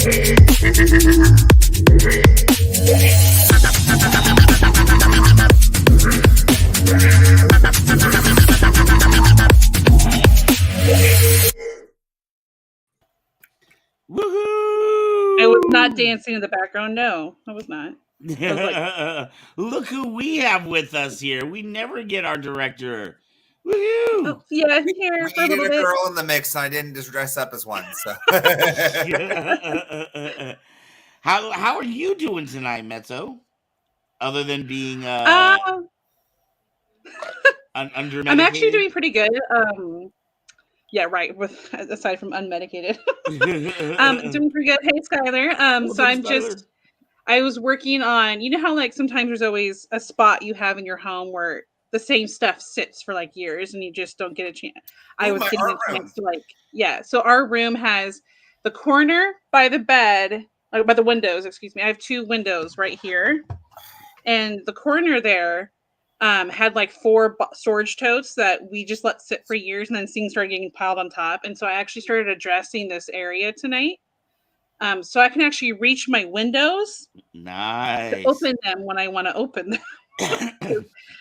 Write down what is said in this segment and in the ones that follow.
Woohoo! I was not dancing in the background. No, I was not. I was like, Look who we have with us here. We never get our director. Woohoo! oh, yeah, here We for a needed little a bit. girl in the mix, and I didn't just dress up as one. So. How are you doing tonight, Mezzo? Other than being Um, under I'm actually doing pretty good. Yeah, right. With aside from unmedicated, doing pretty good. Hey, Skylar. So I'm just. I was working on. You know how like sometimes there's always a spot you have in your home where the same stuff sits for like years and you just don't get a chance. I was getting a chance to like So our room has the corner by the bed, by the windows. Excuse me. I have 2 windows right here, and the corner there had like 4 storage totes that we just let sit for years, and then things started getting piled on top. And so I actually started addressing this area tonight, so I can actually reach my windows to open them when I want to open them.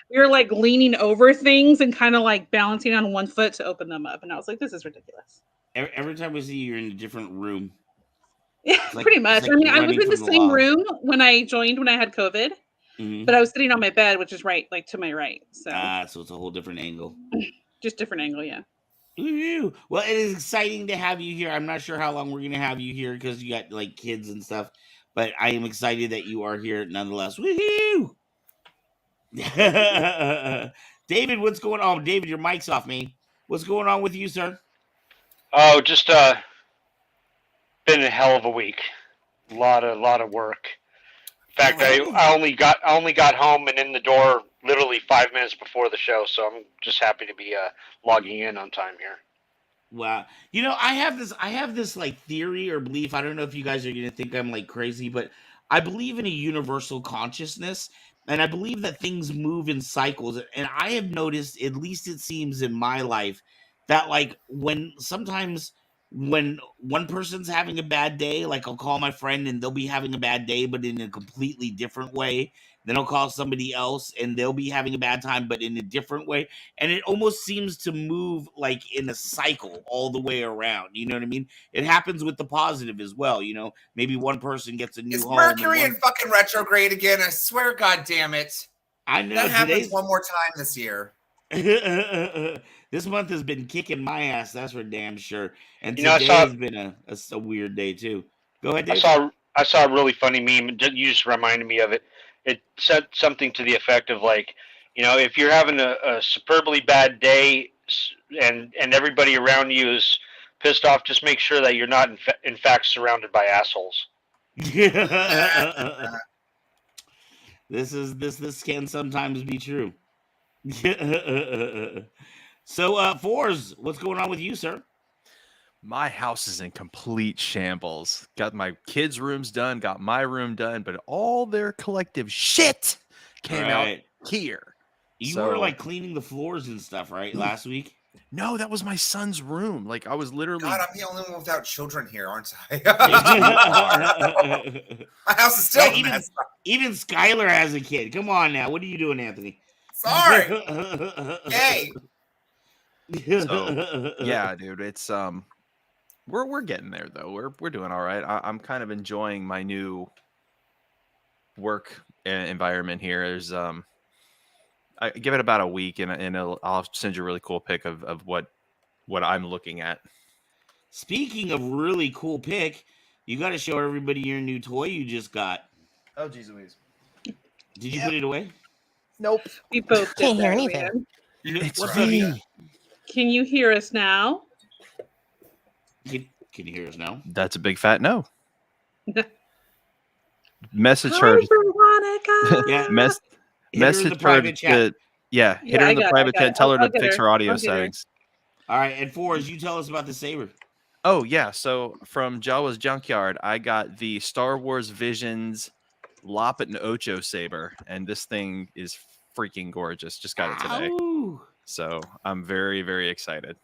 We were like leaning over things and kind of like balancing on one foot to open them up, and I was like, "This is ridiculous." Every time we see you, you're in a different room. Yeah, pretty much. I mean, I was in the same room when I joined when I had COVID. But I was sitting on my bed, which is right, like to my right. So so it's a whole different angle. Just different angle, yeah. Ooh, well, it is exciting to have you here. I'm not sure how long we're gonna have you here because you got like kids and stuff, but I am excited that you are here nonetheless. Woohoo! David, what's going on? David, your mic's off, man. What's going on with you, sir? Oh, just been a hell of a week. A lot of work. In fact, I only got home and in the door literally 5 minutes before the show, so I'm just happy to be logging in on time here. Wow. You know, I have this like theory or belief. I don't know if you guys are going to think I'm like crazy, but I believe in a universal consciousness, and I believe that things move in cycles. And I have noticed, at least it seems in my life, that like sometimes when one person's having a bad day, like I'll call my friend and they'll be having a bad day, but in a completely different way. Then I'll call somebody else and they'll be having a bad time, but in a different way. And it almost seems to move like in a cycle all the way around. You know what I mean? It happens with the positive as well. You know, maybe one person gets a new home. Mercury in fucking retrograde again. I swear, God damn it. I know that happens one more time this year. This month has been kicking my ass. That's for damn sure. And today has been a weird day too. Go ahead, Dave. I saw a really funny meme. You just reminded me of it. It said something to the effect of like, you know, if you're having a superbly bad day and everybody around you is pissed off, just make sure that you're not in fact surrounded by assholes. This can sometimes be true. So, Fours, what's going on with you, sir? My house is in complete shambles. Got my kids' rooms done, got my room done, but all their collective shit came out here. You were like cleaning the floors and stuff, right? Last week? No, that was my son's room. Like I was literally. God, I'm the only one without children here, aren't I? My house is still even Skylar has a kid. Come on now. What are you doing, Anthony? Sorry. Yay. So, yeah, dude, it's we're getting there though. We're doing all right. I'm kind of enjoying my new work environment here. There's I give it about a week, and I'll send you a really cool pic of what I'm looking at. Speaking of really cool pic, you got to show everybody your new toy you just got. Oh, geez Louise. Did you put it away? Nope. We both can't hear anything. It's me. Can you hear us now? Can you hear us now? That's a big fat no. Message her. Yeah. Message her. Hit her in the private chat. Tell her to fix her audio settings. All right, and Fours, you tell us about the saber. Oh yeah, so from Jawa's Junkyard, I got the Star Wars Visions Loppet and Ocho saber, and this thing is freaking gorgeous. Just got it today, so I'm very, very excited.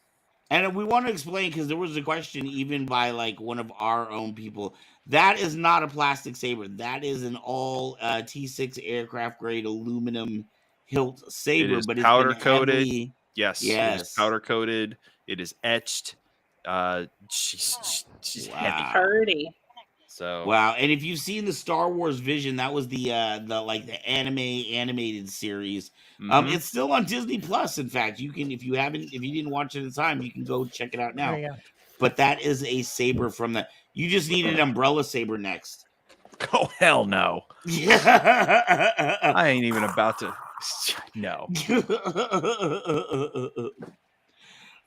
And we want to explain because there was a question even by like one of our own people. That is not a plastic saber. That is an all T6 aircraft grade aluminum hilt It saber, is but it's been powder coated. heavily. Yes, it is Yes. powder coated. It is etched. She's heavy. Wow. Party. So Wow. And if you've seen the Star Wars Vision, that was the animated series. mhm. It's still on Disney Plus. In fact, you can if you didn't watch it at the time, you can go check it out now. There you go. But that is a saber from the. You just need an umbrella saber next. Oh hell no! Yeah. I ain't even about to. No.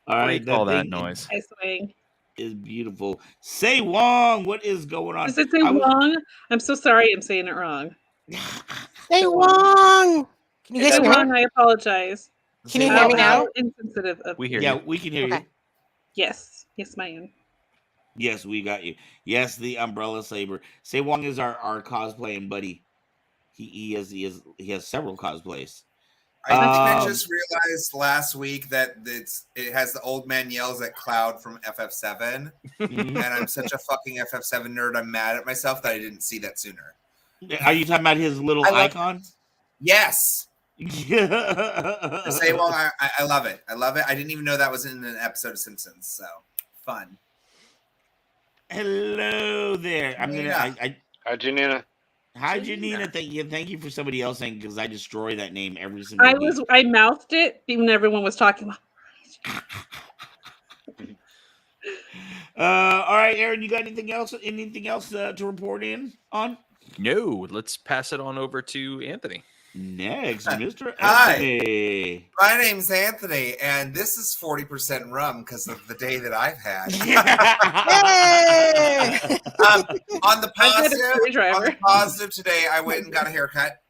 All right, Break all that thing noise. I swing. is beautiful. Say Wong, what is going on? Does it say I was- Wong? I'm so sorry. I'm saying it wrong. Say Wong. Can you If guys I'm hear wrong, me? I apologize. Can you Say hear How me Wong. now? insensitive of We hear Yeah, you. we can hear you. Okay. Yes. Yes, ma'am. Yes, we got you. Yes, the umbrella saber. Say Wong is our cosplaying buddy. He has several cosplays. I think I Um, just realized last week that it has the old man yells at Cloud from FF7, mhm. and I'm such a fucking FF7 nerd. I'm mad at myself that I didn't see that sooner. Are you talking about his little I love- icon? Yes, Yeah. the Say Wong, I love it. I love it. I didn't even know that was in an episode of Simpsons. So fun. Hello there. I'm gonna. Yeah. Hi, Janina. Hi, Janina. Janina. Thank you for somebody else saying because I destroy that name every single week. I mouthed it when everyone was talking. All right, Aaron. You got anything else? Anything else to report in on? No, let's pass it on over to Anthony. Next, Mr. Hi. Anthony. My name's Anthony, and this is 40% rum because of the day that I've had. Yay! On the I've had a positive, screwdriver. today I went and got a haircut.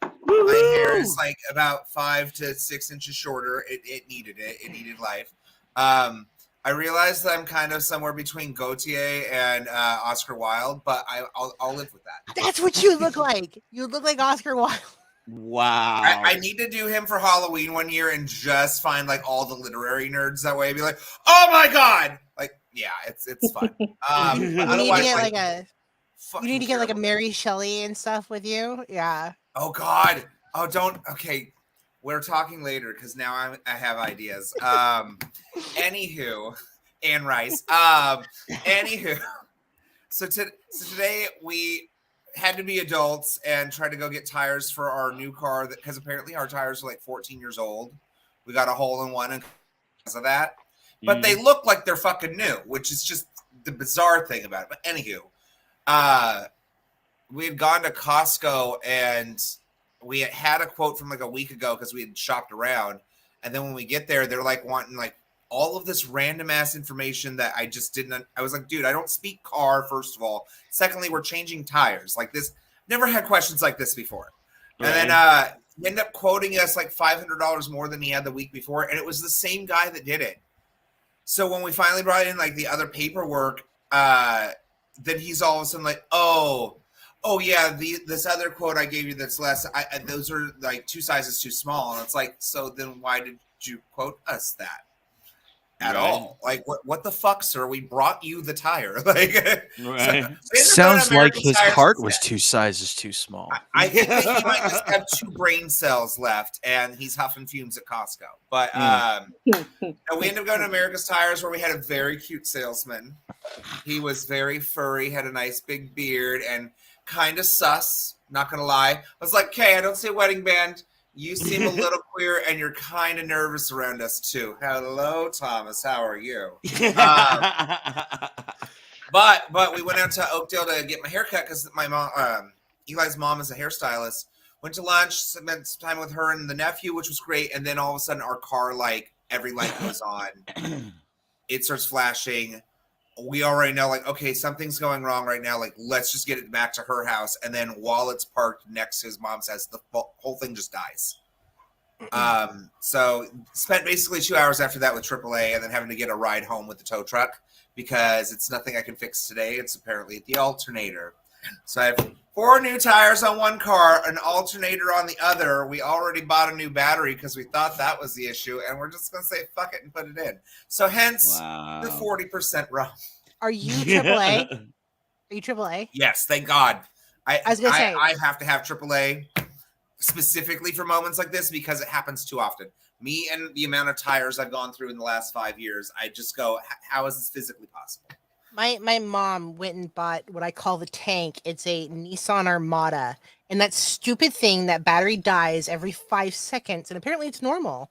My hair is like about 5 to 6 inches shorter. It needed it. It needed life. I realized that I'm kind of somewhere between Gautier and Oscar Wilde, but I'll live with that. That's what you look like. You look like Oscar Wilde. Wow. I need to do him for Halloween one year and just find like all the literary nerds that way. Be like, oh my god! Like, yeah, it's fun. You But You need to otherwise, get like, like a. fucking You need to get like a terrible. Mary Shelley and stuff with you. Yeah. Oh God! Oh, don't. Okay, we're talking later because now I have ideas. Anywho, Anne Rice. Anywho, so today we had to be adults and try to go get tires for our new car because apparently our tires are like 14 years old. We got a hole in one because of that, but they look like they're fucking new, which is just the bizarre thing about it. But anywho, we had gone to Costco and we had a quote from like a week ago because we had shopped around, and then when we get there, they're like wanting like all of this random ass information that I just didn't. I was like, dude, I don't speak car, first of all. Secondly, we're changing tires. Like this, never had questions like this before. Right. And then he ended up quoting us like $500 more than he had the week before. And it was the same guy that did it. So when we finally brought in like the other paperwork, then he's all of a sudden like, oh yeah, this other quote I gave you that's less, those are like 2 sizes too small. And it's like, so then why did you quote us that? At all. Like what the fuck, sir? We brought you the tire. Like Right. Sounds like his Tires heart was instead. 2 sizes too small. I think that he might just have 2 brain cells left and he's huffing fumes at Costco. But and we ended up going to America's Tires where we had a very cute salesman. He was very furry, had a nice big beard, and kind of sus, not gonna lie. I was like, okay, I don't see a wedding band. You seem a little queer and you're kind of nervous around us too. Hello, Thomas. How are you? But we went out to Oakdale to get my haircut because my mom, Eli's mom, is a hairstylist. Went to lunch, spent some time with her and the nephew, which was great. And then all of a sudden, our car, like every light goes on, it starts flashing. We already know, like, okay, something's going wrong right now. Like, let's just get it back to her house. And then while it's parked next to his mom's house, the whole thing just dies. So spent basically 2 hours after that with AAA and then having to get a ride home with the tow truck because it's nothing I can fix today. It's apparently the alternator. So I have 4 new tires on one car, an alternator on the other. We already bought a new battery because we thought that was the issue, and we're just going to say fuck it and put it in. So hence the 40% ROM. Are you AAA? Are you AAA? Yes, thank God. I was gonna say I have to have AAA specifically for moments like this because it happens too often. Me and the amount of tires I've gone through in the last 5 years, I just go, how is this physically possible? my mom went and bought what I call the tank. It's a Nissan Armada, and that stupid thing, that battery dies every 5 seconds, and apparently it's normal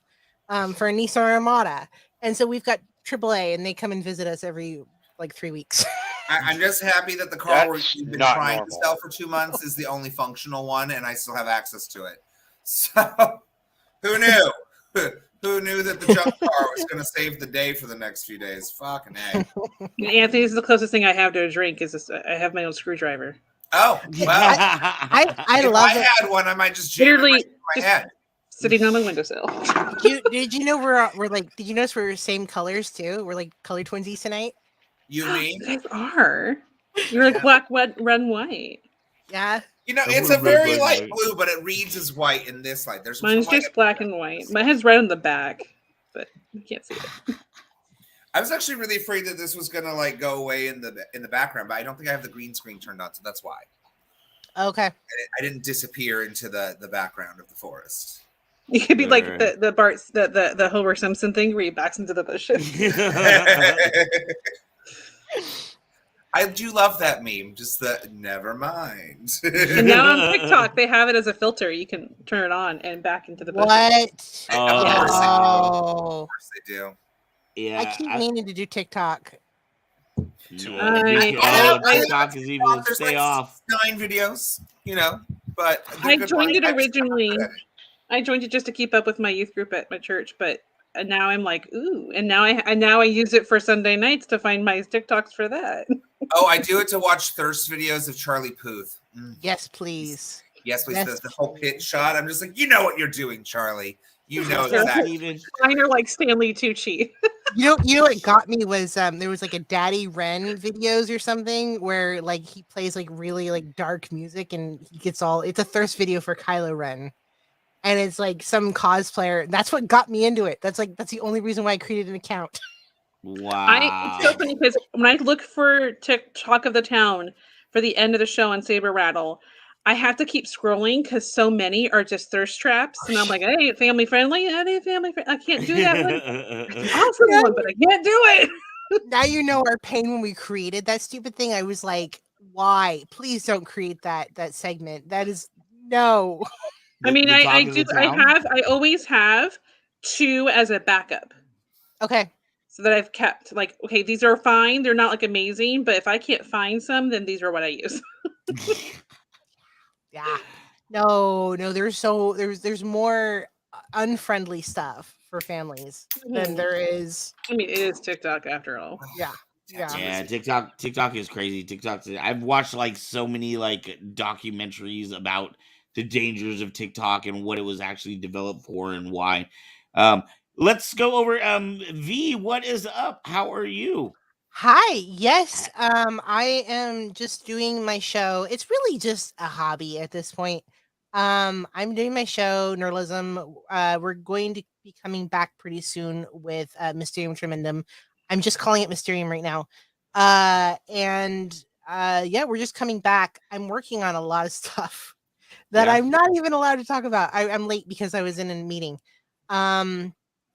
for a Nissan Armada. And so we've got AAA, and they come and visit us every like 3 weeks. I'm just happy that the car That's we've been not trying normal. to sell for 2 months is the only functional one, and I still have access to it. So, who knew? Who knew that the junk car was going to save the day for the next few days? Fucking A. Anthony, this is the closest thing I have to a drink. Is this? I have my own screwdriver. Oh, well. I if love I it. had one, I might just jam it Literally, right in my just head. sitting on my windowsill. Did you know we're like? Did you notice we're same colors too? We're like color twinsies tonight. You mean? You guys are. You're like black, red, white. Yeah. You know, I'm it's a a very red light white. blue, but it reads as white in this light. There's Mine's some white just black and white. Mine has red on the back, but you can't see it. I was actually really afraid that this was gonna like go away in the background, but I don't think I have the green screen turned on, so that's why. Okay. I didn't disappear into the background of the forest. You could be like Sure. the Bart's the Homer Simpson thing where he backs into the bushes. I do love that meme. Just the never mind. And now on TikTok, they have it as a filter. You can turn it on and back into the bushes. What? Of course they do. Of Oh. course they do. Yeah, I keep meaning to do TikTok. TikTok is evil. There's Stay like off. 9 videos, you know, but I they're good joined it ones. originally. I joined it just to keep up with my youth group at my church, but now I'm like, ooh, and now I use it for Sunday nights to find my TikToks for that. Oh, I do it to watch thirst videos of Charlie Puth. Yes, please. Yes, please. Yes, The whole pit shot. I'm just like, you know what you're doing, Charlie. You know Yeah. exactly. Mine are like Stanley Tucci. You know what got me was there was like a Daddy Ren videos or something where like he plays like really like dark music and he gets all, it's a thirst video for Kylo Ren. And it's like some cosplayer. That's what got me into it. That's the only reason why I created an account. Wow. It's so funny because when I look for TikTok of the town for the end of the show on Saber Rattle, I have to keep scrolling because so many are just thirst traps, and I'm like, "Hey, family friendly? Hey, family friendly? I can't do that one. Awesome one, but I can't do it." Now you know our pain when we created that stupid thing. I was like, why? Please don't create that segment. That is no. I mean, I always have 2 as a backup. Okay. So that I've kept like, okay, these are fine. They're not like amazing, but if I can't find some, then these are what I use. Yeah. No, there's more unfriendly stuff for families than there is. I mean, it is TikTok after all. Yeah. Yeah. Yeah, TikTok is crazy. I've watched like so many like documentaries about the dangers of TikTok and what it was actually developed for and why. Let's go over V, what is up? How are you? Hi. Yes. I am just doing my show. It's really just a hobby at this point. I'm doing my show, Nerdism. We're going to be coming back pretty soon with Mysterium Tremendum. I'm just calling it Mysterium right now. Yeah, we're just coming back. I'm working on a lot of stuff that Yeah. I'm not even allowed to talk about. I'm late because I was in a meeting.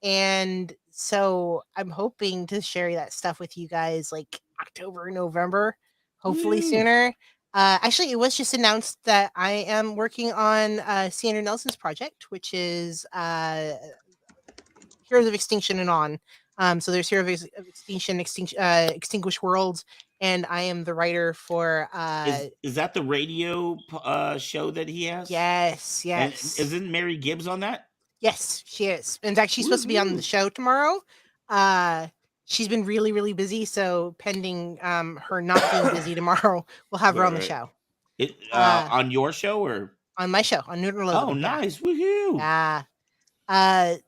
And so I'm hoping to share that stuff with you guys like October, November, hopefully Woo. sooner. Actually, it was just announced that I am working on C. Andrew Nelson's project, which is Heroes of Extinction and On. So there's Heroes of Extinction, Extinguished Worlds, and I am the writer for. Is that the radio show that he has? Yes, And yes. isn't Mary Gibbs on that? Yes, she is. In fact, she's supposed to be on the show tomorrow. She's been really, really busy. So pending her not being busy tomorrow, we'll have her on the Right. show. On your show or On my show on Nerdism. Oh, nice. Woohoo. Yeah.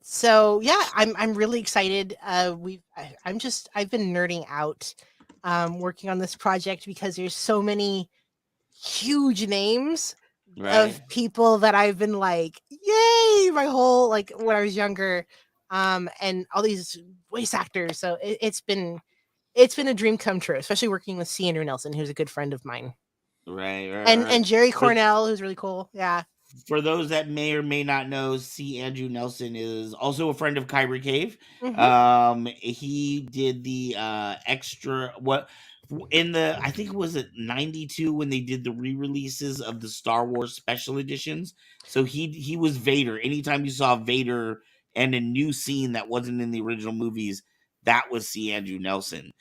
So yeah, I'm really excited. I've been nerding out working on this project because there's so many huge names Right. of people that I've been like, yay, my whole like when I was younger, and all these voice actors. So it's been a dream come true, especially working with C. Andrew Nelson, who's a good friend of mine, Right. and Jerry For, Cornell, who's really cool. Yeah. for those that may or may not know, C. Andrew Nelson is also a friend of Kyrie Cave. Hmm. He did the extra what in the I think it was at 92 when they did the re-releases of the Star Wars special editions. So he was Vader. Anytime you saw Vader and a new scene that wasn't in the original movies, that was C. Andrew Nelson.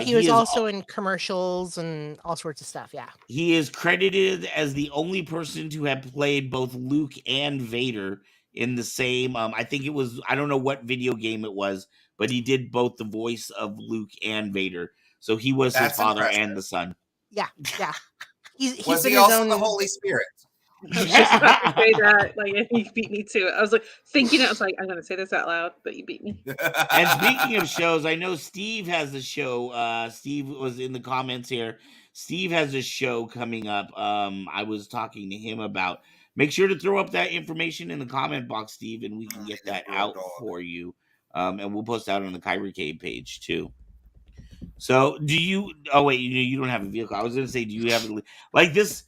He was also in commercials and all sorts of stuff. Yeah. He is credited as the only person to have played both Luke and Vader in the same. I think it was. I don't know what video game it was, but he did both the voice of Luke and Vader. So he was his That's father impressive. and the son. Yeah. Yeah. He's Was been he his also own. the Holy Spirit? I was just about to say that. Like, he beat me to it. I was like thinking it. I was like, I'm going to say this out loud, but you beat me. And speaking of shows, I know Steve has a show. Steve was in the comments here. Steve has a show coming up. I was talking to him about. Make sure to throw up that information in the comment box, Steve, and we can get that out for you. And we'll post that on the Kyrie Cave page too. So, do you? Oh wait, you don't have a vehicle. I was gonna say, do you have like this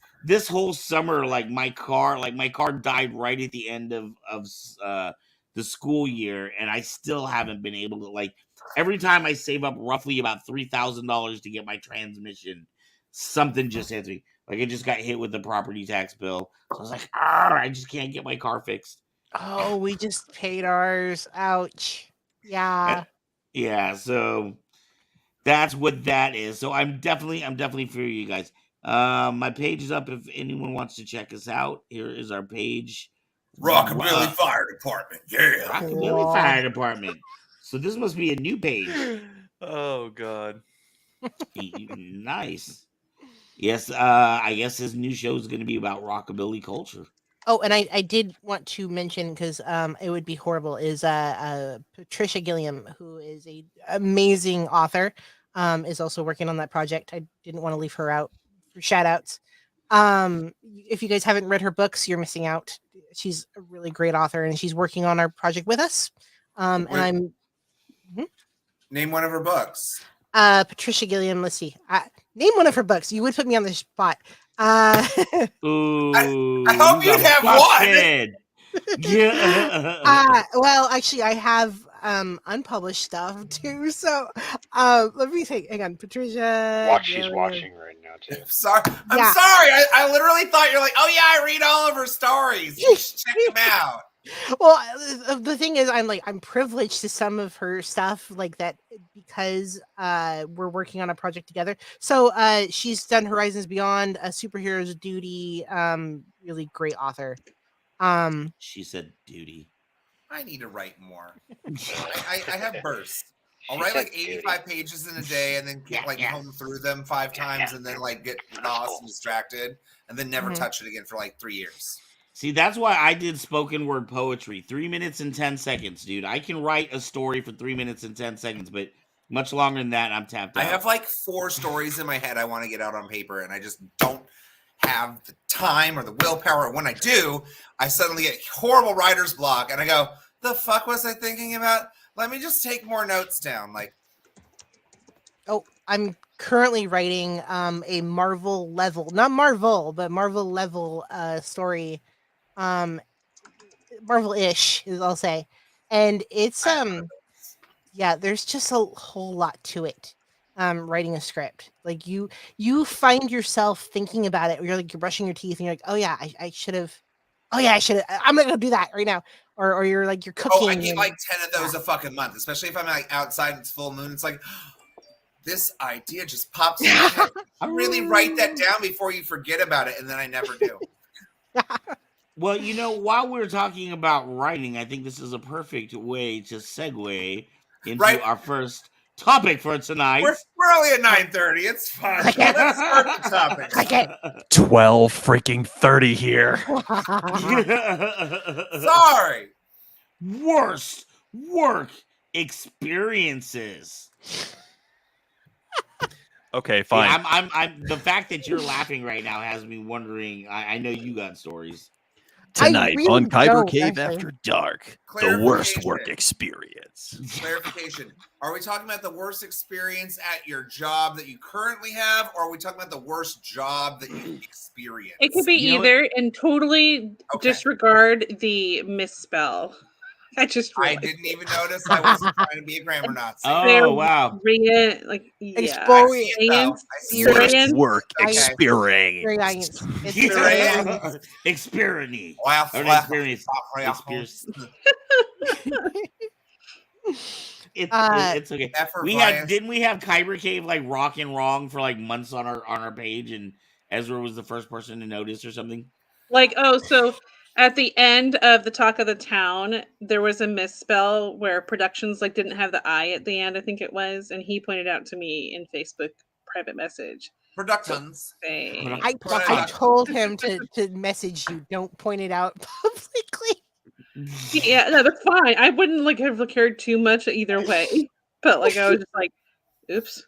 whole summer? Like my car died right at the end of the school year, and I still haven't been able to like. Every time I save up roughly about $3,000 to get my transmission, something just hits me. Like I just got hit with the property tax bill, so I was like, I just can't get my car fixed. Oh, we just paid ours. Ouch. Yeah. Yeah, so that's what that is. So I'm definitely for you guys. My page is up if anyone wants to check us out. Here is our page. Rockabilly Fire Department. Yeah. Rockabilly Cool. Fire Department. So this must be a new page. Oh God. Nice. Yes, I guess his new show is going to be about rockabilly culture. Oh, and I did want to mention because it would be horrible is Patricia Gilliam, who is a amazing author, is also working on that project. I didn't want to leave her out for shout outs. If you guys haven't read her books, you're missing out. She's a really great author, and she's working on our project with us. And I'm Name one of her books. Patricia Gilliam. Let's see. Name one of her books. You would put me on the spot. Ooh, I hope you have one. Yeah. Well, actually, I have unpublished stuff too. So, let me think. Hang on, Patricia. She's watching right now too. I'm sorry. Yeah. I literally thought you're like, oh yeah, I read all of her stories. You should check them out. Well, the thing is, I'm privileged to some of her stuff like that because we're working on a project together. So she's done Horizons Beyond, a Superhero's Duty, really great author. She said duty. I need to write more. I have bursts. I'll write like 85 pages in a day and then home through them 5 times and then like get lost and distracted and then never touch it again for like 3 years. See, that's why I did spoken word poetry. 3 minutes and 10 seconds, dude. I can write a story for 3 minutes and 10 seconds, but much longer than that, I'm tapped out. I have like 4 stories in my head I want to get out on paper, and I just don't have the time or the willpower. When I do, I suddenly get horrible writer's block, and I go, the fuck was I thinking about? Let me just take more notes down. Like, oh, I'm currently writing a Marvel level, not Marvel, but Marvel level story. Marvel-ish, is I'll say. And it's yeah, there's just a whole lot to it. Writing a script. Like you find yourself thinking about it, or you're brushing your teeth and you're like, oh yeah, I should have. Oh yeah, I should have. I'm gonna go do that right now. Or you're like you're cooking. Oh, I get like 10 of those a fucking month, especially if I'm like outside and it's full moon. It's like this idea just pops in my head. Really write that down before you forget about it, and then I never do. Well, while we're talking about writing, I think this is a perfect way to segue into our first topic for tonight. We're only at 9:30. It's fine. Let's start the topic. Okay. 12 freaking 30 here. Sorry. Worst work experiences. Okay, See, fine. I'm. The fact that you're laughing right now has me wondering. I know you got stories. Tonight really on Kyber don't, Cave actually. After Dark, the worst Clarification. work experience. Clarification. Are we talking about the worst experience at your job that you currently have, or are we talking about the worst job that you experienced? It could be You know what? either, and totally Okay. disregard the misspell. I just I realized didn't even notice. I wasn't trying to be a grammar Nazi. Oh wow! like I see it though. I see it. Worst work Okay. experience. It's Experience. Well, Or well, experience. well, Experience. Uh, It's okay. effervescence. Didn't we have Kyber Cave like rocking wrong for like months on our page, and Ezra was the first person to notice or something? like, oh, so at the end of the Talk of the Town, there was a misspell where Productions like didn't have the I at the end, I think it was, and he pointed out to me in Facebook private message. Productions. Saying, I told him to message you. Don't point it out publicly. yeah, no, that's fine. I wouldn't like have cared too much either way, but like I was just like, oops.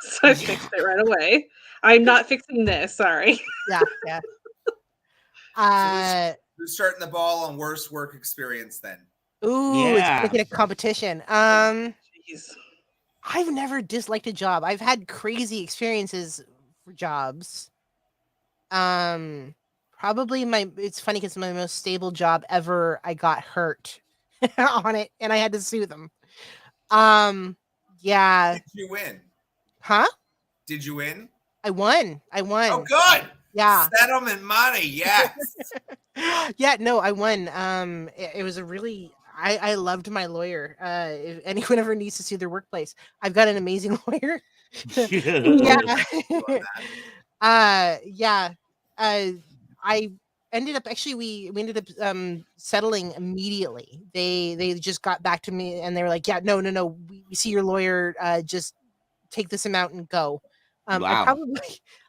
So I fixed it right away. I'm not fixing this. Sorry. Yeah. Who's starting the ball on worst work experience then? Ooh, it's Yeah. making a competition. Jeez. I've never disliked a job. I've had crazy experiences for jobs. Probably it's funny because my most stable job ever, I got hurt on it and I had to sue them. Yeah. Did you win? Huh? Did you win? I won. Oh, good. Yeah. Settlement money. Yes. Yeah, no, I won. It was a really, I loved my lawyer. If anyone ever needs to sue their workplace, I've got an amazing lawyer. Yeah. Yeah. I ended up actually we ended up settling immediately. They just got back to me and they were like, yeah, no, we see your lawyer, just take this amount and go. Wow.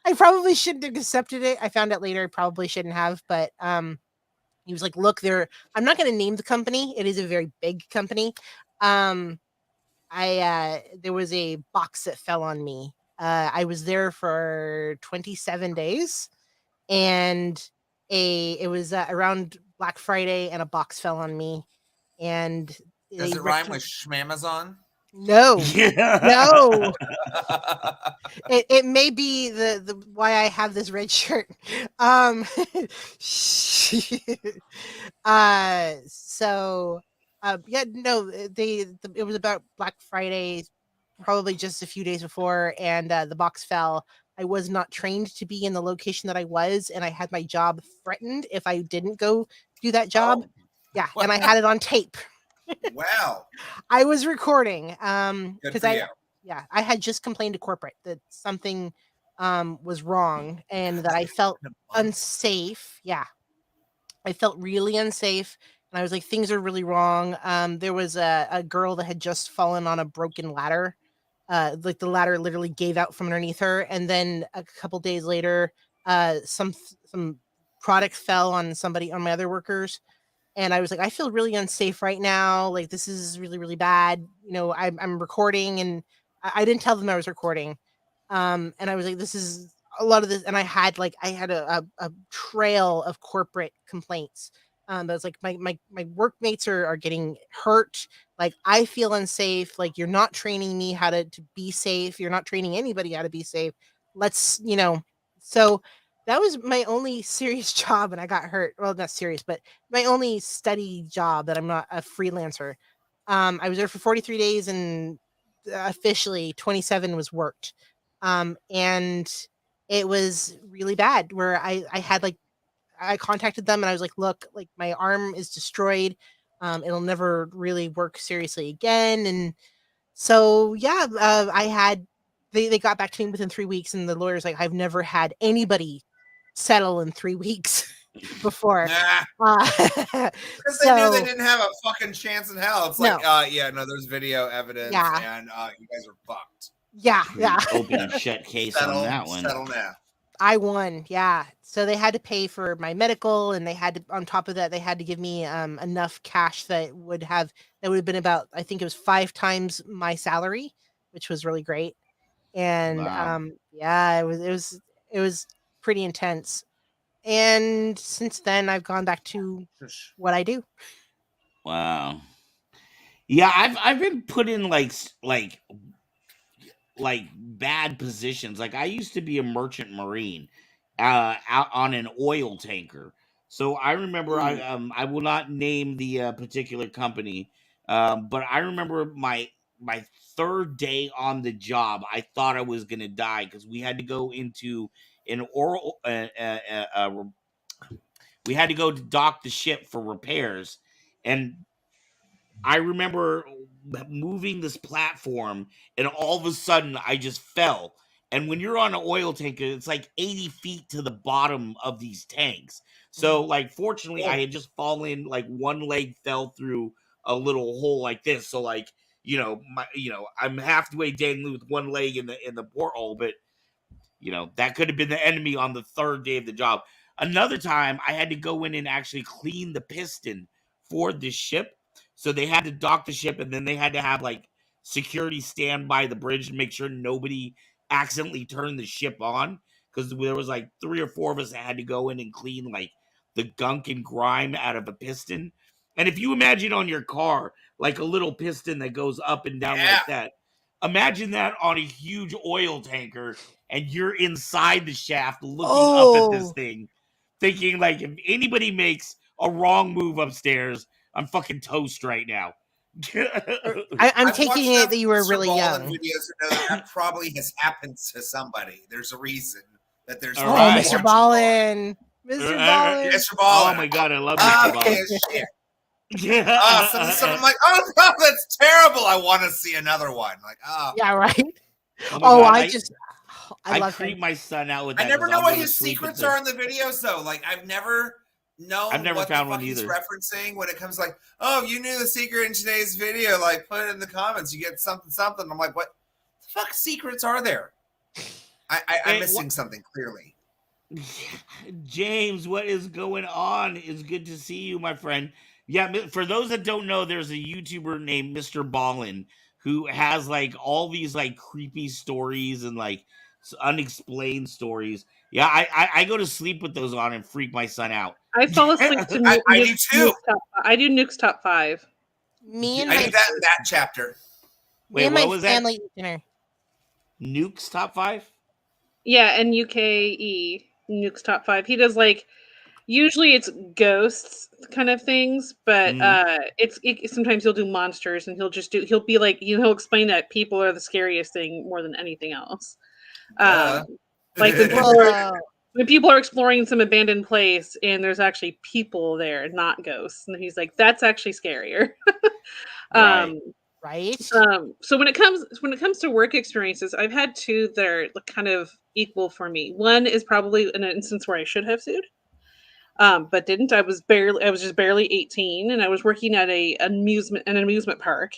I probably shouldn't have accepted it. I found out later I probably shouldn't have, but he was like, look, I'm not going to name the company. It is a very big company. There was a box that fell on me. I was there for 27 days and it was around Black Friday and a box fell on me and does it rhyme with Schmamazon? No. It may be the why I have this red shirt. It was about Black Friday, probably just a few days before, and the box fell. I was not trained to be in the location that I was, and I had my job threatened if I didn't go do that job. Yeah, and I had it on tape. Wow. I was recording Good because for you. I had just complained to corporate that something was wrong and that I felt unsafe. Yeah. I felt really unsafe and I was like, things are really wrong. There was a girl that had just fallen on a broken ladder. Like the ladder literally gave out from underneath her, and then a couple days later, some product fell on my other workers. And I was like, I feel really unsafe right now. Like, this is really, really bad. You know, I'm recording and I didn't tell them I was recording. And I was like, this is a lot of this. And I had a trail of corporate complaints. That was like, my workmates are getting hurt. Like, I feel unsafe. Like, you're not training me how to be safe. You're not training anybody how to be safe. Let's, so that was my only serious job and I got hurt. Well, not serious, but my only steady job that I'm not a freelancer. I was there for 43 days and officially 27 was worked. And it was really bad where I had I contacted them and I was like, look, like my arm is destroyed. It'll never really work seriously again. And so, yeah, they got back to me within 3 weeks and the lawyer's like, I've never had anybody settle in 3 weeks before. Because they knew they didn't have a fucking chance in hell. It's like, there's video evidence and you guys are fucked. Yeah. Open and shut case on that one. Settle now. I won, yeah. So they had to pay for my medical, and they had to, on top of that, they had to give me enough cash that would have been about, I think it was 5 times my salary, which was really great. And Wow. yeah, it was pretty intense. And since then, I've gone back to what I do. Wow. Yeah, I've been put in like bad positions. Like I used to be a merchant marine, out on an oil tanker. So I remember I will not name the particular company, but I remember my third day on the job. I thought I was gonna die because we had to go into an oral we had to go to dock the ship for repairs, and I remember moving this platform, and all of a sudden I just fell. And when you're on an oil tanker, it's like 80 feet to the bottom of these tanks. So, like, fortunately, I had just fallen, like, one leg fell through a little hole like this. So, like, I'm halfway dangling with one leg in the porthole, but that could have been the enemy on the third day of the job. Another time, I had to go in and actually clean the piston for the ship. So they had to dock the ship, and then they had to have like security stand by the bridge to make sure nobody accidentally turned the ship on. Because there was like 3 or 4 of us that had to go in and clean like the gunk and grime out of a piston. And if you imagine on your car, like a little piston that goes up and down Yeah. like that, imagine that on a huge oil tanker, and you're inside the shaft looking up at this Oh, thing, thinking like if anybody makes a wrong move upstairs, I'm fucking toast right now. I'm I've watched taking it enough that you were Mr. really Ballin young. videos to know that probably has happened to somebody. There's a reason that there's All Oh, right. Mr. Ballin. Mr. Ballin. Mr. Oh Ballin. my god, I love Mr. Okay Ballin. as shit. Some I'm like, oh no, that's terrible. I want to see another one. Like, Yeah, right. Oh my Oh, god, I I love creep him. my son out with I that never because know I'll what go to his sleep and secrets say, are in the videos though. Like, I've never known what the found fuck one he's either. referencing when it comes like, oh, you knew the secret in today's video. Like, put it in the comments. You get something. I'm like, what the fuck secrets are there? I'm missing something clearly. James, what is going on? It's good to see you, my friend. Yeah, for those that don't know, there's a YouTuber named Mr. Ballin who has like all these like creepy stories and like unexplained stories. Yeah, I go to sleep with those on and freak my son out. I fall asleep to I do too. I do Nuke's top 5. Me and I my do that in that chapter. me and what my was that? family eat dinner. Nuke's top 5? Yeah, and UKE Nuke's top 5. He does like usually it's ghosts kind of things, but sometimes he'll do monsters, and he'll be like he'll explain that people are the scariest thing more than anything else. Like when people are exploring some abandoned place and there's actually people there, not ghosts, and he's like, that's actually scarier. Right. Right? So when it comes to work experiences, I've had 2 that are kind of equal for me. One is probably an instance where I should have sued, but didn't. I was just barely 18, and I was working at an amusement park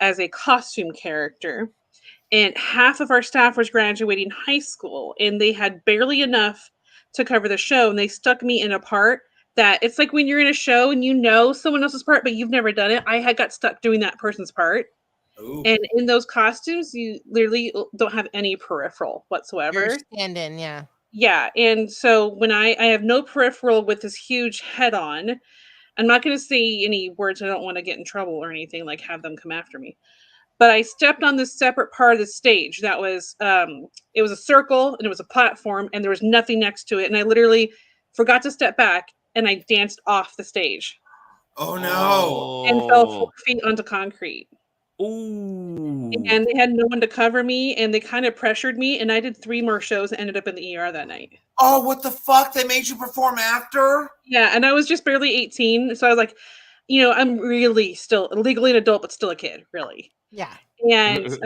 as a costume character, and half of our staff was graduating high school, and they had barely enough to cover the show, and they stuck me in a part that it's like when you're in a show and you know someone else's part but you've never done it. I had got stuck doing that person's part. Ooh. And in those costumes you literally don't have any peripheral whatsoever. You're standing, yeah. Yeah, and so when I have no peripheral with this huge head on, I'm not going to say any words. I don't want to get in trouble or anything, like have them come after me. But I stepped on this separate part of the stage that was it was a circle and it was a platform and there was nothing next to it, and I literally forgot to step back and I danced off the stage. Oh no. And fell 4 feet onto concrete. Ooh. And they had no one to cover me, and they kind of pressured me, and I did 3 more shows and ended up in the ER that night. Oh, what the fuck? They made you perform after? Yeah, and I was just barely 18, so I was like, I'm really still legally an adult, but still a kid, really. Yeah. And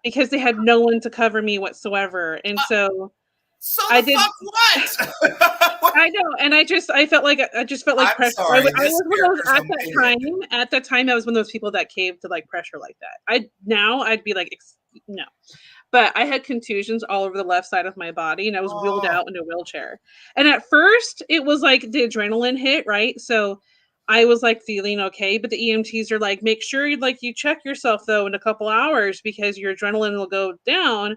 because they had no one to cover me whatsoever, and so I did. Fuck what? I know, and I felt like pressure. Sorry, I was one of those at that time. I was one of those people that caved to like pressure like that. I'd be like no, but I had contusions all over the left side of my body, and I was wheeled out in a wheelchair. And at first, it was like the adrenaline hit, right? So I was like feeling okay, but the EMTs are like, make sure you check yourself though in a couple hours because your adrenaline will go down.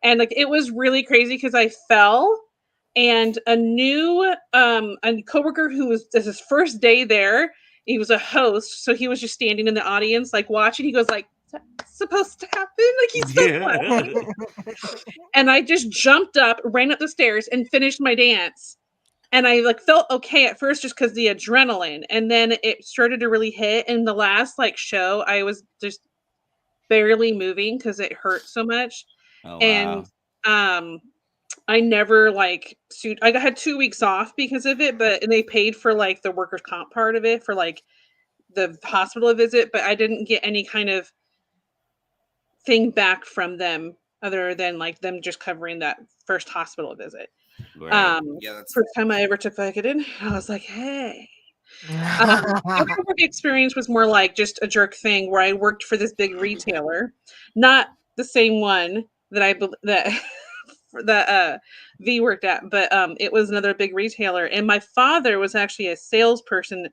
And like it was really crazy because I fell, and a coworker who was this his first day there, he was a host, so he was just standing in the audience like watching. He goes like, "Is that supposed to happen?" Like he's still laughing. And I just jumped up, ran up the stairs, and finished my dance. And I like felt okay at first just because the adrenaline, and then it started to really hit. In the last like show, I was just barely moving because it hurt so much. Oh And wow. I never like sued. I had 2 weeks off because of it, but and they paid for like the workers' comp part of it for like the hospital visit, but I didn't get any kind of thing back from them other than like them just covering that first hospital visit. Right. Yeah, that's First time I ever took Vicodin, I was like, hey. My other work experience was more like just a jerk thing where I worked for this big retailer, not the same one that that V worked at, but it was another big retailer, and my father was actually a salesperson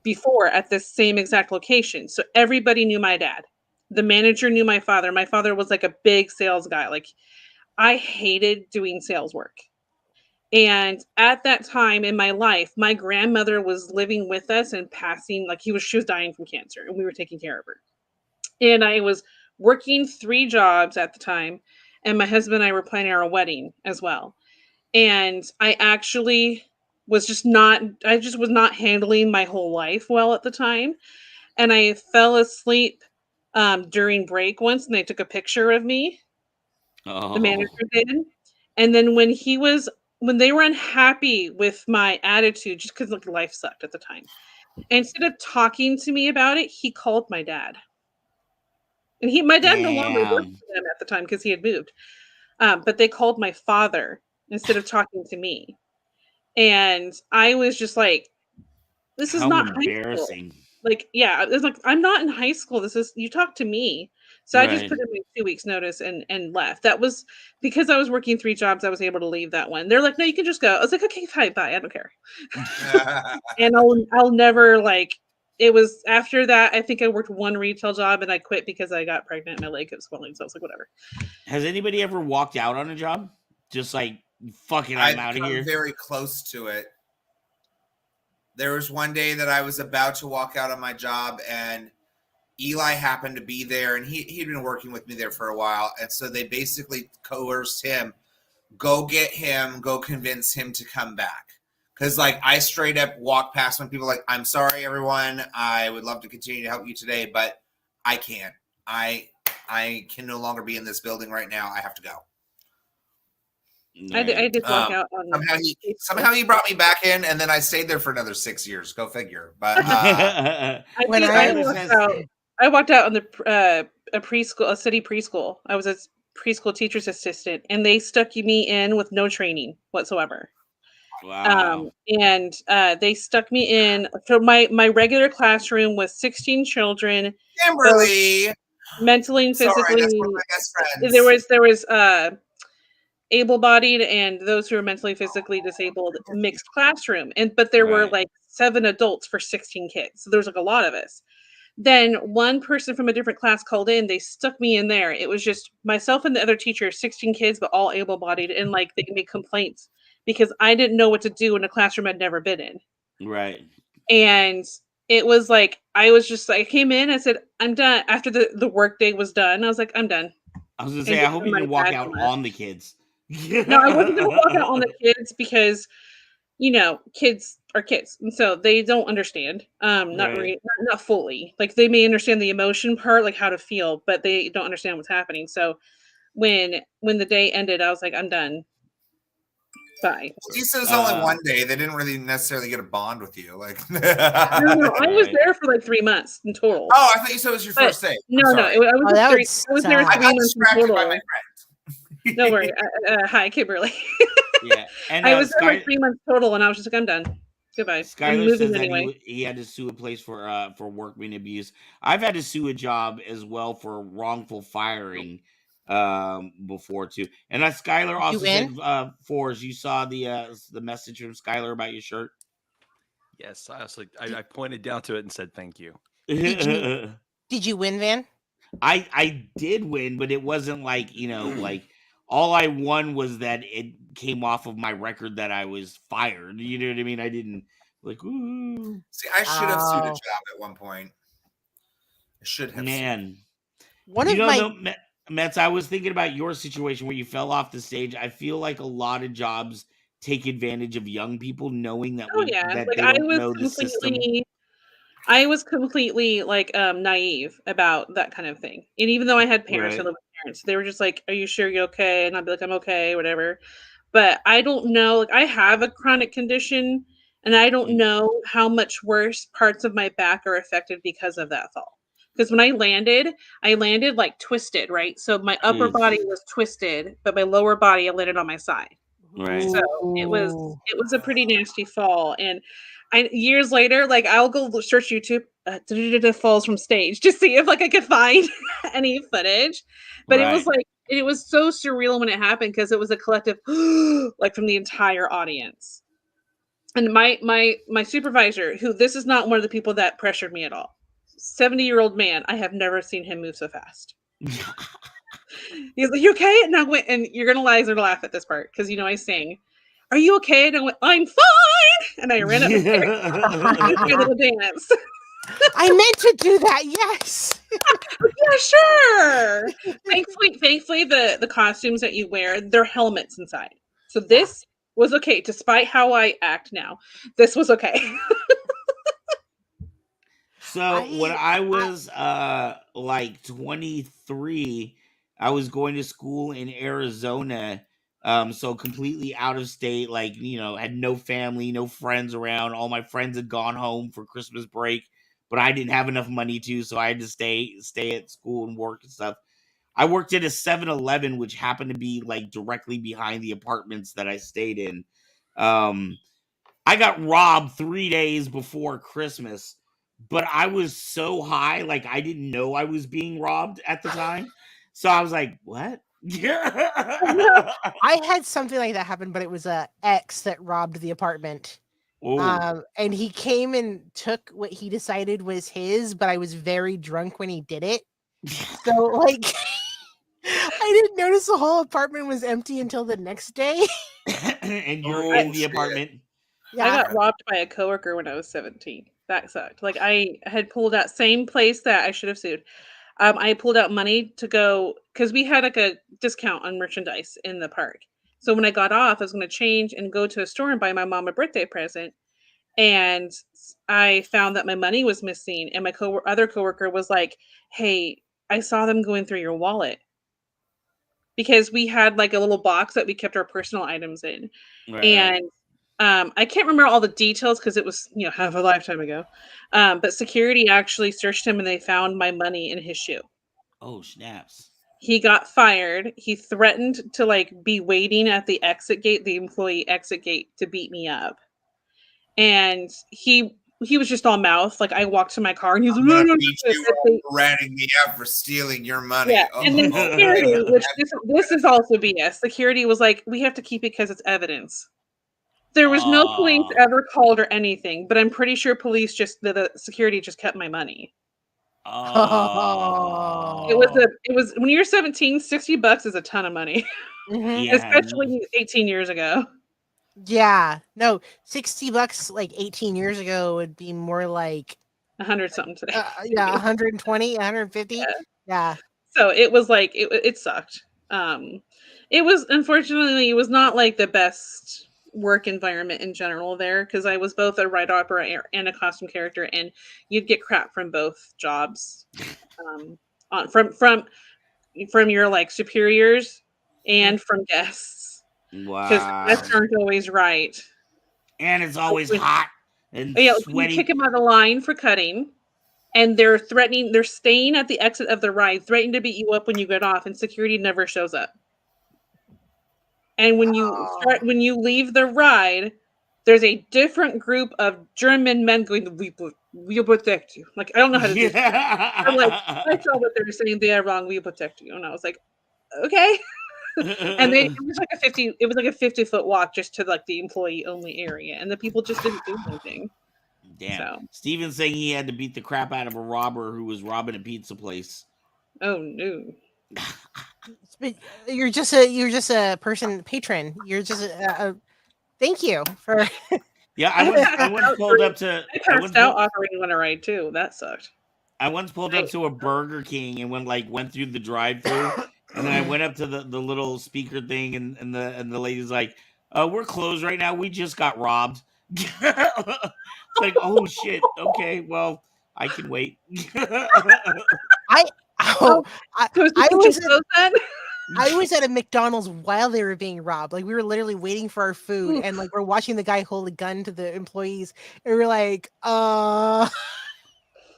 before at this same exact location, so everybody knew my dad. The manager knew my father. My father was like a big sales guy. Like I hated doing sales work. And at that time in my life, my grandmother was living with us and passing, like she was dying from cancer, and we were taking care of her. And I was working 3 jobs at the time, and my husband and I were planning our wedding as well. And I just was not handling my whole life well at the time. And I fell asleep during break once, and they took a picture of me. The Oh. manager did. And then when they were unhappy with my attitude, just because like life sucked at the time, instead of talking to me about it, he called my dad. And my dad no longer worked Damn. for them at the time because he had moved. But they called my father instead of talking to me. And I was just like, this is How not high school. embarrassing. Like, yeah, it's like I'm not in high school. This is you talk to me. So I just Right. put in my 2 weeks notice and left. That was because I was working 3 jobs. I was able to leave that one. They're like, no, you can just go. I was like, okay, fine, bye. I don't care. And I'll never like. It was after that. I think I worked one retail job and I quit because I got pregnant. My leg kept swelling. So I was like, whatever. Has anybody ever walked out on a job? Just like, fuck it, I'm I've out of come here. very close to it. There was one day that I was about to walk out on my job, and Eli happened to be there, and he'd been working with me there for a while. And so they basically coerced him, go get him, go convince him to come back. Because like I straight up walked past when people were like, I'm sorry, everyone. I would love to continue to help you today, but I can't. I can no longer be in this building right now. I have to go. I did walk out on Somehow he brought me back in, and then I stayed there for another 6 years. Go figure. But I walked out on the a city preschool. I was a preschool teacher's assistant, and they stuck me in with no training whatsoever. Wow. And they stuck me in. So my regular classroom was 16 children, Kimberly, mentally and sorry, physically. that's one of my best friends. There was able-bodied and those who are mentally physically disabled mixed classroom, but there were like 7 adults for 16 kids, so there's like a lot of us. Then one person from a different class called in, they stuck me in there. It was just myself and the other teacher, 16 kids, but all able-bodied, and like they made complaints because I didn't know what to do in a classroom I'd never been in. Right. And it was like I came in, I said, I'm done. After the work day was done, I was like, I'm done. I was gonna say, I hope you didn't walk out on the kids. No, I wasn't gonna walk out on the kids because kids are kids, and so they don't understand. Not fully. Like they may understand the emotion part, like how to feel, but they don't understand what's happening. So when the day ended, I was like, I'm done. Bye. You said it was only one day. They didn't really necessarily get a bond with you. Like no, I was there for like 3 months in total. Oh, I thought you said it was your first day. No, I was there 3 months in total. By my friend. No worry. Hi, Kimberly. Yeah, and I was there like 3 months total, and I was just like, I'm done. Goodbye. Skylar says that he had to sue a place for workman abuse. I've had to sue a job as well for wrongful firing before too. And Skylar also said, Forrest, you saw the message from Skylar about your shirt. Yes, I pointed down to it and said thank you. Did you win, Van? I did win, but it wasn't like like all I won was that it came off of my record that I was fired. You know what I mean? I didn't like, ooh, See, I should have sued a Oh. job at one point. I should have sued. man. One You of know, my though, Mets, I was thinking about your situation where you fell off the stage. I feel like a lot of jobs take advantage of young people knowing that Oh yeah, that like they don't know the system. I was completely like naive about that kind of thing. And even though I had parents who Right. lived with parents, they were just like, "Are you sure you're okay?" And I'd be like, "I'm okay, whatever." But I don't know. Like I have a chronic condition, and I don't Mm, know how much worse parts of my back are affected because of that fall. Because when I landed like twisted, right? So my upper ugh, body was twisted, but my lower body I landed on my side. right. So Ooh. it was a pretty nasty fall, and I years later, like I'll go search YouTube falls from stage to see if like I could find any footage. But Right. it was so surreal when it happened because it was a collective like from the entire audience. And my supervisor, who this is not one of the people that pressured me at all. 70-year-old man, I have never seen him move so fast. He's like, "You okay?" And I went, and you're gonna laugh at this part because you know I sing. "Are you okay?" And I went, "I'm fine." And I ran up the stairs and did my little dance. I meant to do that. Yes. Yeah, sure. Thankfully, the costumes that you wear, they're helmets inside. So this was okay, despite how I act now. This was okay. So when I I was like 23, I was going to school in Arizona. So completely out of state, like, you know, had no family, no friends around. All my friends had gone home for Christmas break, but I didn't have enough money to, so I had to stay at school and work and stuff. I worked at a 7-Eleven, which happened to be like directly behind the apartments that I stayed in. Um I got robbed 3 days before Christmas, but I was so high, like, I didn't know I was being robbed at the time. So I was like, "What?" I had something like that happen, but it was a ex that robbed the apartment. Oh. And he came and took what he decided was his, but I was very drunk when he did it. So like I didn't notice the whole apartment was empty until the next day. And you're Oh, in the shit. apartment. I Yeah. got robbed by a coworker when I was 17. That sucked. Like I had pulled out same place that I should have sued. I pulled out money to go because we had like a discount on merchandise in the park. So when I got off, I was going to change and go to a store and buy my mom a birthday present. And I found that my money was missing, and my other coworker was like, "Hey, I saw them going through your wallet." Because we had like a little box that we kept our personal items in. Right. And I can't remember all the details because it was, you know, half a lifetime ago. But security actually searched him and they found my money in his shoe. Oh, snaps. He got fired. He threatened to like be waiting at the exit gate, the employee exit gate, to beat me up. And he was just all mouth. Like I walked to my car and he was I'm like, "No, gonna no, beat no." you up for ratting me up for stealing your money. Yeah, Oh, and then oh, security, which this is also BS. Security was like, "We have to keep it because it's evidence." There was no police Oh. ever called or anything, but I'm pretty sure police just the security just kept my money. Oh. It was when you're 17, $60 is a ton of money, Mhm. Yeah. especially 18 years ago. Yeah. No, $60 like 18 years ago would be more like 100 something today. yeah, 120, 150. Yeah. Yeah. So it was like it sucked. It was unfortunately it was not like the best work environment in general there because I was both a ride opera and a costume character, and you'd get crap from both jobs, on from your like superiors and from guests because Wow. guests aren't always right. And it's always When, hot and yeah, you kick sweaty. them out of line for cutting, and they're staying at the exit of the ride, threatening to beat you up when you get off, and security never shows up. And Oh. when you leave the ride, there's a different group of German men going, "We protect you." Like I don't know how to do. I'm like, I Yeah. saw what they're saying. They are wrong. We protect you. And I was like, okay. And then it was like a 50-foot walk just to like the employee only area, and the people just didn't do anything. Damn. So, Steven's saying he had to beat the crap out of a robber who was robbing a pizza place. oh no. But you're just a person patron. You're just thank you for. Yeah, I I passed once out pulled during, up to I passed out operating on a ride too. That sucked. I once pulled up to a Burger King and went through the drive-through, and then I went up to the little speaker thing, and the lady's like, "We're closed right now. We just got robbed." It's like, oh shit. Okay, well, I can wait. I Oh, oh I so is the I kitchen was at closed then? I was at a McDonald's while they were being robbed. Like we were literally waiting for our food, Oof. and like we're watching the guy hold a gun to the employees, and we're like,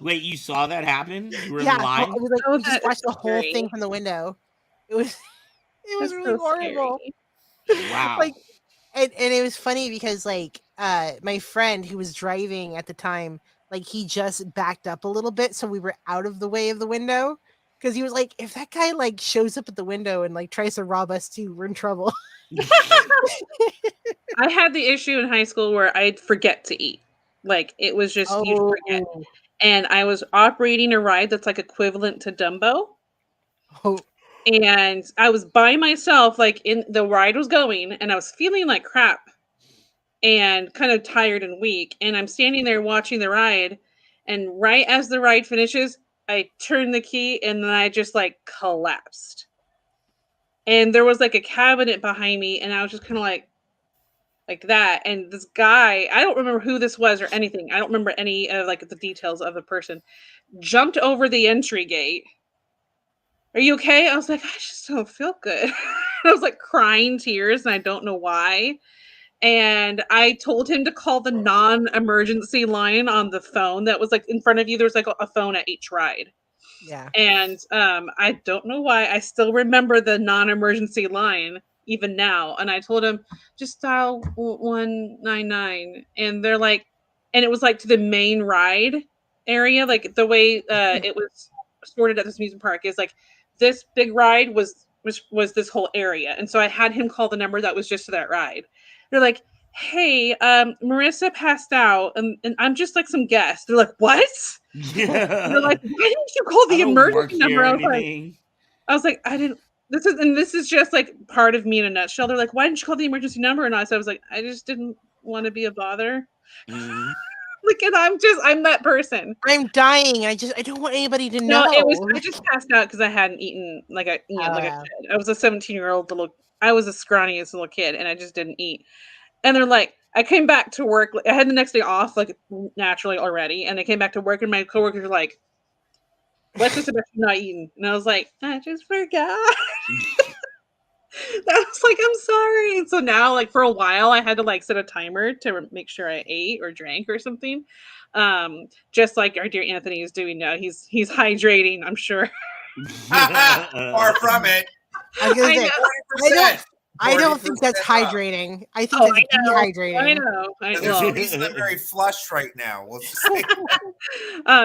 Wait, you saw that happen? You were in yeah. So line? it was like Oh, we just that is watched the whole thing scary. from the window. It was it was That's really so horrible. scary. Wow. Like and it was funny because like my friend who was driving at the time, like he just backed up a little bit so we were out of the way of the window because he was like, if that guy like shows up at the window and like tries to rob us too, we're in trouble. I had the issue in high school where I'd forget to eat. Like it was just you'd forget. Oh, And I was operating a ride that's like equivalent to Dumbo. oh, And I was by myself, like in the ride was going, and I was feeling like crap and kind of tired and weak. And I'm standing there watching the ride. And right as the ride finishes, I turn the key and then I just like collapsed. And there was like a cabinet behind me, and I was just kind of like that. And this guy, I don't remember who this was or anything. I don't remember any of like the details of the person. Jumped over the entry gate. Are you okay? I was like, I just don't feel good. I was like crying tears, and I don't know why. And I told him to call the non-emergency line on the phone that was like in front of you. There's like a phone at each ride. yeah. And I don't know why I still remember the non-emergency line even now. And I told him just dial 199, and they're like, and it was like to the main ride area, like the way it was sorted at this amusement park is like this big ride was this whole area, and so I had him call the number that was just to that ride. They're like, hey, Marissa passed out, and I'm just like some guest. They're like, what? They're like, why didn't you call I the don't work emergency here number? or anything. I was like, I didn't. This is just like part of me in a nutshell. They're like, why didn't you call the emergency number? And I was like, I just didn't want to be a bother. Mhm. Like, and I'm that person. I'm dying. I don't want anybody to No, it was. know. I just passed out because I hadn't eaten like a like I Uh, said. I was a 17-year-old little. I was the scrawniest little kid, and I just didn't eat. And they're like, I came back to work. I had the next day off, like naturally already, and I came back to work, and my coworkers were like, "What's this about you not eating?" And I was like, "I just forgot." I was like, I'm sorry. And so now, like for a while, I had to like set a timer to make sure I ate or drank or something. Just like our dear Anthony is doing now. He's hydrating, I'm sure. Far from it. I was gonna I say, know. I don't think that's 40% up. hydrating. I think Oh, that's I know. I dehydrating. know. And there's a reason I'm very flushed right now. We'll just say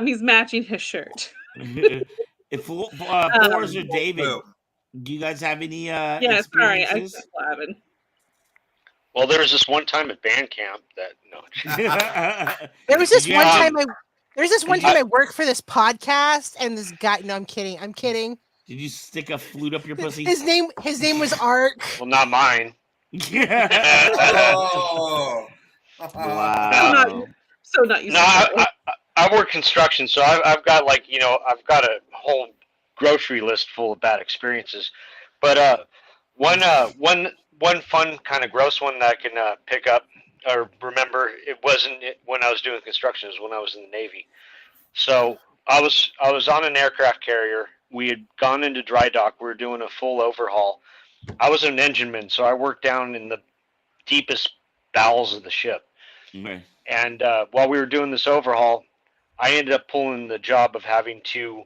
He's matching his shirt. If Forrest or boom. David, do you guys have any Yeah, sorry, I experiences? kept laughing. Well, there was this one time at band camp that There was Did this you one have- time I worked for this podcast, and this guy. No, I'm kidding. I'm kidding. Did you stick a flute up your pussy? His name was Ark. well, not mine. Oh. Wow. So not used No, to I work construction, so I've got like I've got a whole grocery list full of bad experiences. But one fun kind of gross one that I can pick up or remember. It wasn't when I was doing construction. It was when I was in the Navy. So I was on an aircraft carrier. We had gone into dry dock. We were doing a full overhaul. I was an engineman, so I worked down in the deepest bowels of the ship. Okay. And while we were doing this overhaul, I ended up pulling the job of having to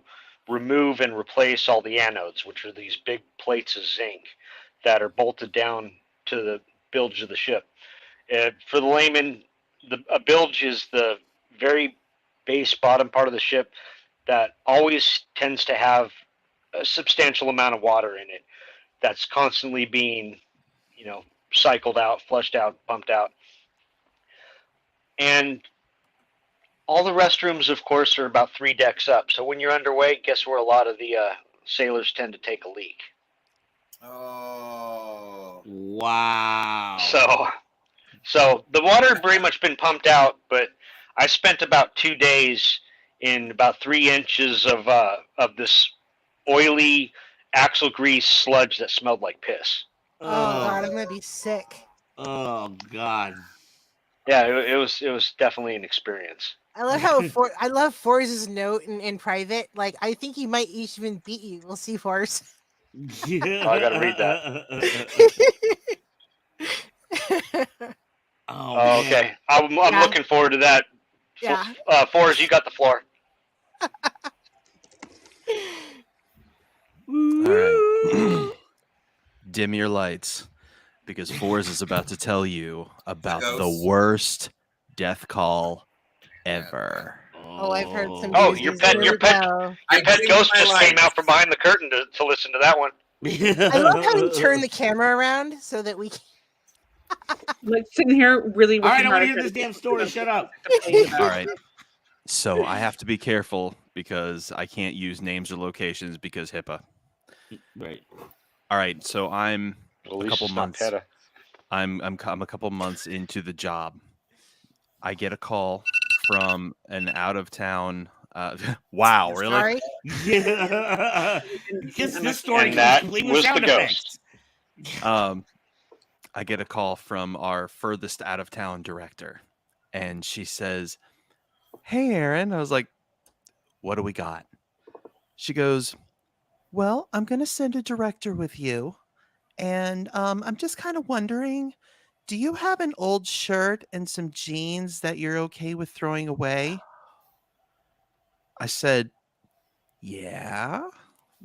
remove and replace all the anodes, which are these big plates of zinc that are bolted down to the bilge of the ship. For the layman, a bilge is the very base bottom part of the ship that always tends to have a substantial amount of water in it that's constantly being, cycled out, flushed out, pumped out. And all the restrooms, of course, are about 3 decks up. So when you're underway, guess where a lot of the sailors tend to take a leak. Oh. Wow. So the water had pretty much been pumped out, but I spent about 2 days in about 3 inches of this oily axle grease sludge that smelled like piss. Oh God, I'm gonna be sick. Oh God. Yeah, it was definitely an experience. I love how I love Forrest's note in private. Like, I think he might even beat you. We'll see, Forrest. Yeah. I gotta read Oh, Oh, man. okay. I'm Yeah. looking forward to that. Yeah. Forrest, you got the floor. All right. Dim your lights, because Forrest is about to tell you about the Ghost. worst death call ever. Oh, I've heard some. Oh, doozies. your pet Here we go. I pet dimmed ghost my just came lights. out from behind the curtain to listen to that one. I love how you turn the camera around so that we can. Like sitting here really All right, working I want to hard hear this damn story. Shut up. All right. So I have to be careful because I can't use names or locations because HIPAA. Right. All right. So I'm At a least couple it's not months. PETA. I'm a couple months into the job. I get a call from an out of town. Wow, really? Sorry. Yeah. This story And comes that complete with was sound the effects. I get a call from our furthest out of town director, and she says, "Hey, Aaron." I was like, "What do we got?" She goes, "Well, I'm going to send a director with you, and I'm just kind of wondering, do you have an old shirt and some jeans that you're okay with throwing away?" I said, "Yeah.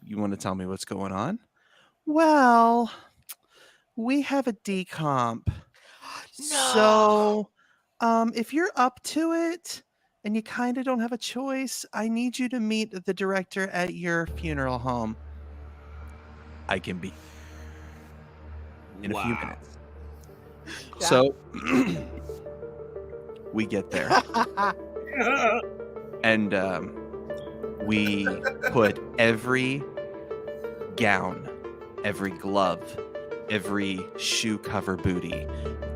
You want to tell me what's going on?" "Well, we have a decomp. So, if you're up to it and you kind of don't have a choice, I need you to meet the director at your funeral home. I can be in a few minutes." Yeah. So we get there, and we put every gown, every glove, every shoe cover booty,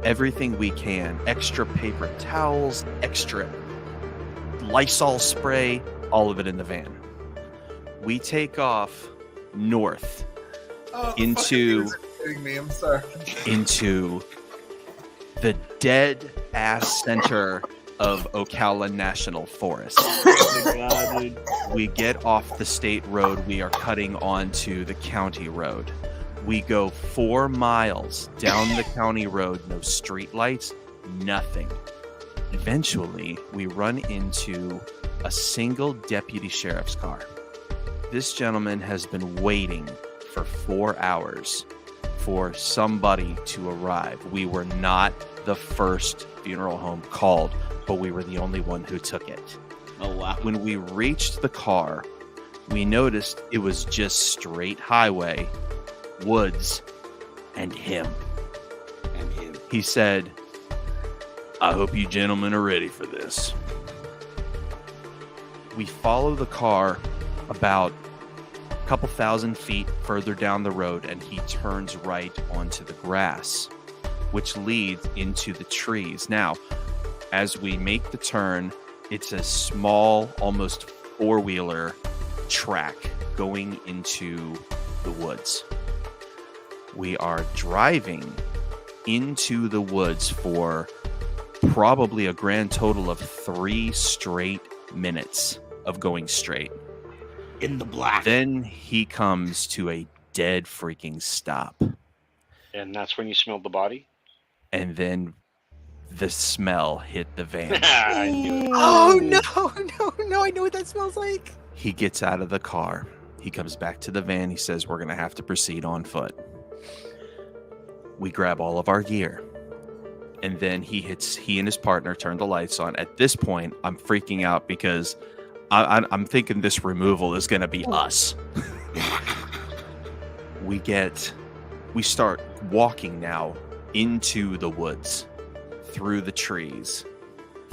everything we can, extra paper towels, extra Lysol spray, all of it in the van. We take off north Oh, into fuck, you're kidding me. I'm sorry. into the dead ass center of Ocala National Forest. Oh my God, dude. We get off the state road. We are cutting onto the county road. We go 4 miles down the county road, no street lights, nothing. Eventually, we run into a single deputy sheriff's car. This gentleman has been waiting for 4 hours for somebody to arrive. We were not the first funeral home called, but we were the only one who took it. Oh wow. When we reached the car, we noticed it was just straight highway, woods, and him. And him. He said, "I hope you gentlemen are ready for this." We follow the car about a couple thousand feet further down the road, and he turns right onto the grass, which leads into the trees. Now, as we make the turn, it's a small, almost four-wheeler track going into the woods. We are driving into the woods for probably a grand total of 3 straight minutes of going straight. In the black. Then he comes to a dead freaking stop. And that's when you smelled the body? And then the smell hit the van. I knew it. Oh no! I know what that smells like. He gets out of the car. He comes back to the van. He says, "We're going to have to proceed on foot." We grab all of our gear. And then he and his partner turn the lights on. At this point, I'm freaking out because I'm thinking this removal is going to be us. We start walking now into the woods, through the trees,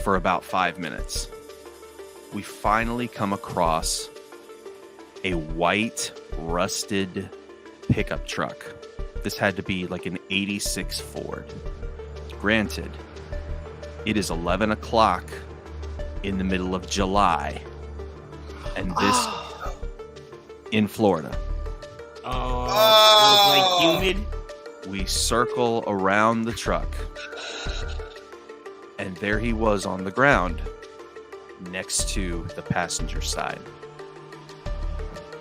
for about 5 minutes. We finally come across a white, rusted pickup truck. This had to be like an 86 Ford. Granted, it is 11 o'clock in the middle of July, and this in Florida. Oh, it's like humid. We circle around the truck, and there he was on the ground next to the passenger side.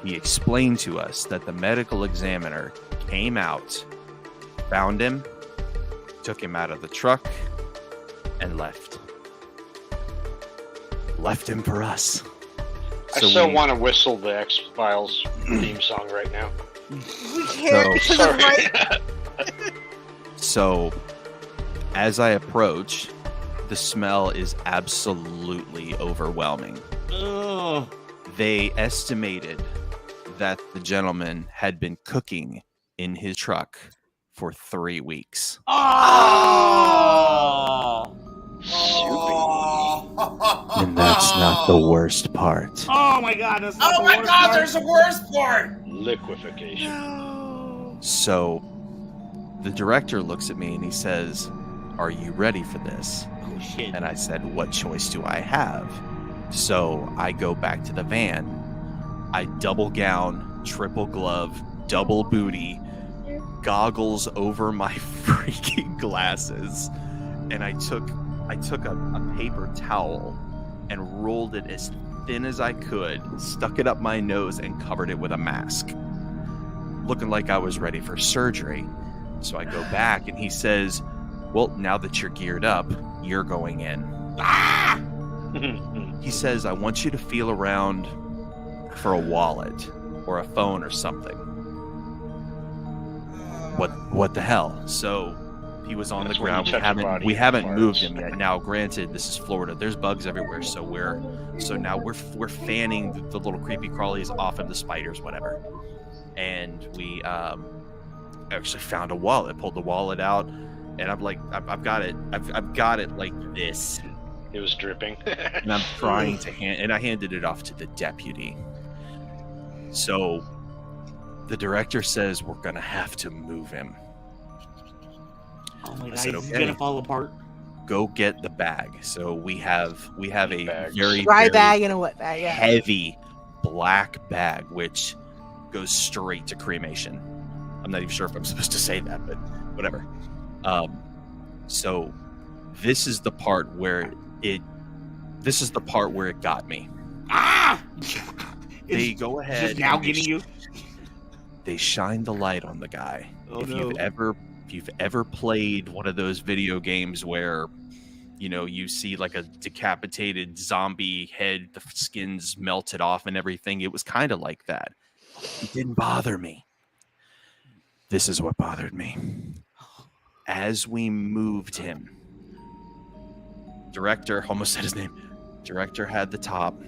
He explained to us that the medical examiner came out, found him, took him out of the truck, and left. Left him for us. I still want to whistle the X-Files theme song right now. We can't because I'm right. So, as I approach, the smell is absolutely overwhelming. Ugh. They estimated that the gentleman had been cooking in his truck for 3 weeks. Oh! And that's not the worst part. Oh my god, that's not Oh the my worst god, part. there's a worst part! Liquefaction. No. So, the director looks at me and he says, "Are you ready for this?" Oh shit. And I said, "What choice do I have?" So I go back to the van. I double gown, triple glove, double booty, goggles over my freaking glasses, and I took a paper towel and rolled it as thin as I could, stuck it up my nose, and covered it with a mask, looking like I was ready for surgery. So I go back, and he says, "Well, now that you're geared up, you're going in." Ah! He says, "I want you to feel around for a wallet or a phone or something." What the hell? So he was on That's the when you ground. touch your body We and haven't farts. moved him yet. Now, granted, this is Florida. There's bugs everywhere, so now we're fanning the little creepy crawlies off of the spiders, whatever. And we actually found a wallet. Pulled the wallet out, and I'm like, I've got it like this. It was dripping. And I'm trying to I handed it off to the deputy. So the director says we're gonna have to move him. Oh my I god, said, he's okay. gonna fall apart. Go get the bag. So we have a Bags. very Dry very bag and a wet bag. Yeah. heavy black bag, which goes straight to cremation. I'm not even sure if I'm supposed to say that, but whatever. So this is the part where it got me. Ah! They It's go ahead. just now and getting you. They shine the light on the guy. Oh if no. you've ever played one of those video games where, you know, you see like a decapitated zombie head, the skin's melted off and everything, it was kind of like that. It didn't bother me. This is what bothered me. As we moved him, director, almost said his name, director had the top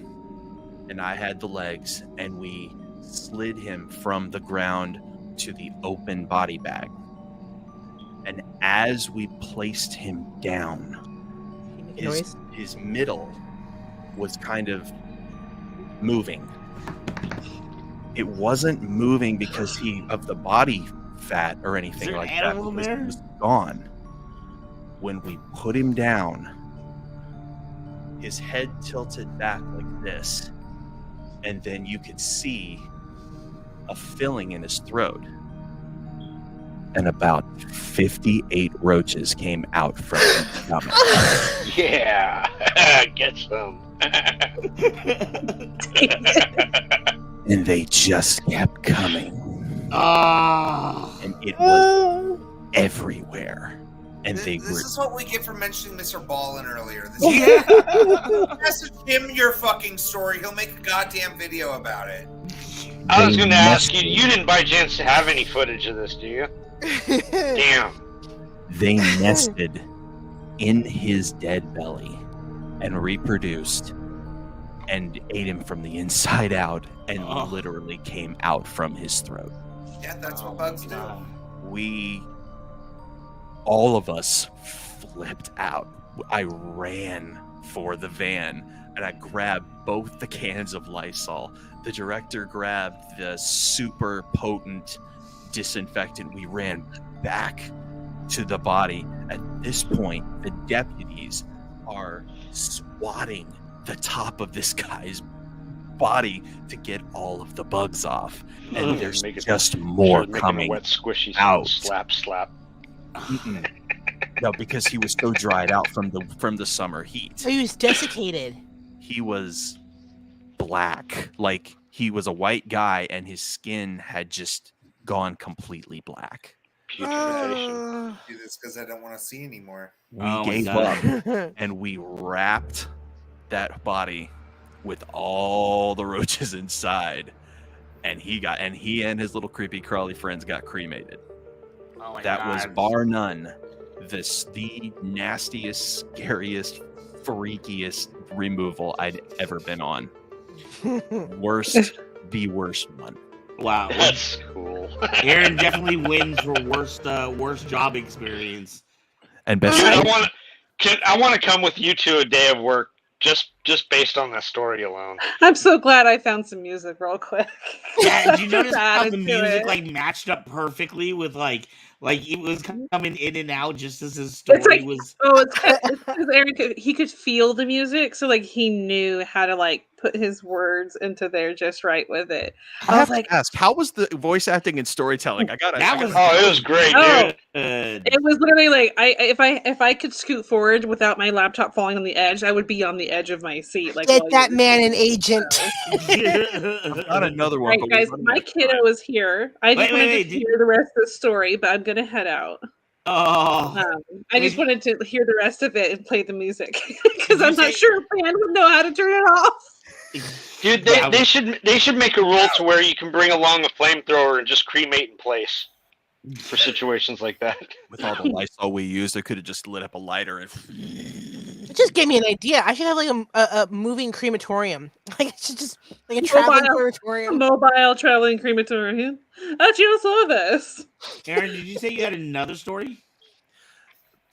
and I had the legs, and we slid him from the ground to the open body bag. And as we placed him down, his middle was kind of moving. It wasn't moving because of the body fat or anything like that. Because it was gone. When we put him down, his head tilted back like this, and then you could see a filling in his throat. And about 58 roaches came out from his stomach. Yeah, get some. And they just kept coming. Ah! And it was everywhere. And This is what we get for mentioning Mr. Ballin earlier. Message him your fucking story. He'll make a goddamn video about it. I was going to ask you, you didn't by chance have any footage of this, do you? Damn. They nested in his dead belly and reproduced and ate him from the inside out and literally came out from his throat. Yeah, that's what bugs do. All of us flipped out. I ran for the van, and I grabbed both the cans of Lysol. The director grabbed the super potent disinfectant. We ran back to the body. At this point, the deputies are swatting the top of this guy's body to get all of the bugs off, and there's just more coming a wet squishy out. Slap. No, because he was so dried out from the summer heat. So he was desiccated. He was black, like he was a white guy, and his skin had just gone completely black. Putrefaction. Do this because I don't want to see anymore. We gave up, and we wrapped that body with all the roaches inside, and he and his little creepy crawly friends got cremated. That was bar none the nastiest, scariest, freakiest removal I'd ever been on. The worst one. Wow, That's cool. Aaron definitely wins for worst job experience. And best. I want to come with you to a day of work just based on that story alone. I'm so glad I found some music real quick. Yeah, did you notice how the Added to music it. like matched up perfectly with like it was coming in and out just as his story It's like, was. oh, it's because Aaron he could feel the music, so like he knew how to like put his words into there just right with it. I have to ask, how was the voice acting and storytelling? It was great, Oh, dude. it was literally like if I could scoot forward without my laptop falling on the edge, I would be on the edge of my seat. Like, Get that man an agent. Not another one. Right, guys, my kiddo is here. I just wanted to hear the rest of the story, but I'm gonna head out. Oh, I just wanted to hear the rest of it and play the music because I'm not sure a fan would know how to turn it off. Dude, they should make a rule to where you can bring along a flamethrower and just cremate in place for situations like that. With all the Lysol we used, I could have just lit up a lighter and. It just gave me an idea. I should have like a moving crematorium. Like it should just like a traveling crematorium. A mobile traveling crematorium. At your service. Aaron, did you say you had another story?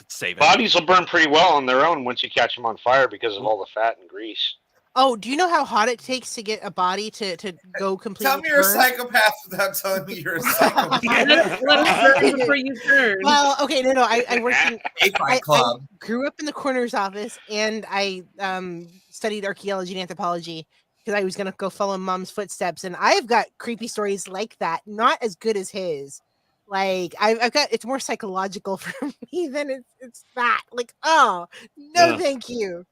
Save it. Bodies will burn pretty well on their own once you catch them on fire because of all the fat and grease. Oh, do you know how hot it takes to get a body to go completely? Tell me you're a psychopath without telling me you're a psychopath. Let us burn before you turn. Well, okay, no. I worked in I grew up in the coroner's office, and I studied archaeology and anthropology because I was gonna go follow Mom's footsteps, and I've got creepy stories like that, not as good as his. Like I've got, it's more psychological for me than it's that. Like, oh no, thank you.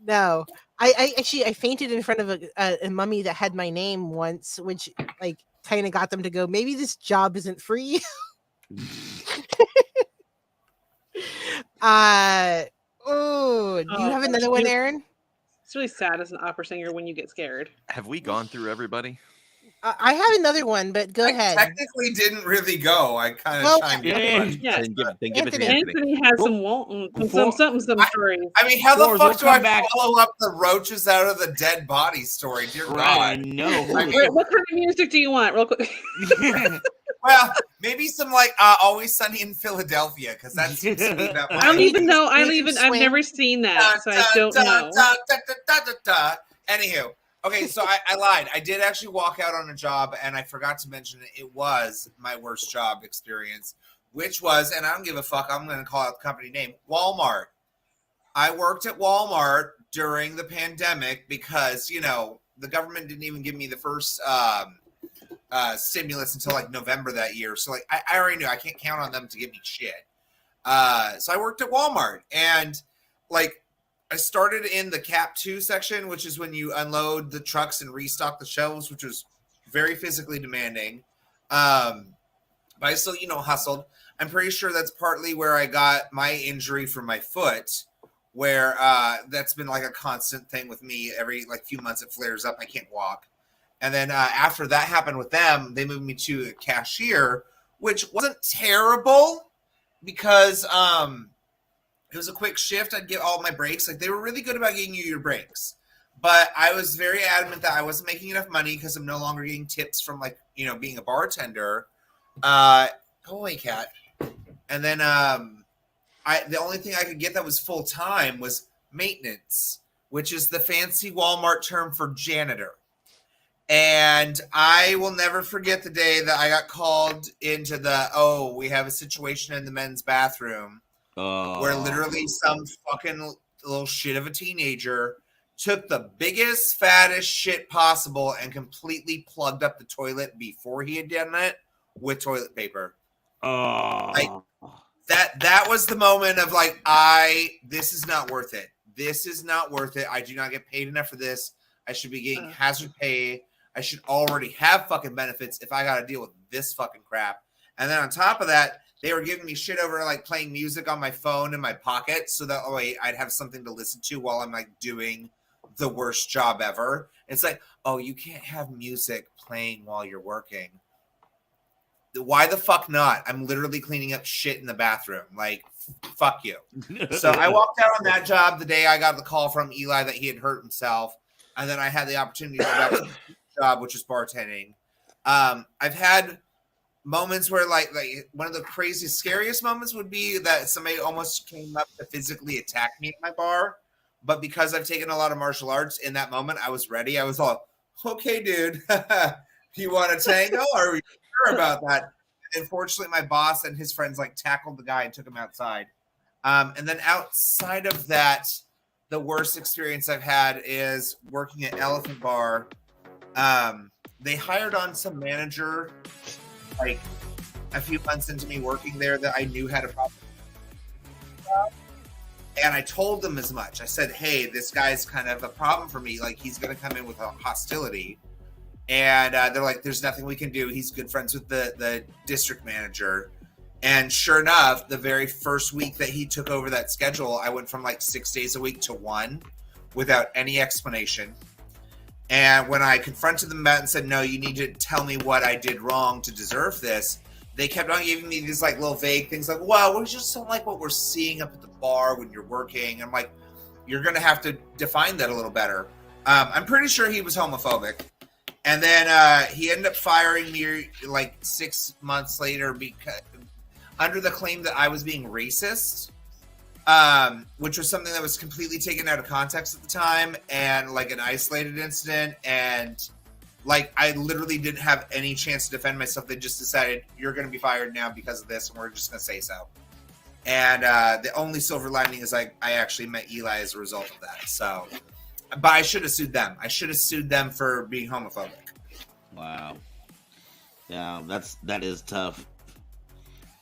No, I actually fainted in front of a mummy that had my name once, which like kind of got them to go, maybe this job isn't for you. Do you have another one, Aaron? It's really sad as an opera singer when you get scared. Have we gone through everybody? I have another one, but go ahead. Technically didn't really go. I kind of chimed in. Yeah. Then give it to Anthony has some stories. I mean, how the fuck do I follow up the roaches out of the dead body story? Dear God. No. Wait, what kind of music do you want, real quick? Well, maybe some like Always Sunny in Philadelphia, because that seems to be that. I don't even know. I've never seen that, so I don't know. Anywho. Okay, so I lied. I did actually walk out on a job, and I forgot to mention it was my worst job experience, which was, and I don't give a fuck, I'm going to call out the company name, Walmart. I worked at Walmart during the pandemic because, you know, the government didn't even give me the first stimulus until like November that year. So like I already knew I can't count on them to give me shit. So I worked at Walmart, and like I started in the Cap 2 section, which is when you unload the trucks and restock the shelves, which was very physically demanding. But I still, you know, hustled. I'm pretty sure that's partly where I got my injury from my foot, where that's been like a constant thing with me. Every like few months it flares up. I can't walk. And then after that happened with them, they moved me to a cashier, which wasn't terrible because it was a quick shift. I'd get all my breaks. Like they were really good about getting you your breaks. But I was very adamant that I wasn't making enough money because I'm no longer getting tips from like, you know, being a bartender. Go away, cat. And then the only thing I could get that was full time was maintenance. which is the fancy Walmart term for janitor. And I will never forget the day that I got called into we have a situation in the men's bathroom where literally some fucking little shit of a teenager took the biggest, fattest shit possible and completely plugged up the toilet before he had done it with toilet paper. Like that was the moment of like, this is not worth it. This is not worth it. I do not get paid enough for this. I should be getting hazard pay. I should already have fucking benefits if I got to deal with this fucking crap. And then on top of that, they were giving me shit over like playing music on my phone in my pocket so that I'd have something to listen to while I'm like doing the worst job ever. It's like, oh, you can't have music playing while you're working. Why the fuck not? I'm literally cleaning up shit in the bathroom. Like, fuck you. So I walked out on that job the day I got the call from Eli that he had hurt himself. And then I had the opportunity to go back to the job, which is bartending. I've had moments where like one of the craziest, scariest moments would be that somebody almost came up to physically attack me at my bar. But because I've taken a lot of martial arts in that moment, I was ready. I was all, okay, dude, you want to tango? Are we sure about that? And unfortunately, my boss and his friends like tackled the guy and took him outside. And then outside of that, the worst experience I've had is working at Elephant Bar. They hired on some manager like a few months into me working there that I knew had a problem. And I told them as much. I said, hey, this guy's kind of a problem for me. Like, he's going to come in with a hostility. And they're like, there's nothing we can do. He's good friends with the district manager. And sure enough, the very first week that he took over that schedule, I went from like 6 days a week to 1 without any explanation. And when I confronted them about it and said, no, you need to tell me what I did wrong to deserve this, they kept on giving me these like little vague things like, well, we just don't like what we're seeing up at the bar when you're working. I'm like, you're going to have to define that a little better. I'm pretty sure he was homophobic. And then he ended up firing me like 6 months later because under the claim that I was being racist, which was something that was completely taken out of context at the time and like an isolated incident. And like, I literally didn't have any chance to defend myself. They just decided you're going to be fired now because of this. And we're just going to say so. And the only silver lining is I actually met Eli as a result of that. So, but I should have sued them. I should have sued them for being homophobic. Wow. Yeah, that is tough.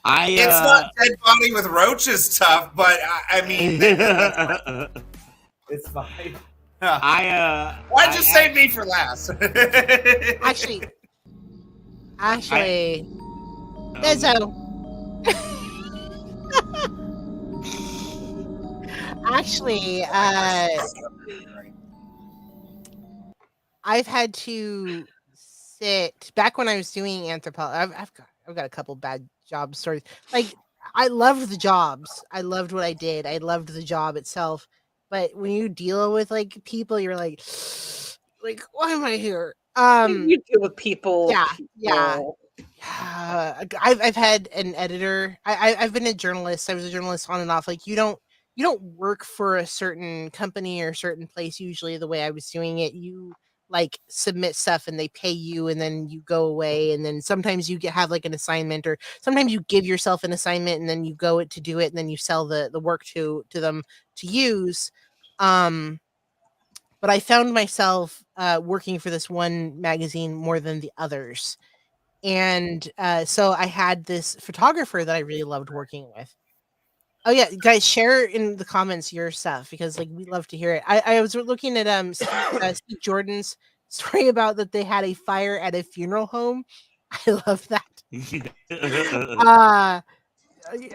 It's not dead body with roaches tough, but I mean, it's fine. Why'd you save me for last? Actually, Bezzo. Actually, I've had to sit back when I was doing anthropology. I've got a couple bad job stories. Like, I loved the jobs. I loved what I did. I loved the job itself. But when you deal with like people, you're like, why am I here? You deal with people. Yeah. I've had an editor. I've been a journalist. I was a journalist on and off. Like, you don't work for a certain company or a certain place. Usually the way I was doing it, you like submit stuff and they pay you and then you go away. And then sometimes you have like an assignment, or sometimes you give yourself an assignment and then you go to do it and then you sell the work to them to use. But I found myself working for this one magazine more than the others. And so I had this photographer that I really loved working with. Oh yeah, guys, share in the comments your stuff because like we love to hear it. I was looking at Steve Jordan's story about that they had a fire at a funeral home. I love that.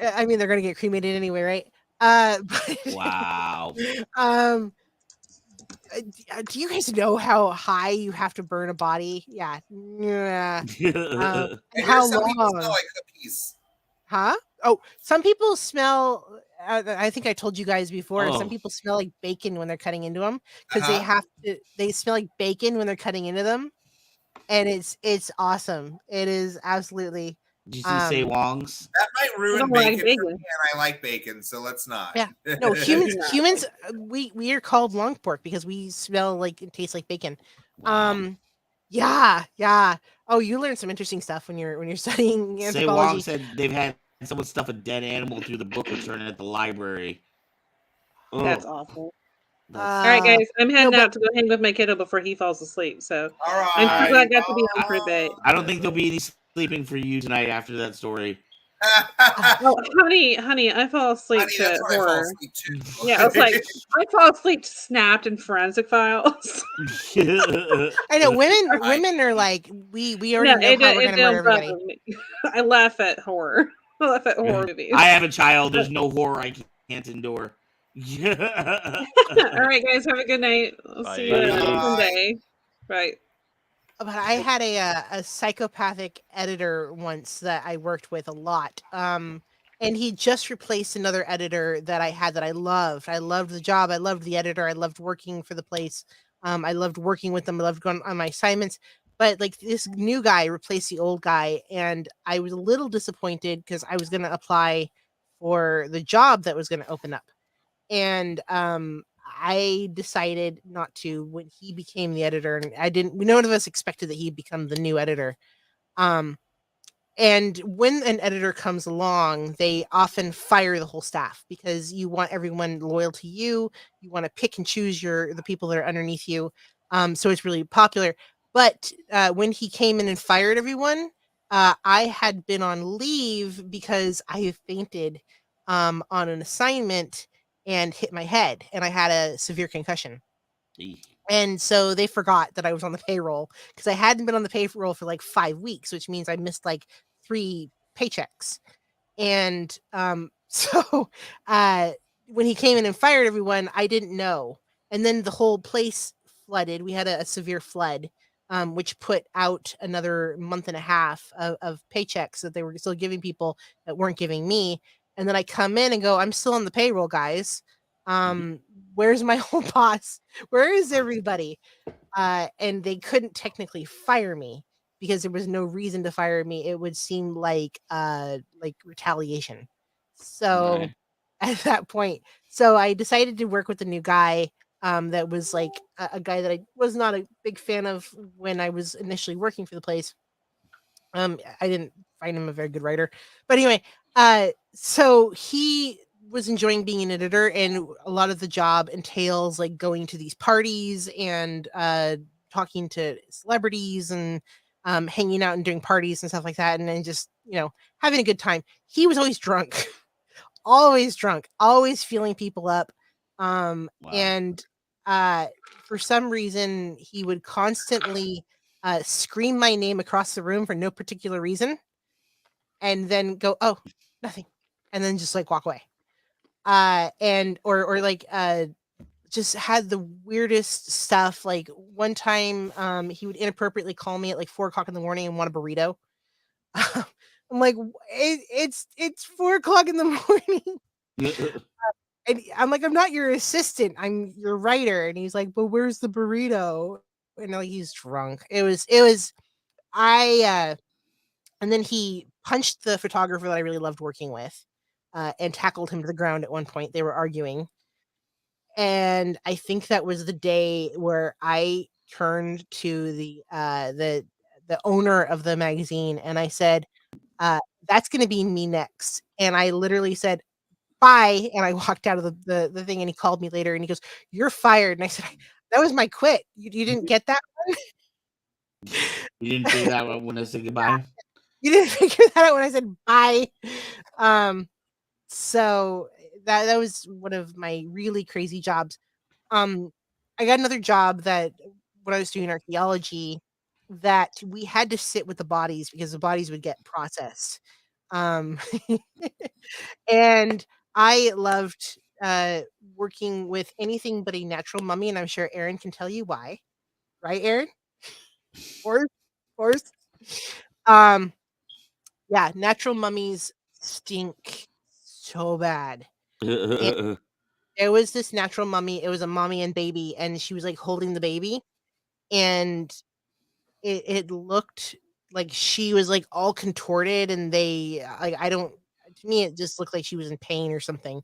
I mean, they're gonna get cremated anyway, right? But, wow. Do you guys know how high you have to burn a body? Yeah. How long? Smell like cookies. Huh? Oh, some people smell. I think I told you guys before. Some people smell like bacon when they're cutting into them because they smell like bacon when they're cutting into them, and it's awesome. It is absolutely Did you see Say Um, Wong's? That might I ruin don't like bacon for me, bacon. and I like bacon, so let's not. yeah, no, humans, No. humans, we are called long pork because we smell like and taste like bacon. Wow. Yeah. Oh, you learn some interesting stuff when you're studying Say Wong anthropology. said they've had someone stuff a dead animal through the book return at the library. That's Oh, awful. that's All right, Uh, guys, I'm no, heading but out to go hang with my kiddo before he falls asleep. So All I'm so all right. glad I right. got to be home for a bit. I don't think there'll be any sleeping for you tonight after that story. Oh, honey, I fall asleep Honey, to that's what I fall horror. asleep to. Yeah, I was like, I fall asleep to Snapped and Forensic Files. I know Right. women are like we already No, know how we're it gonna murder don't bother everybody. me. I laugh at horror. I laugh at horror movies. I have a child. There's no horror I can't endure. All right, guys, have a good night. I'll see you Bye. Sunday. Right. But I had a psychopathic editor once that I worked with a lot. And he just replaced another editor that I had that I loved. I loved the job. I loved the editor. I loved working for the place. I loved working with them. I loved going on my assignments. But like this new guy replaced the old guy, and I was a little disappointed because I was going to apply for the job that was going to open up. And I decided not to when he became the editor, and I didn't. None of us expected that he'd become the new editor. Um, and when an editor comes along, they often fire the whole staff because you want everyone loyal to you. You want to pick and choose the people that are underneath you. So it's really popular. But when he came in and fired everyone, I had been on leave because I fainted on an assignment and hit my head, and I had a severe concussion. And so they forgot that I was on the payroll because I hadn't been on the payroll for like 5 weeks, which means I missed like 3 paychecks. And so uh when he came in and fired everyone, I didn't know. And then the whole place flooded. We had a severe flood, which put out another month and a half of paychecks that they were still giving people that weren't giving me. And then I come in and go, I'm still on the payroll, guys. Where's my whole boss? Where is everybody? And they couldn't technically fire me because there was no reason to fire me. It would seem like retaliation. So Right. at that point, so I decided to work with the new guy. That was like a guy that I was not a big fan of when I was initially working for the place. I didn't find him a very good writer, but anyway, so he was enjoying being an editor, and a lot of the job entails like going to these parties and talking to celebrities and hanging out and doing parties and stuff like that, and then just having a good time. He was always drunk, always feeling people up, Wow. and for some reason he would constantly scream my name across the room for no particular reason, and then go, "Oh, nothing," and then just like walk away. And or like just had the weirdest stuff. Like one time, he would inappropriately call me at like 4 o'clock in the morning and want a burrito. I'm like, it's 4 o'clock in the morning. And I'm like, I'm not your assistant. I'm your writer. And he's like, but where's the burrito? And like, he's drunk. I and then he punched the photographer that I really loved working with, and tackled him to the ground at one point. They were arguing. And I think that was the day where I turned to the owner of the magazine and I said, that's gonna be me next. And I literally said, bye, and I walked out of the thing, and he called me later and he goes, "You're fired." And I said, "That was my quit. You didn't get that one?" You didn't figure that out when I said goodbye? You didn't figure that out when I said bye. So that was one of my really crazy jobs. I got another job that when I was doing archaeology, that we had to sit with the bodies because the bodies would get processed. Um, and I loved working with anything but a natural mummy, and I'm sure Aaron can tell you why. Right, Aaron? Or course. Um, yeah, natural mummies stink so bad. Wow. There was this natural mummy, it was a mommy and baby, and she was, like, holding the baby, and it looked like she was like all contorted, and they like I don't. To me, it just looked like she was in pain or something.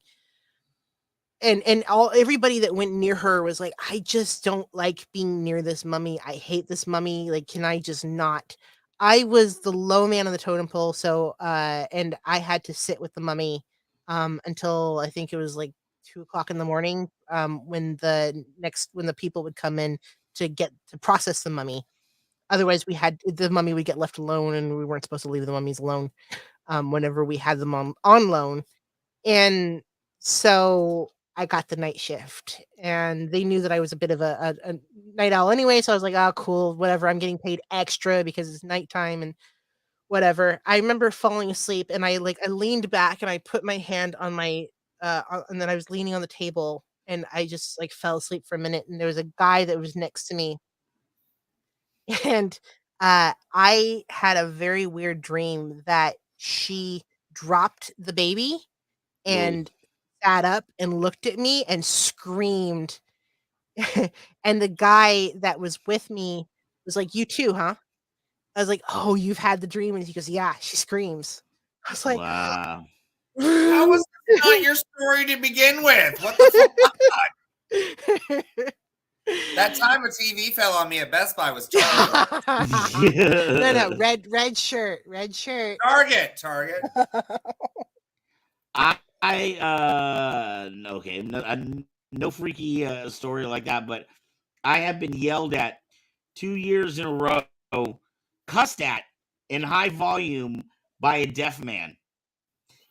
And everybody that went near her was like, I just don't like being near this mummy. I hate this mummy. Like, can I just not? I was the low man on the totem pole, so and I had to sit with the mummy until I think it was like 2 o'clock in the morning when the people would come in to process the mummy. Otherwise, the mummy would get left alone, and we weren't supposed to leave the mummies alone whenever we had them on loan. And so I got the night shift, and they knew that I was a bit of a night owl anyway. So I was like, oh, cool, whatever. I'm getting paid extra because it's nighttime and whatever. I remember falling asleep, and I leaned back and I put my hand on my, and then I was leaning on the table, and I just like fell asleep for a minute. And there was a guy that was next to me, and I had a very weird dream that she dropped the baby and sat up and looked at me and screamed. And the guy that was with me was like, "You too, huh?" I was like, "Oh, you've had the dream?" And he goes, "Yeah, she screams." I was like, Wow. How was this not your story to begin with? What the fuck? That time a TV fell on me at Best Buy was Target. No, red shirt. Target. Okay, no freaky story like that, but I have been yelled at 2 years in a row, cussed at in high volume by a deaf man.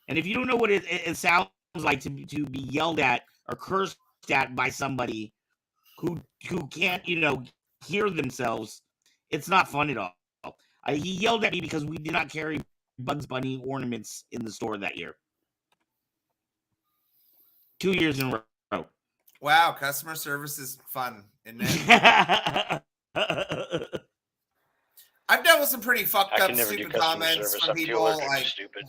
And if you don't know what it sounds like to be yelled at or cursed at by somebody who can't, hear themselves, it's not fun at all. He yelled at me because we did not carry Bugs Bunny ornaments in the store that year. 2 years in a row. Wow, customer service is fun, isn't it? I've dealt with some pretty fucked up, stupid comments from people. Like, stupid.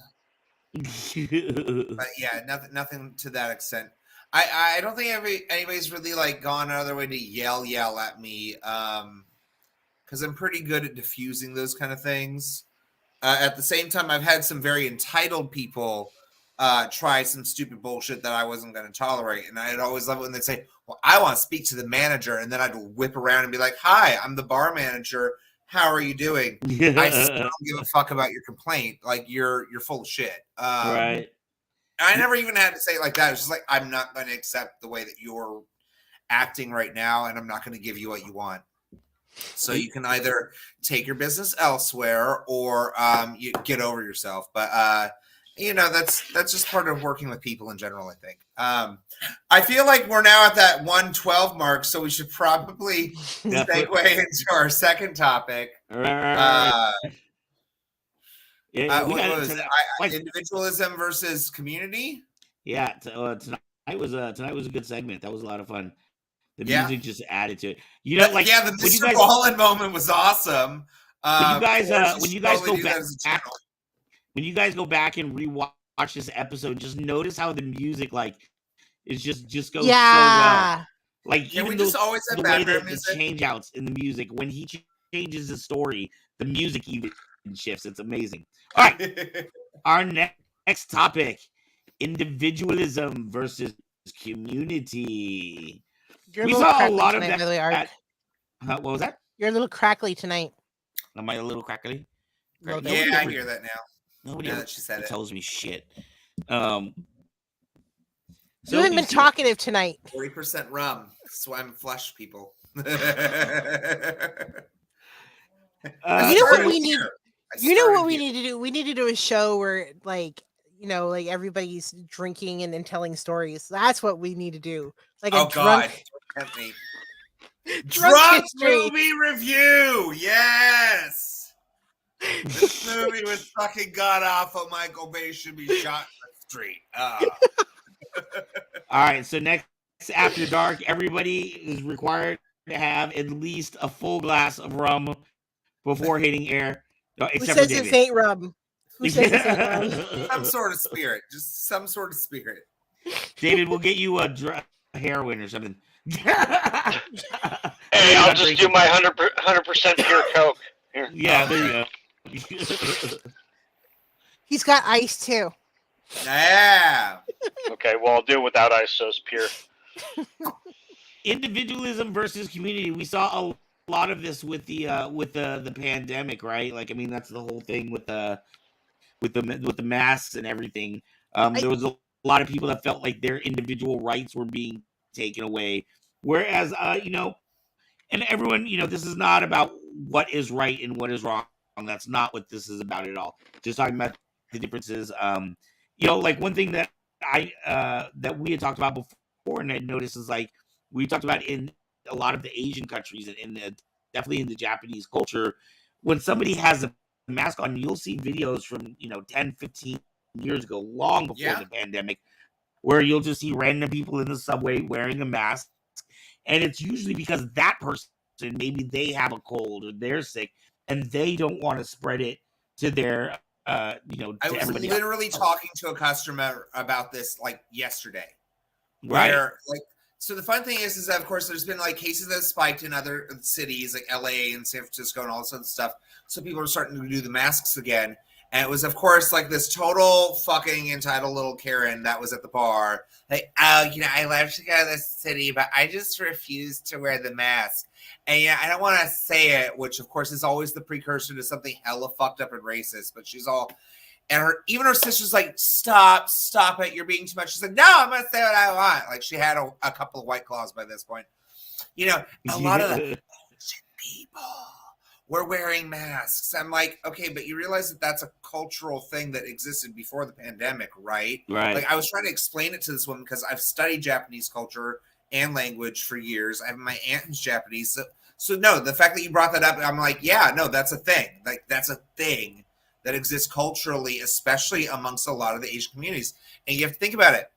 But yeah, nothing to that extent. I don't think anybody's really like gone out of their way to yell at me, because I'm pretty good at diffusing those kind of things. At the same time, I've had some very entitled people try some stupid bullshit that I wasn't going to tolerate, and I'd always love it when they'd say, "Well, I want to speak to the manager," and then I'd whip around and be like, "Hi, I'm the bar manager. How are you doing? I still don't give a fuck about your complaint. Like you're full of shit." Right. I never even had to say it like that. It's just like, I'm not going to accept the way that you're acting right now, and I'm not going to give you what you want. So you can either take your business elsewhere or you get over yourself. But that's just part of working with people in general, I think. I feel like we're now at that 112 mark, so we should probably segue into our second topic. Individualism versus community. Yeah, tonight was a good segment. That was a lot of fun. The music just added to it. The Mr. Ballin moment was awesome. When you guys go back and rewatch this episode, just notice how the music is just goes so well. Like we just always have the way that music? The change outs in the music when he changes the story, the music even shifts. It's amazing. All right, our next topic: individualism versus community. We saw a lot of that. Really, what was that? You're a little crackly tonight. Am I a little crackly? Yeah, I hear that now. Nobody she said it. Tells me shit. You haven't been talkative tonight. 40% rum. That's why I'm flush, people. You know what we need? You know what we need to do? We need to do a show where, everybody's drinking and telling stories. That's what we need to do. Like a drunk movie review. Yes. This movie was fucking god awful. Michael Bay should be shot in the street. All right. So next, after dark, everybody is required to have at least a full glass of rum before hitting air. Who says this ain't rum? Who says this ain't rum? Some sort of spirit. Just some sort of spirit. David, we'll get you a heroin or something. Hey, I'll just do my 100% pure Coke. Here. Yeah, there you go. He's got ice too. Yeah. Okay, well, I'll do it without ice, so it's pure. Individualism versus community. We saw a lot of this with the pandemic, right? Like, I mean, that's the whole thing with the masks and everything. There was a lot of people that felt like their individual rights were being taken away, whereas and everyone, this is not about what is right and what is wrong. That's not what this is about at all. Just talking about the differences. Like one thing that that we had talked about before, and I noticed is like we talked about in a lot of the Asian countries and definitely in the Japanese culture, when somebody has a mask on, you'll see videos from 10, 15 years ago, long before the pandemic, where you'll just see random people in the subway wearing a mask. And it's usually because that person, maybe they have a cold or they're sick and they don't want to spread it to their, I was everybody literally else. talking to a customer about this like yesterday. Right. Where, like, so the fun thing is that of course there's been like cases that have spiked in other cities like LA and San Francisco and all this other stuff. So people are starting to do the masks again. And it was, of course, like this total fucking entitled little Karen that was at the bar. Like, oh, I love to go to this city, but I just refuse to wear the mask. And I don't want to say it, which of course is always the precursor to something hella fucked up and racist. But she's all, and even her sister's like, stop it, you're being too much. She's like, no, I'm gonna say what I want. Like she had a couple of White Claws by this point. A lot of the people were wearing masks. I'm like, okay, but you realize that that's a cultural thing that existed before the pandemic, right? Right. Like I was trying to explain it to this woman because I've studied Japanese culture and language for years. I have my aunt who's Japanese. So no, the fact that you brought that up, I'm like, yeah, no, that's a thing. Like that's a thing that exists culturally, especially amongst a lot of the Asian communities. And you have to think about it.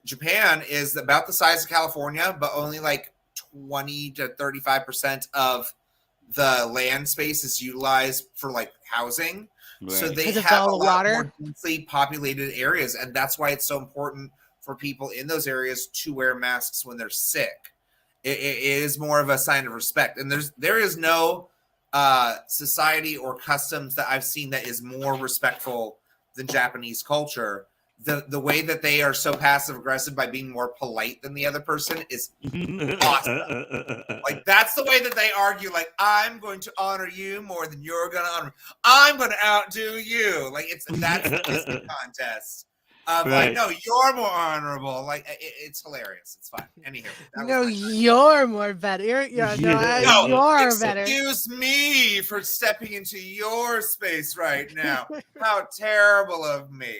Japan is about the size of California, but only like 20 to 35% of the land space is utilized for like housing. Right. So they have a lot more densely populated areas. And that's why it's so important for people in those areas to wear masks when they're sick. It is more of a sign of respect. And there is no society or customs that I've seen that is more respectful than Japanese culture. The way that they are so passive aggressive by being more polite than the other person is awesome. Like that's the way that they argue. Like I'm going to honor you more than you're going to honor me. I'm going to outdo you. Like that's the kissing contest. Right. Like no, you're more honorable. Like it's hilarious. It's fun. Anywho, no, you're more better. You're better. Excuse me for stepping into your space right now. How terrible of me.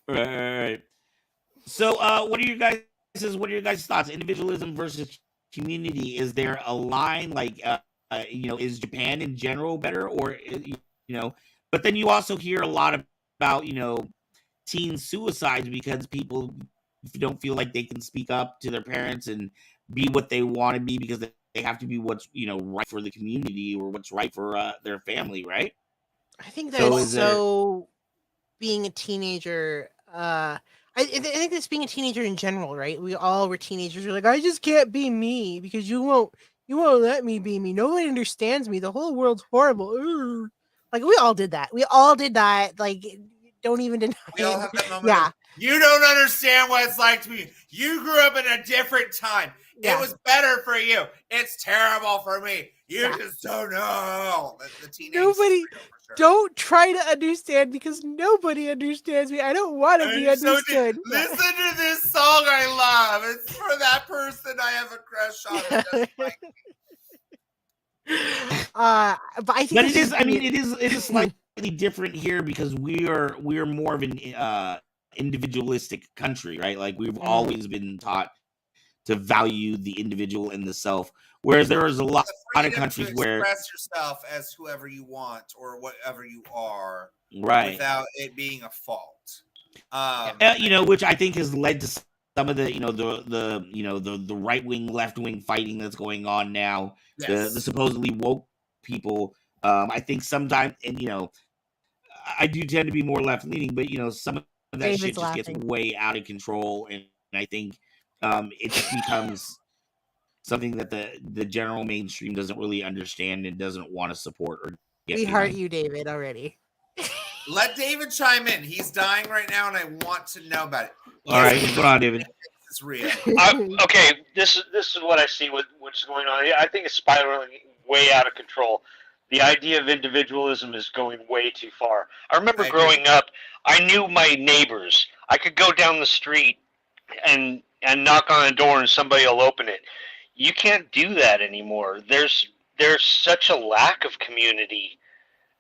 Right. So, what are your guys' thoughts? Individualism versus community. Is there a line like, is Japan in general better, or But then you also hear a lot about teen suicides because people don't feel like they can speak up to their parents and be what they want to be because they have to be what's right for the community or what's right for their family, right? I think that being a teenager, I think that's being a teenager in general, right? We all were teenagers. We're like, I just can't be me because you won't let me be me. Nobody understands me. The whole world's horrible. Ugh. Like we all did that. Like, don't even deny we all have that moment. Yeah. You don't understand what it's like to be. You grew up in a different time. Yeah. It was better for you. It's terrible for me. You just don't know. The teenage nobody. Don't try to understand because nobody understands me. I don't want to be understood. Listen to this song I love. It's for that person I have a crush on. Just like but I think it is. I mean, it is slightly different here because we are more of an individualistic country, right? Like we've always been taught to value the individual and the self. Whereas there is a lot of countries where express yourself as whoever you want or whatever you are, right, without it being a fault. Which I think has led to some of the the right wing, left wing fighting that's going on now. Yes. The supposedly woke people. I think sometimes, and I do tend to be more left leaning, but some of that shit just gets way out of control, and I think it just becomes something that the general mainstream doesn't really understand and doesn't want to support or Yeah, We heart you, David, already. Let David chime in. He's dying right now, and I want to know about it. All right, what's going on, David? It's real. Okay, this is what I see what's going on. I think it's spiraling way out of control. The idea of individualism is going way too far. I remember growing up, I knew my neighbors. I could go down the street and knock on a door and somebody will open it. You can't do that anymore. There's such a lack of community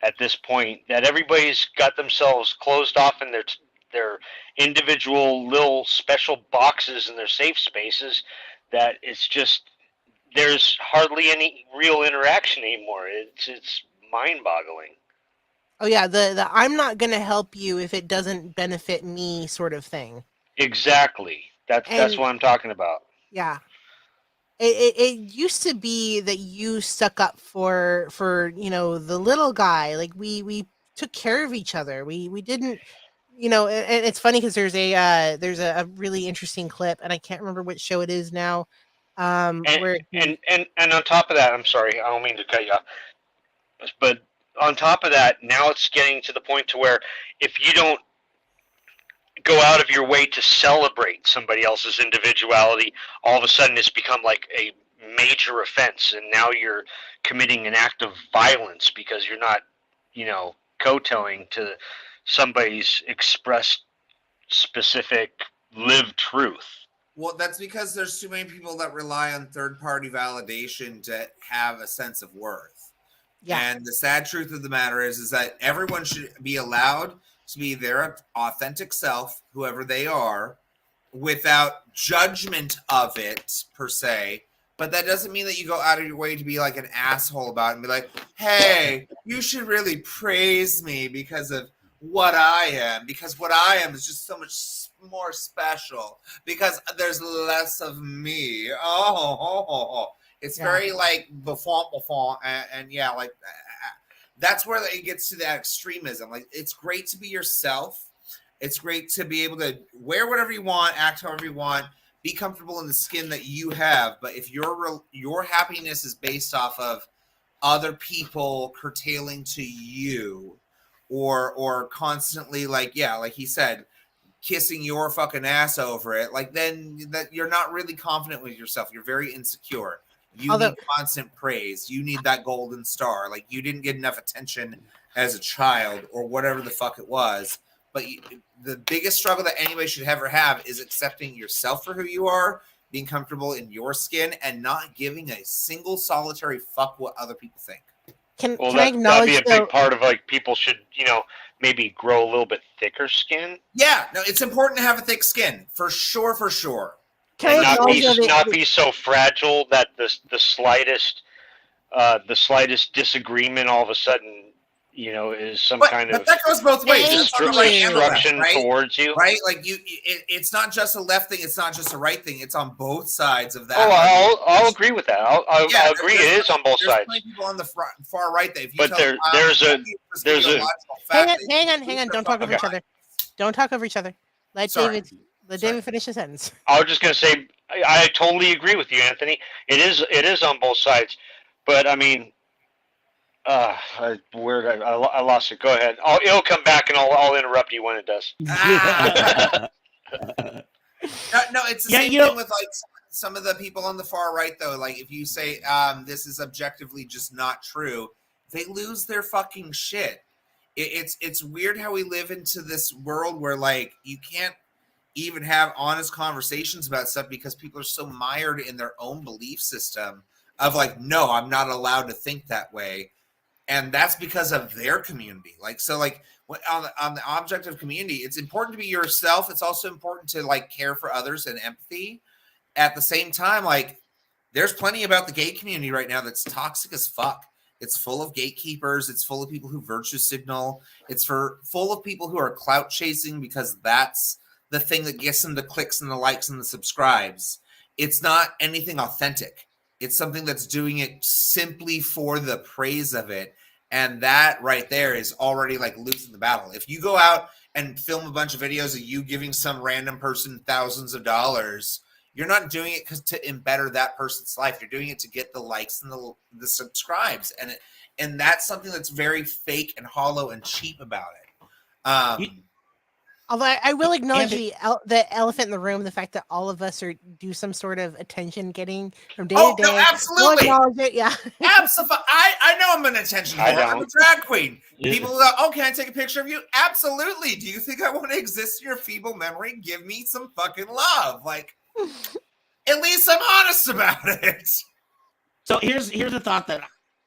at this point that everybody's got themselves closed off in their individual little special boxes in their safe spaces, that it's just there's hardly any real interaction anymore. It's mind-boggling. Oh yeah, the I'm not gonna help you if it doesn't benefit me sort of thing. Exactly. That's what I'm talking about. Yeah. It used to be that you stuck up for the little guy. Like we took care of each other. We didn't, and it's funny because there's a really interesting clip, and I can't remember which show it is now. Where And on top of that, I'm sorry, I don't mean to cut you off, but on top of that, now it's getting to the point to where if you don't go out of your way to celebrate somebody else's individuality, all of a sudden it's become like a major offense, and now you're committing an act of violence because you're not, kowtowing to somebody's expressed specific lived truth. Well, that's because there's too many people that rely on third-party validation to have a sense of worth. Yeah. And the sad truth of the matter is that everyone should be allowed to be their authentic self, whoever they are, without judgment of it per se. But that doesn't mean that you go out of your way to be like an asshole about it and be like, hey, you should really praise me because of what I am, because what I am is just so much more special because there's less of me. It's very like buffon, and yeah, like that's where it gets to that extremism. Like, it's great to be yourself. It's great to be able to wear whatever you want, act however you want, be comfortable in the skin that you have. But if your happiness is based off of other people curtailing to you, or constantly like he said, kissing your fucking ass over it, like then that you're not really confident with yourself. You're very insecure. You need constant praise. You need that golden star. Like, you didn't get enough attention as a child or whatever the fuck it was. But the biggest struggle that anybody should ever have is accepting yourself for who you are, being comfortable in your skin, and not giving a single solitary fuck what other people think. Can I acknowledge that'd be a big part of like people should, maybe grow a little bit thicker skin. Yeah, no, it's important to have a thick skin for sure, for sure. Can and not be so fragile that the slightest disagreement all of a sudden, is some kind of that goes both ways. Destruction towards you, right? Like it's not just a left thing. It's not just a right thing. It's on both sides of that. Oh, I'll agree with that. I'll agree. It is on both sides. There's people on the far right that if you but there's a hang on. Don't talk over each other. Don't talk over each other. Let David finish his sentence. I was just going to say, I totally agree with you, Anthony. It is on both sides, but I mean, I lost it. Go ahead. It'll come back, and I'll interrupt you when it does. No, it's the same thing with like some of the people on the far right, though. Like, if you say this is objectively just not true, they lose their fucking shit. It's weird how we live into this world where like you can't even have honest conversations about stuff because people are so mired in their own belief system of like, no, I'm not allowed to think that way. And that's because of their community. Like, so like on the object of community, it's important to be yourself. It's also important to like care for others and empathy. At the same time, like, there's plenty about the gay community right now that's toxic as fuck. It's full of gatekeepers. It's full of people who virtue signal. It's full of people who are clout chasing because that's the thing that gets them the clicks and the likes and the subscribes. It's not anything authentic. It's something that's doing it simply for the praise of it. And that right there is already like losing the battle. If you go out and film a bunch of videos of you giving some random person thousands of dollars, You're not doing it to better that person's life. You're doing it to get the likes and the subscribes, and that's something that's very fake and hollow and cheap about it. Although I will acknowledge the elephant in the room, the fact that all of us do some sort of attention getting from day to day. No, absolutely. We'll acknowledge it, yeah. Absolutely. I know I'm an attention whore. I'm a drag queen. Yeah. People go, oh, can I take a picture of you? Absolutely. Do you think I want to exist in your feeble memory? Give me some fucking love. Like, at least I'm honest about it. So here's a thought that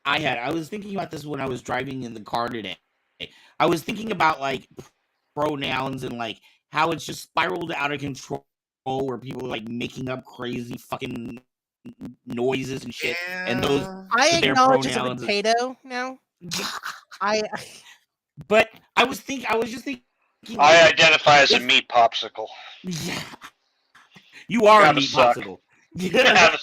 I had. I was thinking about this when I was driving in the car today. I was thinking about like pronouns and like how it's just spiraled out of control, where people are like making up crazy fucking noises and shit. Yeah. And those I their acknowledge it's a pronouns. potato now. But I was just thinking. I identify as a meat popsicle. Yeah. You are a Have a meat suck. popsicle. Have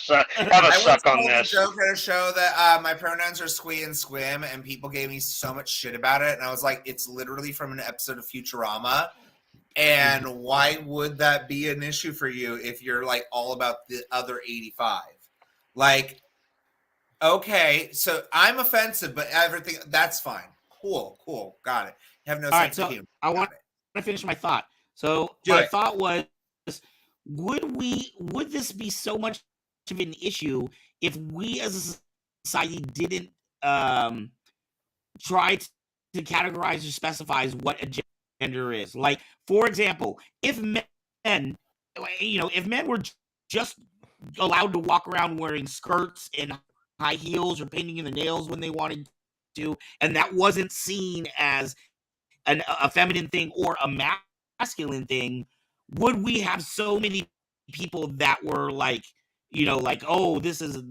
a suck on this. I joke at a show that my pronouns are squee and squim, and people gave me so much shit about it, and I was like, it's literally from an episode of Futurama. And why would that be an issue for you if you're like all about the other 85? Like, okay, so I'm offensive, but everything that's fine. Cool, got it. You have no sense of humor. I want to finish my thought. So my thought was, would this be so much of an issue if we as a society didn't try to categorize or specify what a gender is? Like, for example, if men were just allowed to walk around wearing skirts and high heels or painting in the nails when they wanted to, and that wasn't seen as a feminine thing or a masculine thing, would we have so many people that were like, oh, this is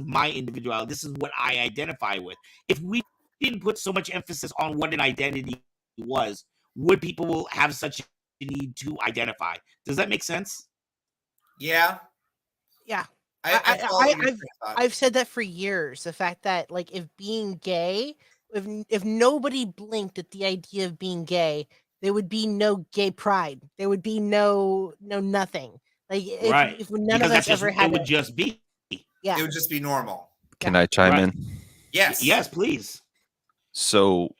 my individuality, this is what I identify with? If we didn't put so much emphasis on what an identity was, would people have such a need to identify? Does that make sense? Yeah. I've said that for years. The fact that, like, if being gay, if nobody blinked at the idea of being gay, there would be no gay pride. There would be no nothing. Like, if none of us ever had it, would just be. Yeah, it would just be normal. Can I chime in? Yes, please. So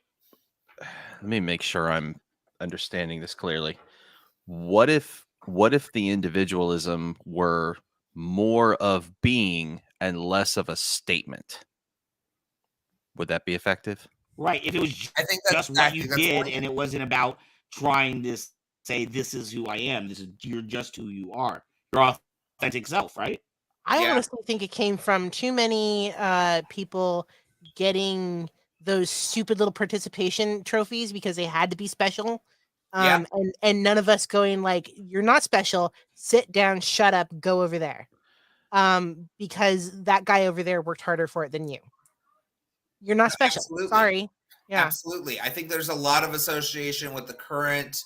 let me make sure I'm understanding this clearly. What if the individualism were more of being and less of a statement? Would that be effective? Right. If it was just what you did and it wasn't about trying to say, this is who I am, you're just who you are, your authentic self, right? I honestly think it came from too many people getting those stupid little participation trophies because they had to be special. And none of us going like, you're not special, sit down, shut up, go over there. Because that guy over there worked harder for it than you. You're not special. Absolutely. Sorry. Yeah. Absolutely. I think there's a lot of association with the current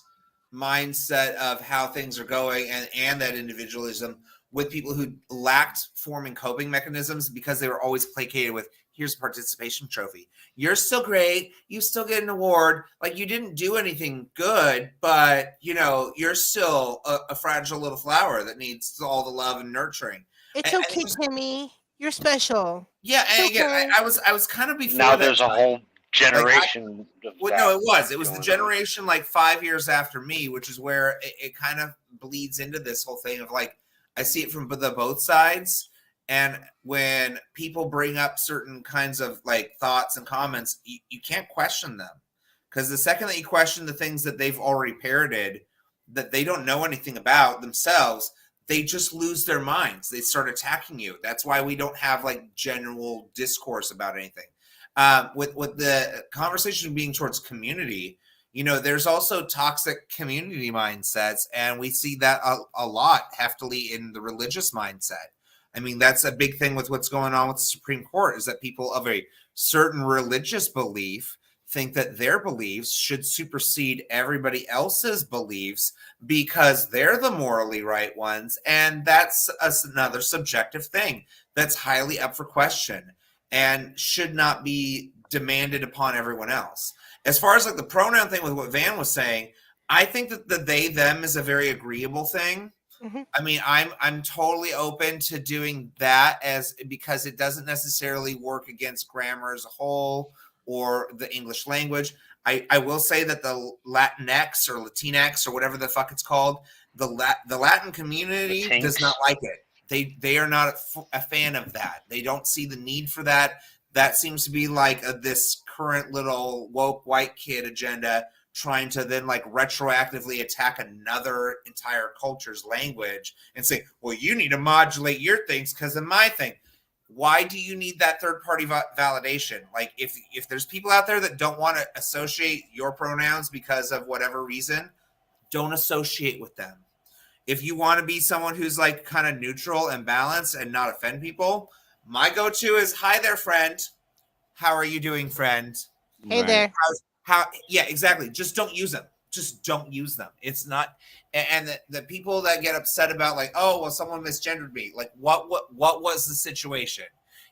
mindset of how things are going and that individualism with people who lacked forming coping mechanisms because they were always placated with, here's a participation trophy. You're still great. You still get an award. Like, you didn't do anything good, but, you're still a fragile little flower that needs all the love and nurturing. It's okay, Timmy. You're special. Yeah, and It's again, okay. I was kind of before now that there's time. a whole generation. No, it was the generation like 5 years after me, which is where it kind of bleeds into this whole thing of like, I see it from both sides. And when people bring up certain kinds of like thoughts and comments, you can't question them, because the second that you question the things that they've already parroted, that they don't know anything about themselves, they just lose their minds. They start attacking you. That's why we don't have like general discourse about anything. With the conversation being towards community, there's also toxic community mindsets, and we see that a lot heftily in the religious mindset. I mean, that's a big thing with what's going on with the Supreme Court, is that people of a certain religious belief think that their beliefs should supersede everybody else's beliefs because they're the morally right ones. And that's another subjective thing that's highly up for question and should not be demanded upon everyone else. As far as like the pronoun thing with what Van was saying, I think that the they, them is a very agreeable thing. Mm-hmm. I mean, I'm totally open to doing that because it doesn't necessarily work against grammar as a whole or the English language. I will say that the Latinx or Latinx or whatever the fuck it's called, the Latin community Latinx. does not like it. They are not a fan of that. They don't see the need for that. That seems to be like this current little woke white kid agenda trying to then like retroactively attack another entire culture's language and say, well, you need to modulate your things because of my thing. Why do you need that third party validation? Like if there's people out there that don't want to associate your pronouns because of whatever reason, don't associate with them. If you want to be someone who's like kind of neutral and balanced and not offend people, my go-to is, hi there, friend. How are you doing, friend? Hey there. Yeah, exactly. Just don't use them. Just don't use them. It's not. And the people that get upset about like, oh, well, someone misgendered me. Like, what was the situation?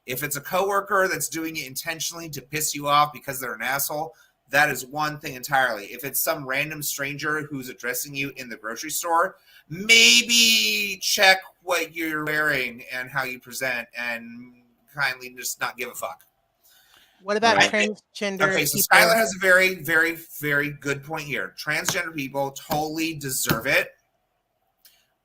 If it's a coworker that's doing it intentionally to piss you off because they're an asshole, that is one thing entirely. If it's some random stranger who's addressing you in the grocery store, maybe check what you're wearing and how you present, and kindly just not give a fuck. What about transgender Okay, so people? Skylar has a very, very, very good point here. Transgender people totally deserve it.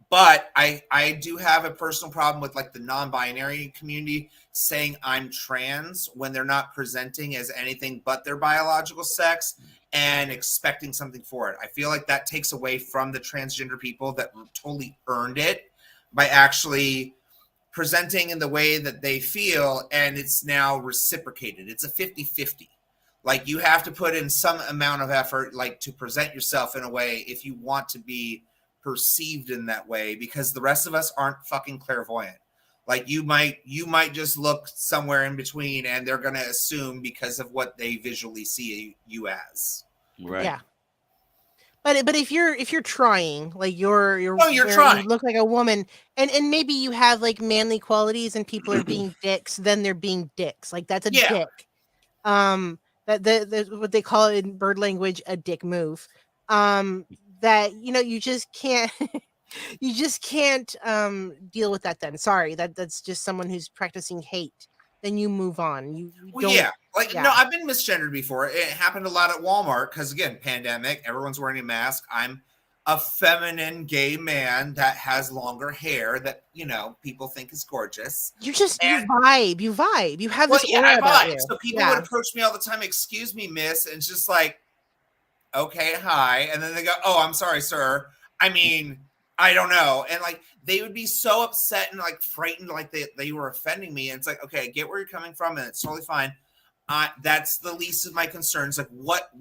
But I do have a personal problem with like the non-binary community saying I'm trans when they're not presenting as anything but their biological sex and expecting something for it. I feel like that takes away from the transgender people that totally earned it by actually presenting in the way that they feel, and it's now reciprocated. It's a 50-50. Like, you have to put in some amount of effort, like, to present yourself in a way if you want to be perceived in that way, because the rest of us aren't fucking clairvoyant. Like, you might just look somewhere in between, and they're going to assume because of what they visually see you as. Right. Yeah. But if you're trying, like you're trying. You look like a woman, and maybe you have like manly qualities, and people are being dicks, then they're being dicks. Like, that's a dick. That the what they call it in bird language, a dick move. That you just can't you just can't deal with that. Then sorry, that's just someone who's practicing hate. Then you move on. You don't. Yeah. Like, no, I've been misgendered before. It happened a lot at Walmart because, again, pandemic, everyone's wearing a mask. I'm a feminine gay man that has longer hair that, people think is gorgeous. You vibe. You have this aura about you. So people would approach me all the time, excuse me, miss, and it's just like, okay, hi. And then they go, oh, I'm sorry, sir. I mean, I don't know. And like, they would be so upset and like frightened, like they were offending me. And it's like, okay, I get where you're coming from, and it's totally fine. That's the least of my concerns. Like, what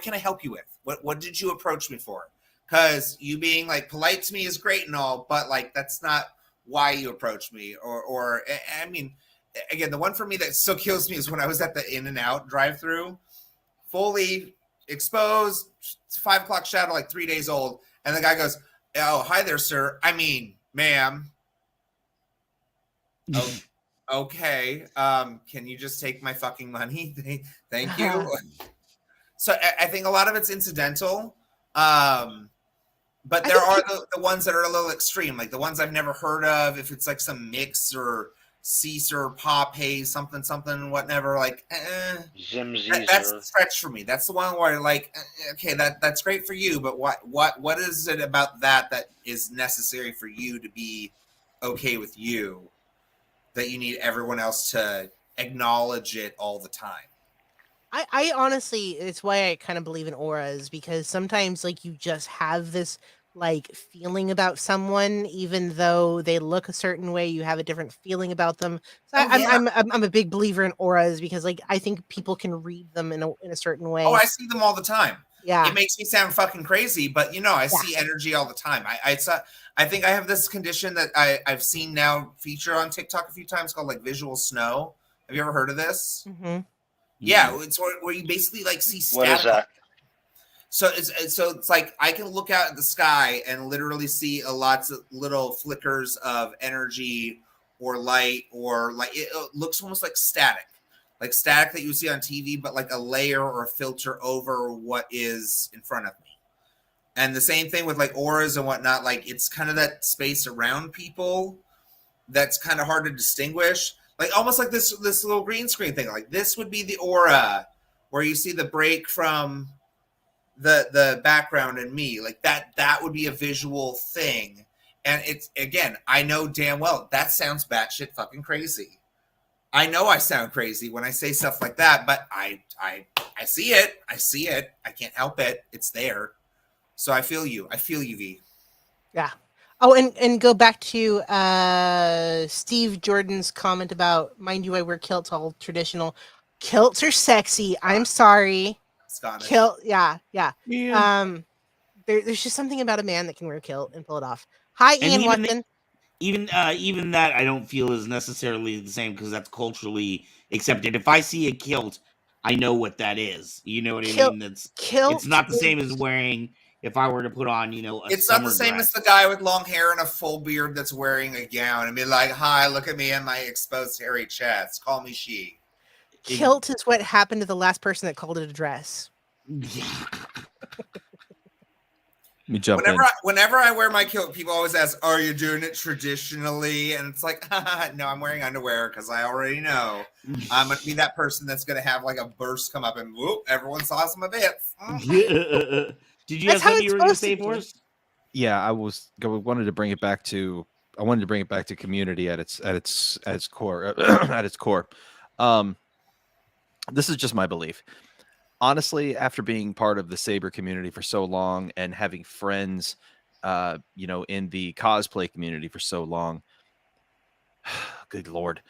can I help you with? What did you approach me for? Because you being like polite to me is great and all, but like, that's not why you approached me. Or I mean, again, the one for me that still kills me is when I was at the In-N-Out drive-through, fully exposed, 5 o'clock shadow, like 3 days old, and the guy goes, oh, hi there, sir. I mean, ma'am. Oh, okay. Can you just take my fucking money? Thank you. So I think a lot of it's incidental. But there are the ones that are a little extreme, like the ones I've never heard of. If it's like some mix or Caesar, pop, haze, something, whatever, like, that's a stretch for me. That's the one where like, okay, that's great for you, but what is it about that is necessary for you to be okay with you, that you need everyone else to acknowledge it all the time? I honestly, it's why I kind of believe in auras, because sometimes like you just have this like feeling about someone, even though they look a certain way, you have a different feeling about them. So I'm a big believer in auras, because like I think people can read them in a certain way. Oh, I see them all the time. Yeah, it makes me sound fucking crazy, but I see energy all the time. I think I have this condition that I've seen now feature on TikTok a few times called like visual snow. Have you ever heard of this? Mm-hmm. Yeah, it's where you basically like see static. What is that? So it's like I can look out at the sky and literally see lots of little flickers of energy or light, or like it looks almost like static that you see on TV, but like a layer or a filter over what is in front of me. And the same thing with like auras and whatnot. Like it's kind of that space around people that's kind of hard to distinguish. Like almost like this little green screen thing. Like this would be the aura where you see the break from the background and me. Like that would be a visual thing. And it's, again, I know damn well that sounds batshit fucking crazy. I know I sound crazy when I say stuff like that, but I see it. I see it. I can't help it. It's there. So I feel you. I feel you, V. Yeah. Oh, and go back to Steve Jordan's comment about, mind you, I wear kilts, all traditional. Kilts are sexy. I'm sorry. Scottish. Kilt, yeah. Yeah. There's just something about a man that can wear a kilt and pull it off. Hi, And Ian even Watson. even that I don't feel is necessarily the same because that's culturally accepted. If I see a kilt, I know what that is. You know what I mean? It's Kilt not the same as is- wearing if I were to put on, you know, a It's not summer the same as dress. the guy with long hair and a full beard that's wearing a gown and be like, "Hi, look at me and my exposed hairy chest. Call me she." Kilt is what happened to the last person that called it a dress. Let me jump in. Whenever I wear my kilt, people always ask, "Are you doing it traditionally?" And it's like, no, I'm wearing underwear because I already know I'm gonna be that person that's gonna have like a burst come up and whoop, everyone saw some of it. Did you That's have how something it's you were going to supposed say to for be. us? Yeah, I wanted to bring it back to community at its core at its core. This is just my belief. Honestly, after being part of the Saber community for so long and having friends, in the cosplay community for so long, good Lord,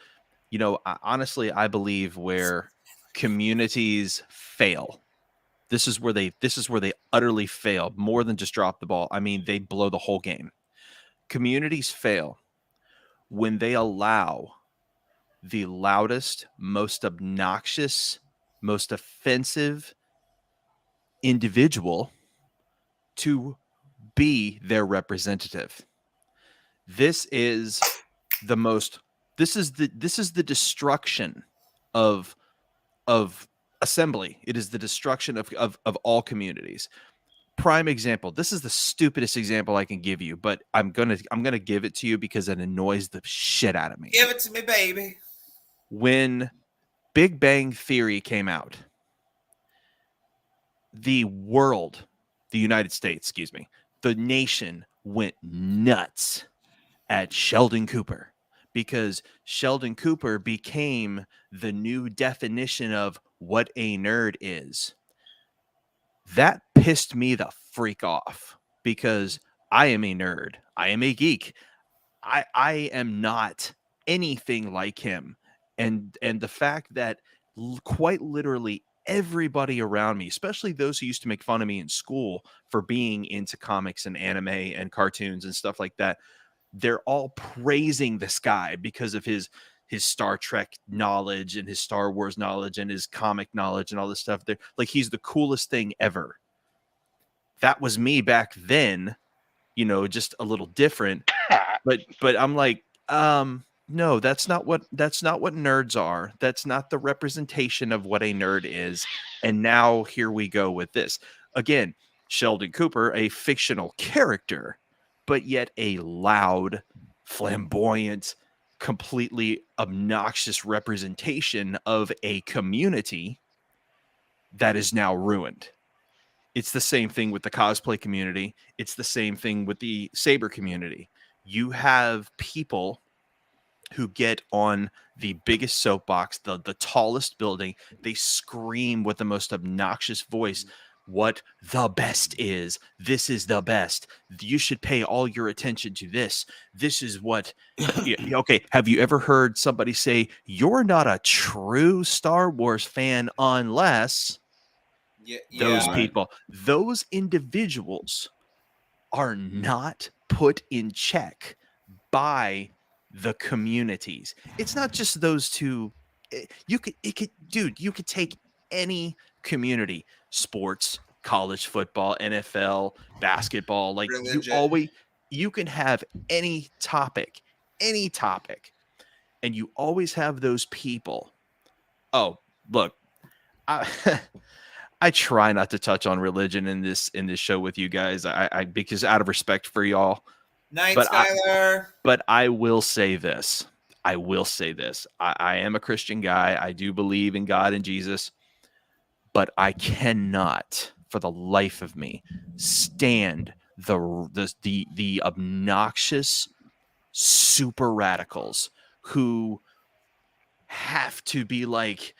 honestly, I believe where communities fail, this is where they utterly fail more than just drop the ball. I mean, they blow the whole game. Communities fail when they allow the loudest, most obnoxious, most offensive individual to be their representative. This is the most this is the destruction of assembly. It is the destruction of all communities. Prime example. This is the stupidest example I can give you, but I'm gonna give it to you because it annoys the shit out of me. Give it to me, baby. When Big Bang Theory came out, the United States, the nation went nuts at Sheldon Cooper because Sheldon Cooper became the new definition of what a nerd is. That pissed me the freak off because I am a nerd. I am a geek. I am not anything like him. And the fact that quite literally everybody around me, especially those who used to make fun of me in school for being into comics and anime and cartoons and stuff like that, they're all praising this guy because of his Star Trek knowledge and his Star Wars knowledge and his comic knowledge and all this stuff. They're like, he's the coolest thing ever. That was me back then, just a little different. But I'm like, no, that's not what nerds are. That's not the representation of what a nerd is. And now here we go with this. Again, Sheldon Cooper, a fictional character, but yet a loud, flamboyant, completely obnoxious representation of a community that is now ruined. It's the same thing with the cosplay community. It's the same thing with the Saber community. You have people who get on the biggest soapbox, the tallest building. They scream with the most obnoxious voice what the best is. This is the best. You should pay all your attention to this. This is what. Okay, have you ever heard somebody say, "You're not a true Star Wars fan unless..." Those people, those individuals are not put in check by the communities. It's not just those two. You could take any community, sports, college football, NFL, basketball, like Religion. you can have any topic, and you always have those people. Oh, look, I try not to touch on religion in this show with you guys. I because out of respect for y'all. Night, But Skylar. But I will say this. I am a Christian guy. I do believe in God and Jesus. But I cannot, for the life of me, stand the obnoxious super radicals who have to be like,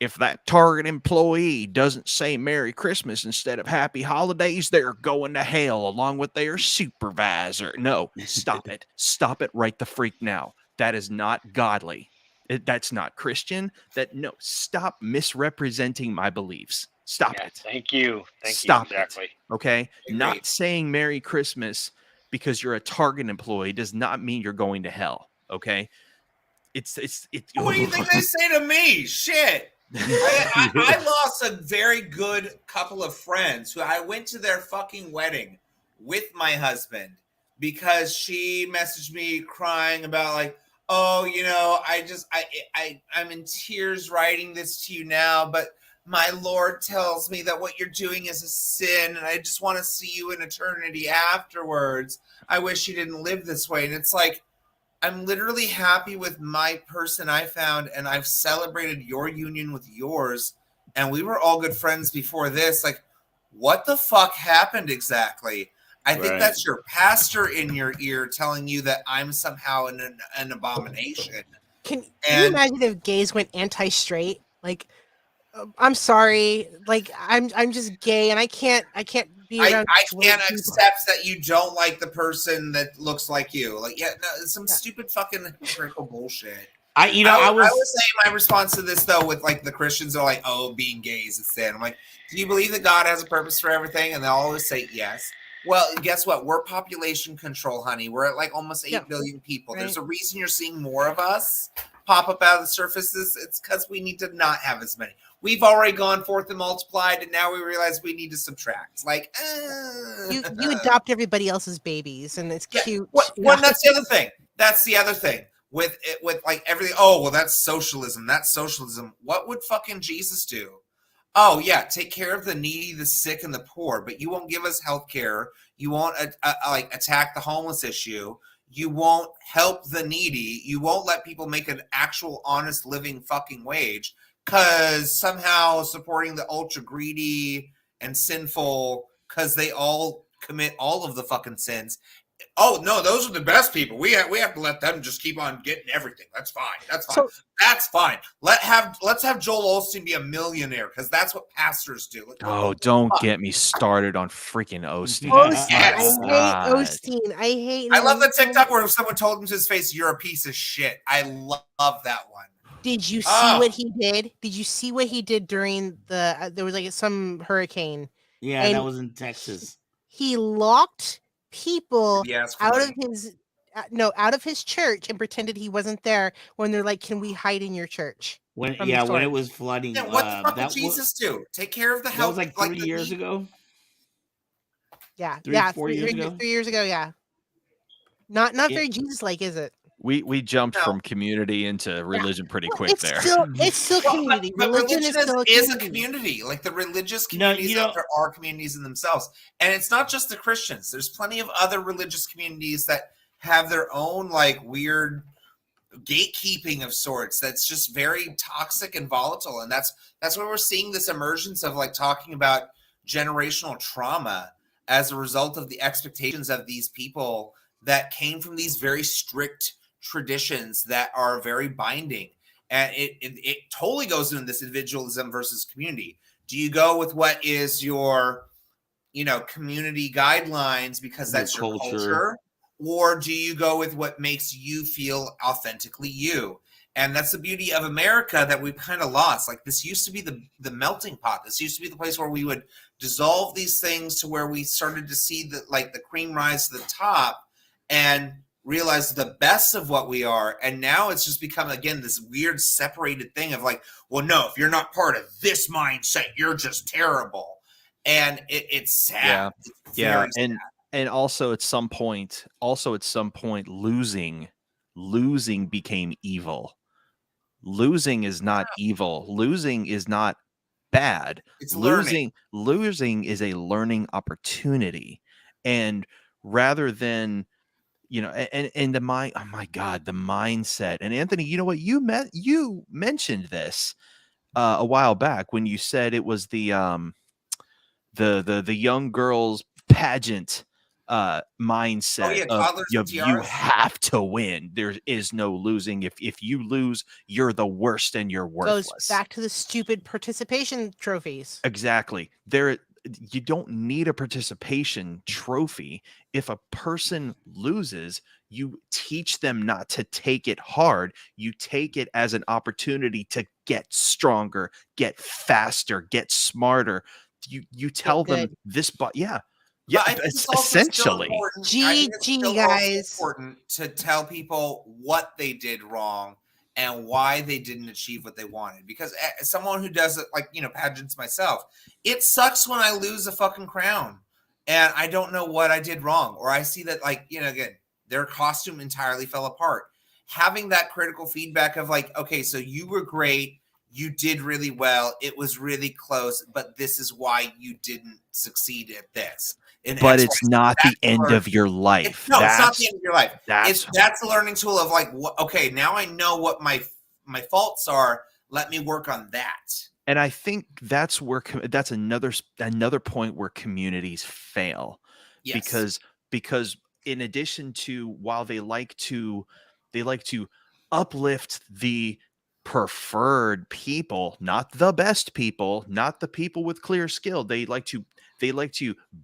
if that Target employee doesn't say Merry Christmas instead of Happy Holidays, they're going to hell along with their supervisor. No, stop it. Stop it right the freak now. That is not godly. That's not Christian. Stop misrepresenting my beliefs. Stop it. Thank you. Stop exactly. it. Okay? Agreed. Not saying Merry Christmas because you're a Target employee does not mean you're going to hell. Okay? It's What do you think they say to me? Shit. I lost a very good couple of friends who I went to their fucking wedding with my husband because she messaged me crying about like, oh, I'm in tears writing this to you now, but my Lord tells me that what you're doing is a sin and I just want to see you in eternity afterwards. I wish you didn't live this way. And it's like, I'm literally happy with my person I found, and I've celebrated your union with yours, and we were all good friends before this. Like, what the fuck happened exactly? I think that's your pastor in your ear telling you that I'm somehow an abomination. Can you imagine if gays went anti-straight? Like, I'm sorry, like I'm just gay, and I can't be around. I can't accept that you don't like the person that looks like you. Like, some stupid fucking hypocritical bullshit. I was saying my response to this though, with like the Christians are like, oh, being gay is a sin. I'm like, do you believe that God has a purpose for everything? And they always say yes. Well, guess what? We're population control, honey. We're at like almost 8 billion people. Right. There's a reason you're seeing more of us pop up out of the surfaces. It's because we need to not have as many. We've already gone forth and multiplied, and now we realize we need to subtract. Like, you adopt everybody else's babies, and it's cute. Well, that's the other thing. That's the other thing with like everything. Oh, well, that's socialism. That's socialism. What would fucking Jesus do? Oh yeah, take care of the needy, the sick, and the poor, but you won't give us health care. You won't like attack the homeless issue. You won't help the needy. You won't let people make an actual honest living fucking wage. Because somehow supporting the ultra greedy and sinful, because they all commit all of the fucking sins. Oh no, those are the best people. We have to let them just keep on getting everything. That's fine. That's fine. That's fine. Let's have Joel Osteen be a millionaire because that's what pastors do. Don't get me started on freaking Osteen. Yes. I hate Osteen. I love the TikTok where someone told him to his face, "You're a piece of shit." I love that one. Did you see what he did? Did you see what he did during there was like some hurricane? Yeah, that was in Texas. He locked people out of his church and pretended he wasn't there when they're like, "Can we hide in your church?" When it was flooding. Yeah, what the fuck did Jesus do? Take care of the health. That was like 3 years ago. Yeah, 4 years ago. 3 years ago, yeah. Not very Jesus-like, is it? We jumped from community into religion pretty quick there. It's still community. But religion is a community. Like the religious communities there are communities in themselves. And it's not just the Christians. There's plenty of other religious communities that have their own like weird gatekeeping of sorts that's just very toxic and volatile. And that's where we're seeing this emergence of like talking about generational trauma as a result of the expectations of these people that came from these very strict traditions that are very binding, and it totally goes into this individualism versus community. Do you go with what is your community guidelines because that's your culture, or do you go with what makes you feel authentically you? And that's the beauty of America that we've kind of lost. Like this used to be the melting pot. This used to be the place where we would dissolve these things to where we started to see the cream rise to the top and realize the best of what we are. And now it's just become, again, this weird separated thing of like, well, no, if you're not part of this mindset, you're just terrible. And it's sad. Yeah. And also at some point, losing became evil. Losing is not evil. Losing is not bad. It's learning. Losing is a learning opportunity, and rather than and the mind, oh my god, the mindset. And Anthony, you know what, you mentioned this a while back when you said it was the young girls pageant mindset yeah, of toddlers and you tiaras. have to win. There is no losing. If you lose, you're the worst and you're worthless. Goes back to the stupid participation trophies. Exactly. You don't need a participation trophy. If a person loses, you teach them not to take it hard. You take it as an opportunity to get stronger, get faster, get smarter. You tell them good. this, but yeah, But I think it's also still essentially. important. I think it's GG, still also guys. important to tell people what they did wrong and why they didn't achieve what they wanted. Because as someone who does it, like, pageants myself, it sucks when I lose a fucking crown and I don't know what I did wrong, or I see that, like, again, their costume entirely fell apart. Having that critical feedback of like, okay, so you were great, you did really well, it was really close, but this is why you didn't succeed at this. But it's not the end of your life. It's not the end of your life. That's a learning tool of like, okay, now I know what my faults are. Let me work on that. And I think that's another point where communities fail. Yes. Because in addition to, while they like to uplift the preferred people, not the best people, not the people with clear skill, they like to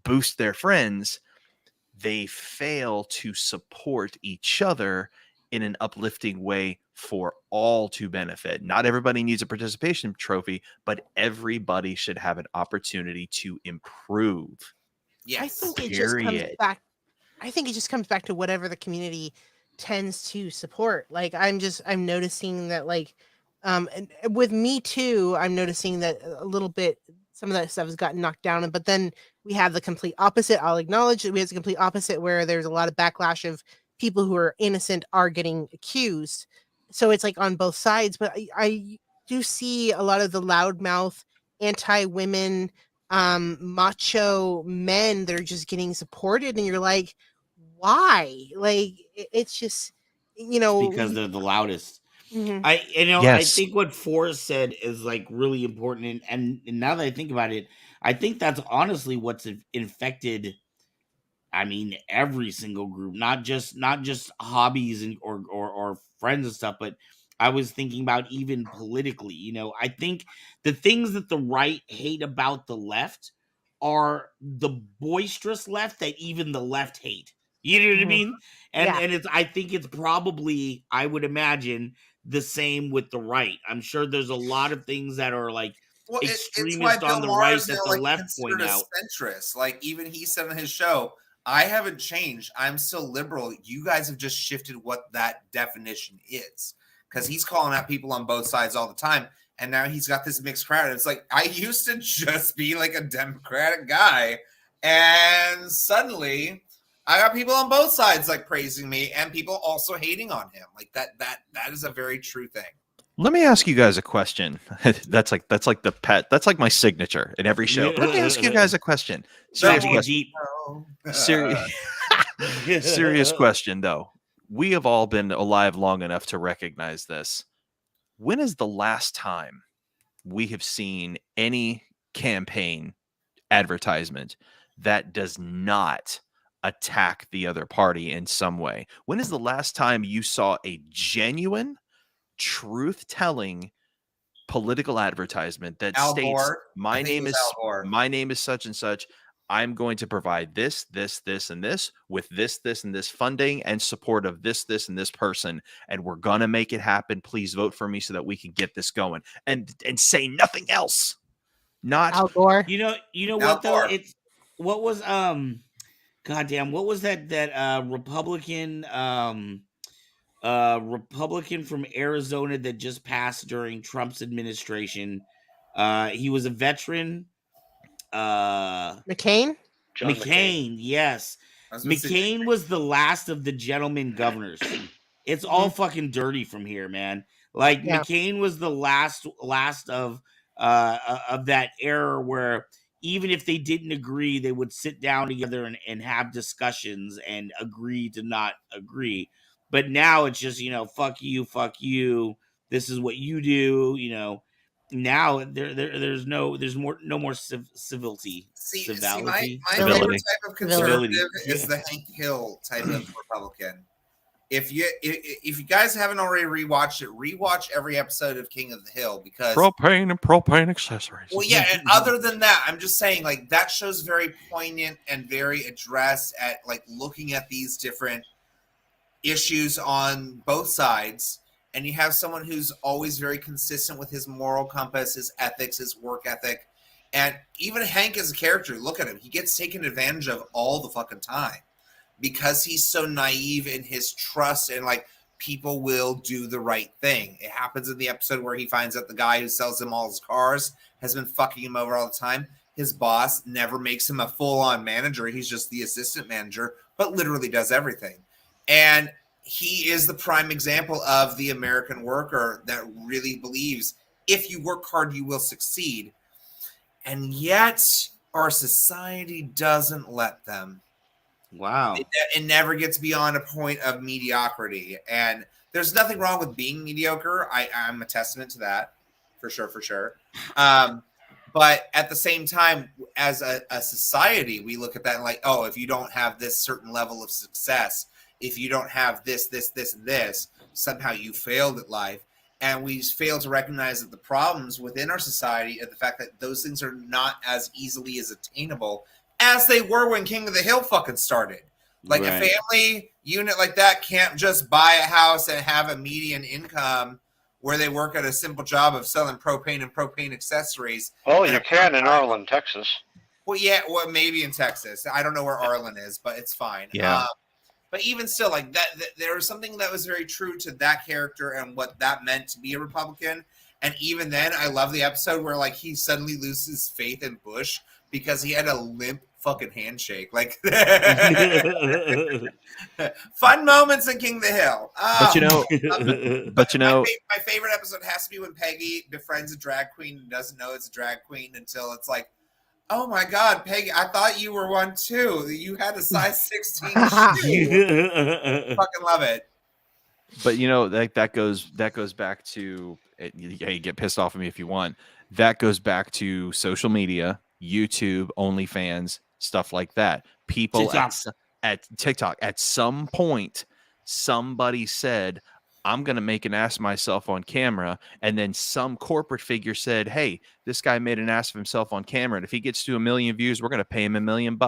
boost their friends. They fail to support each other in an uplifting way for all to benefit. Not everybody needs a participation trophy, but everybody should have an opportunity to improve. Yes. I think it just comes back to whatever the community tends to support. Like I'm noticing that, like, and with Me Too, I'm noticing that a little bit, some of that stuff has gotten knocked down. But then we have the complete opposite. I'll acknowledge that we have the complete opposite, where there's a lot of backlash of people who are innocent are getting accused. So it's like on both sides. But I do see a lot of the loudmouth, anti-women, macho men that are just getting supported, and you're like, why? Like it's just, because they're the loudest. Mhm. I think what Forrest said is like really important, and now that I think about it, I think that's honestly what's infected. I mean, every single group, not just hobbies and or friends and stuff, but I was thinking about even politically. I think the things that the right hate about the left are the boisterous left that even the left hate. You know what I mean? And Yeah. it's, I think it's probably, I would imagine, the same with the right. I'm sure there's a lot of things that are like It's why extremist Bill on the Maher right is that now, the like, left point considered a out. centrist. Like, even he said on his show, I haven't changed. I'm still liberal. You guys have just shifted what that definition is. Because he's calling out people on both sides all the time. And now he's got this mixed crowd. And it's like, I used to just be like a Democratic guy. And suddenly I got people on both sides like praising me and people also hating on him. Like that is a very true thing. Let me ask you guys a question. That's like the pet. That's like my signature in every show. Let me ask you guys a question. Serious question. Serious question, though. We have all been alive long enough to recognize this. When is the last time we have seen any campaign advertisement that does not attack the other party in some way? When is the last time you saw a genuine, truth-telling political advertisement that Al states, Gore. my name is such and such, I'm going to provide this, and this with this, and this funding and support of this, and this person, and we're gonna make it happen. Please vote for me so that we can get this going, and say nothing else. Not Al Gore. You know Al what though? Gore. It's what was goddamn, what was that Republican from Arizona that just passed during Trump's administration? He was a veteran. McCain. John McCain, yes. McCain was the last of the gentleman governors. It's all fucking dirty from here, man. Like Yeah. McCain was the last of of that era where even if they didn't agree, they would sit down together and have discussions and agree to not agree. But now it's just, fuck you, fuck you. This is what you do. Now there's no more civility, See, civility, my favorite Civility. type of civility. conservative is the Hank Hill type of Republican. If you guys haven't already rewatched it, rewatch every episode of King of the Hill because Propane and propane accessories. well, yeah, and other than that, I'm just saying like that show's very poignant and very addressed at like looking at these different issues on both sides. And you have someone who's always very consistent with his moral compass, his ethics, his work ethic. And even Hank as a character, look at him. He gets taken advantage of all the fucking time because he's so naive in his trust and like people will do the right thing. It happens in the episode where he finds out the guy who sells him all his cars has been fucking him over all the time. His boss never makes him a full-on manager. He's just the assistant manager, but literally does everything. And he is the prime example of the American worker that really believes if you work hard, you will succeed. And yet our society doesn't let them. Wow. It never gets beyond a point of mediocrity. And there's nothing wrong with being mediocre. I'm a testament to that, for sure. But at the same time, as a society, we look at that and like, oh, if you don't have this certain level of success, if you don't have this, and this, somehow you failed at life. And we fail to recognize that the problems within our society are the fact that those things are not as easily as attainable as they were when King of the Hill fucking started. Like Right. a family unit like that can't just buy a house and have a median income where they work at a simple job of selling propane and propane accessories. Well, you can in Arlen, Texas. Well, yeah, well, maybe in Texas. I don't know where Arlen is, but it's fine. Yeah. But even still, like that, there was something that was very true to that character and what that meant to be a Republican. And even then, I love the episode where like he suddenly loses faith in Bush because he had a limp fucking handshake. Like fun moments in King of the Hill. But you know, my favorite episode has to be when Peggy befriends a drag queen and doesn't know it's a drag queen until it's like, oh my God, Peggy, I thought you were one too. You had a size 16 shoe. Fucking love it. But that goes back to you get pissed off at me if you want. That goes back to social media, YouTube, OnlyFans, stuff like that. People at TikTok, at some point, somebody said, I'm going to make an ass of myself on camera. And then some corporate figure said, hey, this guy made an ass of himself on camera. And if he gets to 1 million views, we're going to pay him $1 million.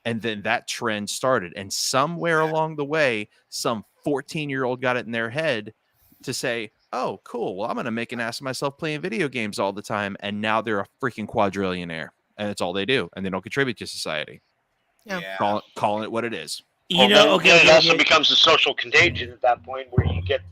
And then that trend started. And somewhere along the way, some 14-year-old got it in their head to say, oh, cool. Well, I'm going to make an ass of myself playing video games all the time. And now they're a freaking quadrillionaire. And it's all they do. And they don't contribute to society. Yeah. Calling it what it is. It also becomes a social contagion at that point where you get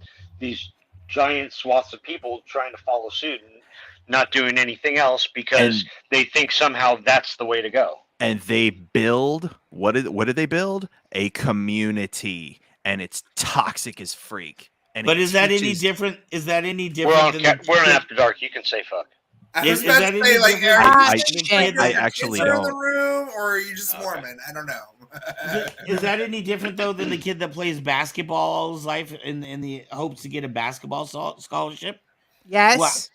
these giant swaths of people trying to follow suit and not doing anything else because they think somehow that's the way to go. And they build, what did they build? A community. And it's toxic as freak. And but is that any different? Is that any different? We're in After Dark. You can say fuck. I was about to say, like, I actually don't. In the room, or are you just Mormon? I don't know. Is that any different though than the kid that plays basketball all his life in the hopes to get a basketball scholarship? Yes.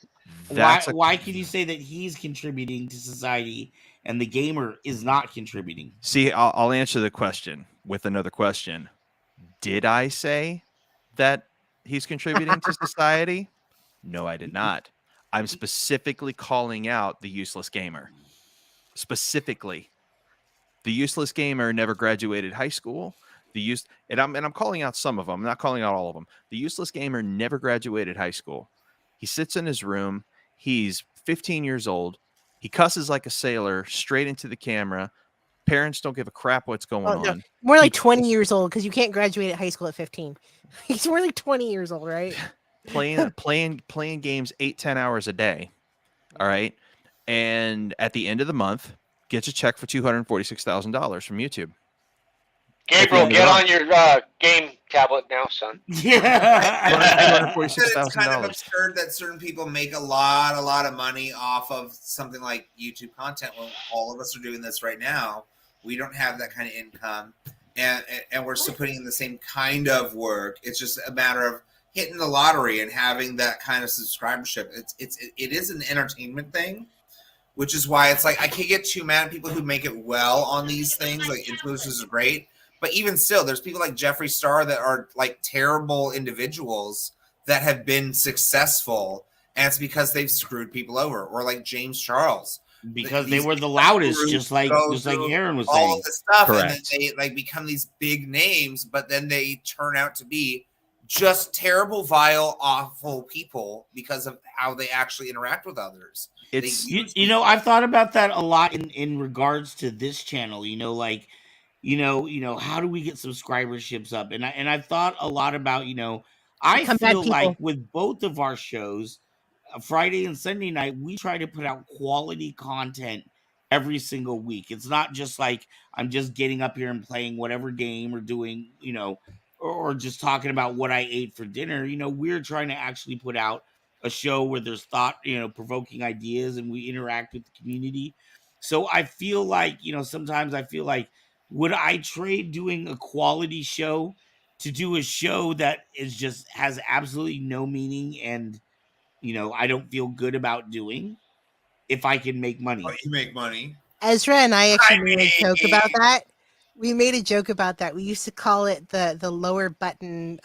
Why can you say that he's contributing to society and the gamer is not contributing? See, I'll answer the question with another question. Did I say that he's contributing to society? No, I did not. I'm specifically calling out the useless gamer. Specifically. The useless gamer never graduated high school. And I'm calling out some of them. I'm not calling out all of them. The useless gamer never graduated high school. He sits in his room. He's 15 years old. He cusses like a sailor straight into the camera. Parents don't give a crap what's going on. More like 20 years old because you can't graduate at high school at 15. He's more like 20 years old, right? playing games 8-10 hours a day. All right. And at the end of the month, gets a check for $246,000 from YouTube. Gabriel, get on your game tablet now, son. Yeah. It's kind of $246,000. absurd that certain people make a lot of money off of something like YouTube content when all of us are doing this right now. We don't have that kind of income, and we're still putting in the same kind of work. It's just a matter of hitting the lottery and having that kind of subscribership. It is an entertainment thing, which is why it's like I can't get too mad at people who make it well on these things. Like influencers are great, but even still, there's people like Jeffree Star that are like terrible individuals that have been successful, and it's because they've screwed people over. Or like James Charles, because they were the loudest, just like Aaron was saying. All of this stuff, Correct. and then they like become these big names, but then they turn out to be just terrible, vile, awful people because of how they actually interact with others. It's You know, I've thought about that a lot in regards to this channel. You know, like, how do we get subscriberships up? And I've thought a lot about, I Become bad feel like people. with both of our shows, Friday and Sunday night, we try to put out quality content every single week. It's not just like I'm just getting up here and playing whatever game or doing, or just talking about what I ate for dinner. We're trying to actually put out a show where there's thought, provoking ideas, and we interact with the community. So I feel like, sometimes I feel like, would I trade doing a quality show to do a show that is just has absolutely no meaning and I don't feel good about doing if I can make money? Oh, you make money. Ezra and I actually made a joke mean- about that. We made a joke about that. We used to call it the lower button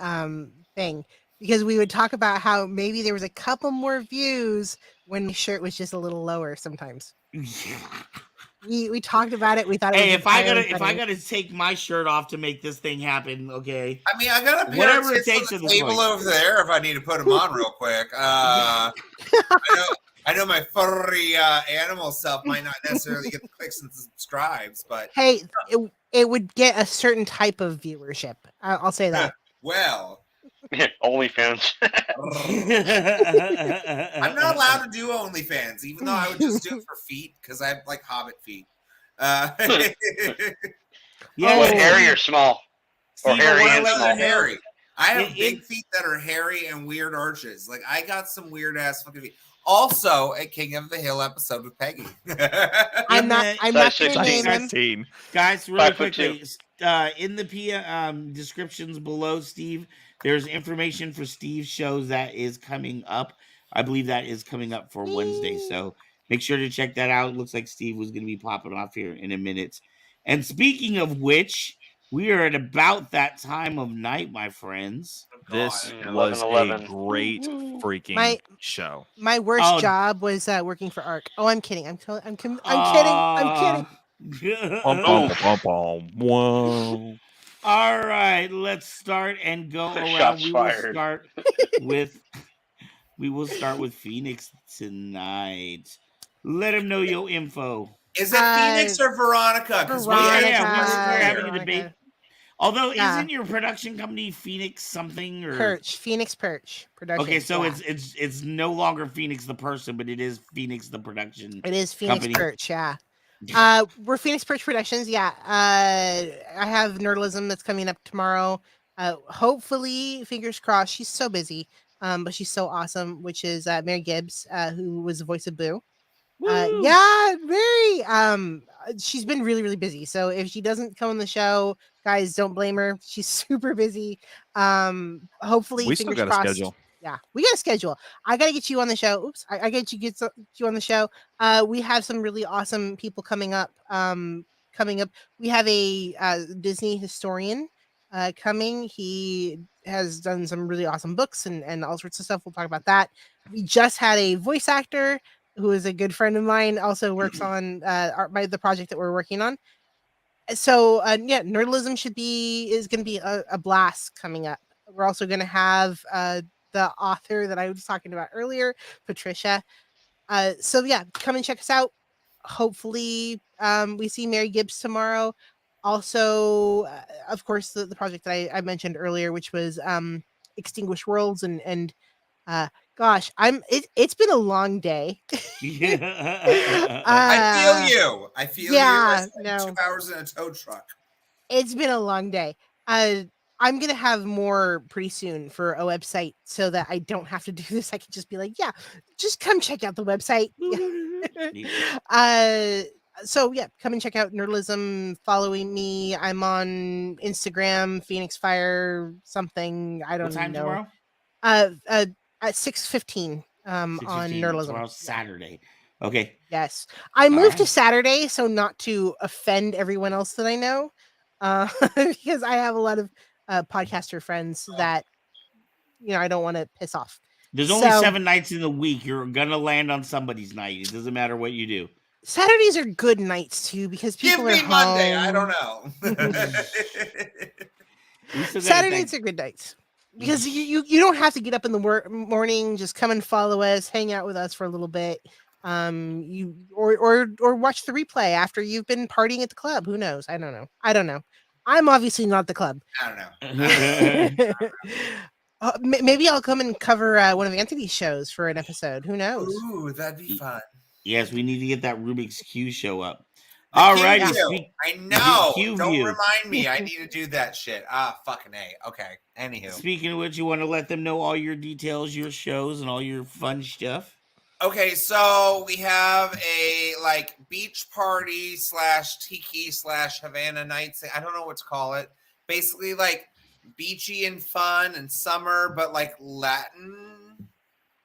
thing, because we would talk about how maybe there was a couple more views when the shirt was just a little lower sometimes. We talked about it. We thought it was Hey, if I entirely gotta funny. take my shirt off to make this thing happen, okay. I mean, I got a pair Whatever of it tits on takes the at this table point. over there if I need to put them on real quick. I know my furry animal self might not necessarily get the clicks and subscribes, but Hey, it would get a certain type of viewership. I'll say that. well, OnlyFans. I'm not allowed to do OnlyFans, even though I would just do it for feet because I have like hobbit feet. Yeah, What, Oh. hairy or small? Steve, I hairy wanna and let small. you know- hairy. I have It- big feet that are hairy and weird arches. Like I got some weird ass fucking feet. Also, a King of the Hill episode with Peggy. I'm not Size going to 16. name him. 16. Guys, really 5'2". quickly, in the descriptions below, Steve, there's information for Steve's shows that is coming up. I believe that is coming up for Wednesday, so make sure to check that out. It looks like Steve was going to be popping off here in a minute. And speaking of which, we are at about that time of night, my friends. This God. was 11. a great freaking My- show. My worst Oh. job was working for ARC. Oh, I'm kidding. I'm kidding. I'm kidding. Whoa. All right, let's start and go around. Shots We will fired. start with Phoenix tonight. Let him know your info. Is it Phoenix or Veronica? Because we're Veronica. having a debate. Although, Yeah. isn't your production company Phoenix something or Perch, Phoenix Perch production. Okay, so yeah. it's no longer Phoenix the person, but it is Phoenix the production. It is Phoenix company. Perch, yeah. We're Phoenix Perch Productions, yeah. I have Nerdalism that's coming up tomorrow. Hopefully, fingers crossed. She's so busy, but she's so awesome. Which is Mary Gibbs, who was the voice of Boo. Woo! Yeah, very. She's been really, really busy. So if she doesn't come on the show, guys, don't blame her. She's super busy. Hopefully, We still fingers got a crossed. schedule. Yeah, we got a schedule. I got to get you on the show. Oops, I get you on the show. We have some really awesome people coming up. We have a Disney historian coming. He has done some really awesome books and all sorts of stuff. We'll talk about that. We just had a voice actor who is a good friend of mine. Also works on the project that we're working on. So yeah, Nerdalism is going to be a blast coming up. We're also going to have the author that I was talking about earlier, Patricia. So yeah, come and check us out. Hopefully, we see Mary Gibbs tomorrow. Also, of course, the project that I mentioned earlier, which was Extinguished Worlds, and gosh, it's been a long day. I feel you. I feel you. I spent 2 hours in a tow truck. It's been a long day. I'm gonna have more pretty soon for a website so that I don't have to do this. I can just be like, yeah, just come check out the website. uh, so yeah, come and check out Nerdalism. Following me, I'm on Instagram, Phoenix Fire something. I What don't time know. tomorrow? At 6:15 on 6:15. Nerdalism. Tomorrow's Saturday. Okay. Yes, I moved to right. Saturday so not to offend everyone else that I know, because I have a lot of podcaster friends that I don't want to piss off. There's only 7 nights in the week. You're gonna land on somebody's night. It doesn't matter what you do. Saturdays are good nights too because people Give are me Monday. I home. don't know. Saturdays are good nights because you don't have to get up in the morning. Just come and follow us, hang out with us for a little bit. You or watch the replay after you've been partying at the club. Who knows? I don't know. I'm obviously not the club. I don't know. Maybe I'll come and cover one of Anthony's shows for an episode. Who knows? Ooh, that'd be fun. Yes, we need to get that Rubik's Q show up. The All Q right, view. I know. Q Don't view. remind me. I need to do that shit. Fucking A. Okay. Anywho. Speaking of which, you want to let them know all your details, your shows, and all your fun stuff? Okay, so we have a beach party / tiki / Havana nights. I don't know what to call it. Basically beachy and fun and summer, but Latin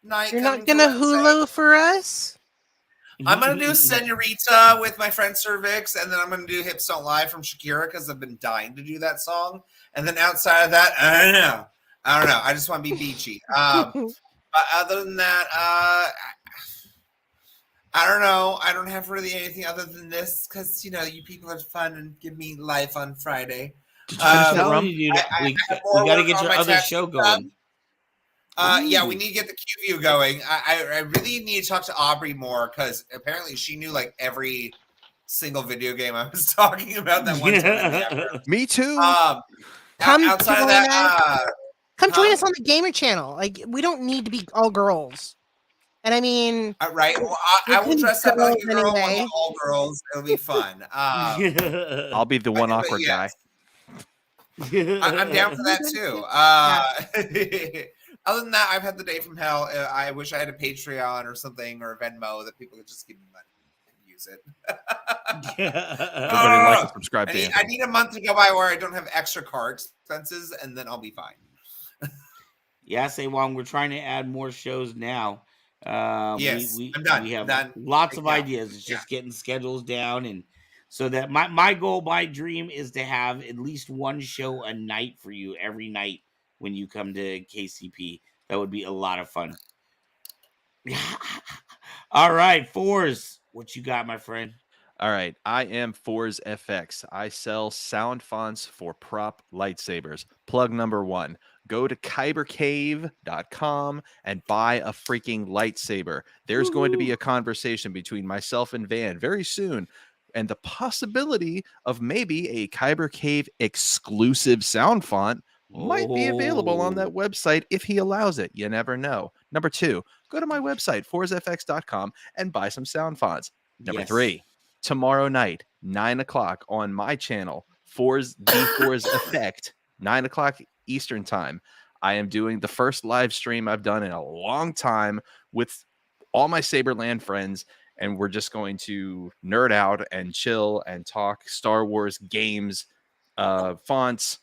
night. You're not gonna Hulu for us? I'm gonna do Senorita with my friend Cervix, and then I'm gonna do Hips Don't Lie from Shakira because I've been dying to do that song. And then outside of that, I don't know. I just want to be beachy. But other than that, I don't know. I don't have really anything other than this because you people have fun and give me life on Friday. We got to get your other show going. Yeah, we need to get the Q view going. I really need to talk to Aubrey more because apparently she knew every single video game I was talking about that one time. Me too. Outside of that, come join us on the gamer channel. We don't need to be all girls. And I mean, right? Well, I will dress up like a girl with all girls. It'll be fun. I'll be the one awkward guy. I'm down for that too. Other than that, I've had the day from hell. I wish I had a Patreon or something or a Venmo that people could just give me money and use it. Everybody like and subscribe to I need a month to go by where I don't have extra car expenses, and then I'll be fine. Yeah, say Juan, we're trying to add more shows now. Yes, I'm done. We have lots of ideas. It's just getting schedules down, and so that my goal, my dream is to have at least one show a night for you every night when you come to KCP. That would be a lot of fun. All right, Fours, what you got, my friend? All right, I am Fours FX. I sell sound fonts for prop lightsabers. Plug number 1. Go to kybercave.com and buy a freaking lightsaber. There's going to be a conversation between myself and Van very soon, and the possibility of maybe a Kyber Cave exclusive sound font might be available on that website if he allows it. You never know. Number 2, go to my website, forzfx.com, and buy some sound fonts. Number 3, tomorrow night, 9 o'clock on my channel, Forz Effect, 9 o'clock Eastern time. I am doing the first live stream I've done in a long time with all my Saberland friends, and we're just going to nerd out and chill and talk Star Wars games, fonts,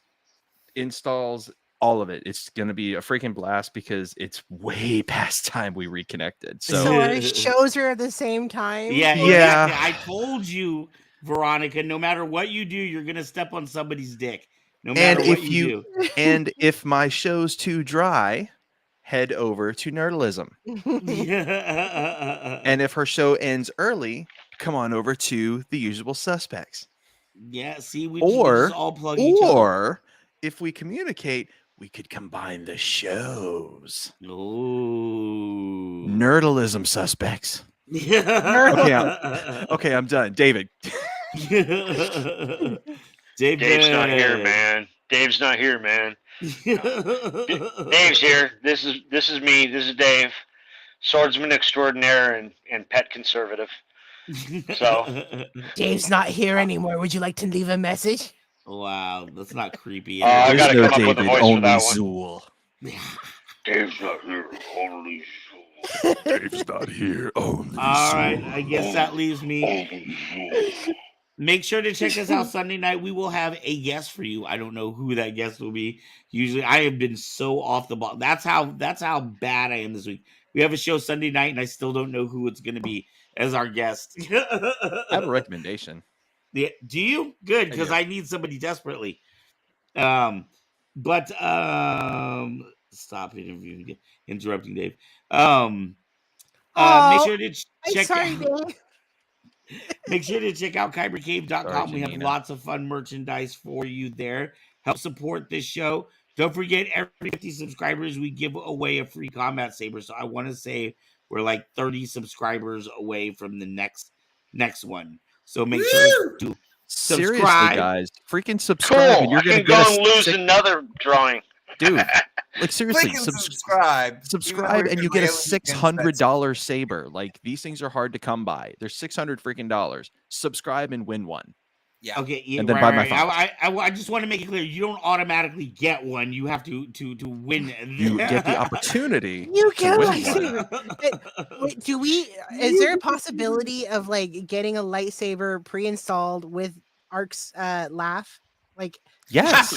installs, all of it. It's going to be a freaking blast because it's way past time we reconnected. So our shows are at the same time? Yeah. I told you, Veronica, no matter what you do, you're going to step on somebody's dick. No matter what you do. And if my show's too dry, head over to Nerdalism. And if her show ends early, come on over to The Usual Suspects. Yeah, see, we just all plug each other. Or if we communicate, we could combine the shows. Oh, Nerdalism Suspects. Okay, I'm done. David. Dave's not here, man. Dave's not here, man. Dave's here. This is me. This is Dave, swordsman extraordinaire and pet conservative. So Dave's not here anymore. Would you like to leave a message? Wow, that's not creepy. I gotta There's come no up with a David, voice for only that one. Zool. Dave's not here, only Zool. Dave's not here, only All right, I guess that leaves me. Make sure to check us out Sunday night. We will have a guest for you. I don't know who that guest will be. Usually, I have been so off the ball. That's how bad I am this week. We have a show Sunday night, and I still don't know who it's going to be as our guest. I have a recommendation. Yeah, do you? Good, because do. I need somebody desperately. But stop interrupting Dave. Make sure to check sorry, out. Dave. Make sure to check out kybercave.com. Sorry, We have Janina. lots of fun merchandise for you there. Help support this show. Don't forget, every 50 subscribers, we give away a free combat saber. So I want to say we're like 30 subscribers away from the next one. So make sure to Seriously, subscribe. guys, freaking subscribe, Cool. and you're I gonna can go get and a lose another drawing. dude. Like seriously, Click and subscribe. subscribe, and you get a $600 saber. Like these things are hard to come by. They're $600 freaking dollars. Subscribe and win one. Yeah. Okay, yeah, And then buy my phone. I just want to make it clear: you don't automatically get one. You have to win. You get the opportunity. You to get a win one. lightsaber. Wait, is there a possibility of like getting a lightsaber pre-installed with Ark's laugh? Like, Yes,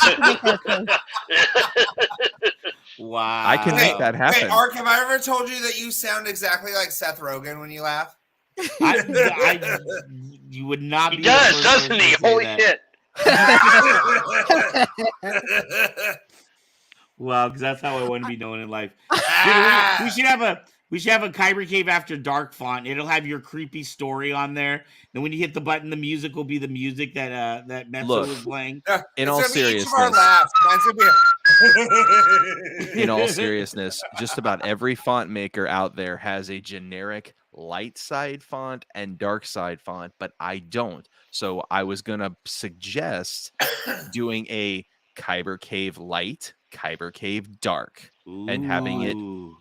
Wow, I can make that happen. Wait, Ark, have I ever told you that you sound exactly like Seth Rogen when you laugh? You would not. He be does, the first doesn't person he? to say Holy that. shit. Well, because that's how I want to be known in life. We should have a Kyber Cave After Dark font. It'll have your creepy story on there. And when you hit the button, the music will be the music that Mezzo Look. was playing. In all Each of our seriousness, laughs. Mine's gonna be in all seriousness, just about every font maker out there has a generic light side font and dark side font, but I don't. So I was gonna suggest doing a Kyber Cave Light, Kyber Cave Dark, and having it Ooh.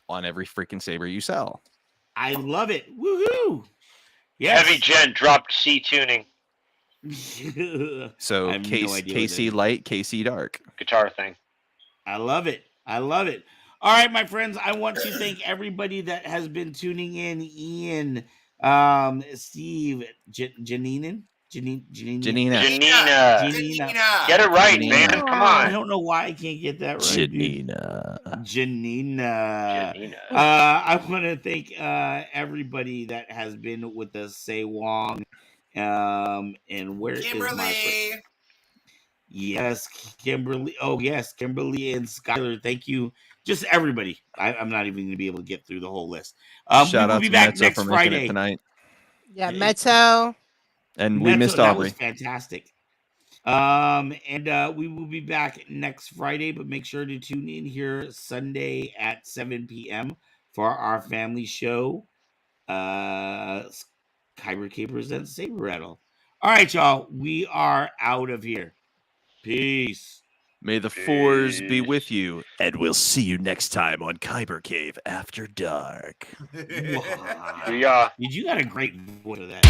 on every freaking saber you sell. I love it. Woohoo! Yes. Heavy Gen dropped C tuning So I have no KC idea what that KC is. Light, KC Dark. guitar thing. I love it. I love it. All right, my friends. I want to thank everybody that has been tuning in. Ian, Steve, Janina. Janina. Get Get it right, Janina. man. Come I on. don't know why I can't get that right. dude. Janina. Janina. Janina. I want to thank everybody that has been with us. Say Wong. And where is my friend? Kimberly. Yes, Kimberly. Oh, yes, Kimberly and Skylar. Thank you. Just everybody. I'm not even going to be able to get through the whole list. We Shout will out be to back Mezzo next for making it Friday. tonight. Yeah, Mezzo. And we Mezzo, missed that was Aubrey. fantastic. We will be back next Friday, but make sure to tune in here Sunday at 7 p.m. for our family show. Kyber K presents Saber Rattle. All right, y'all. We are out of here. Peace. May the fours be with you, and we'll see you next time on Kyber Cave After Dark. Wow. Yeah. Dude, you got a great voice for that.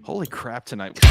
Holy crap, tonight was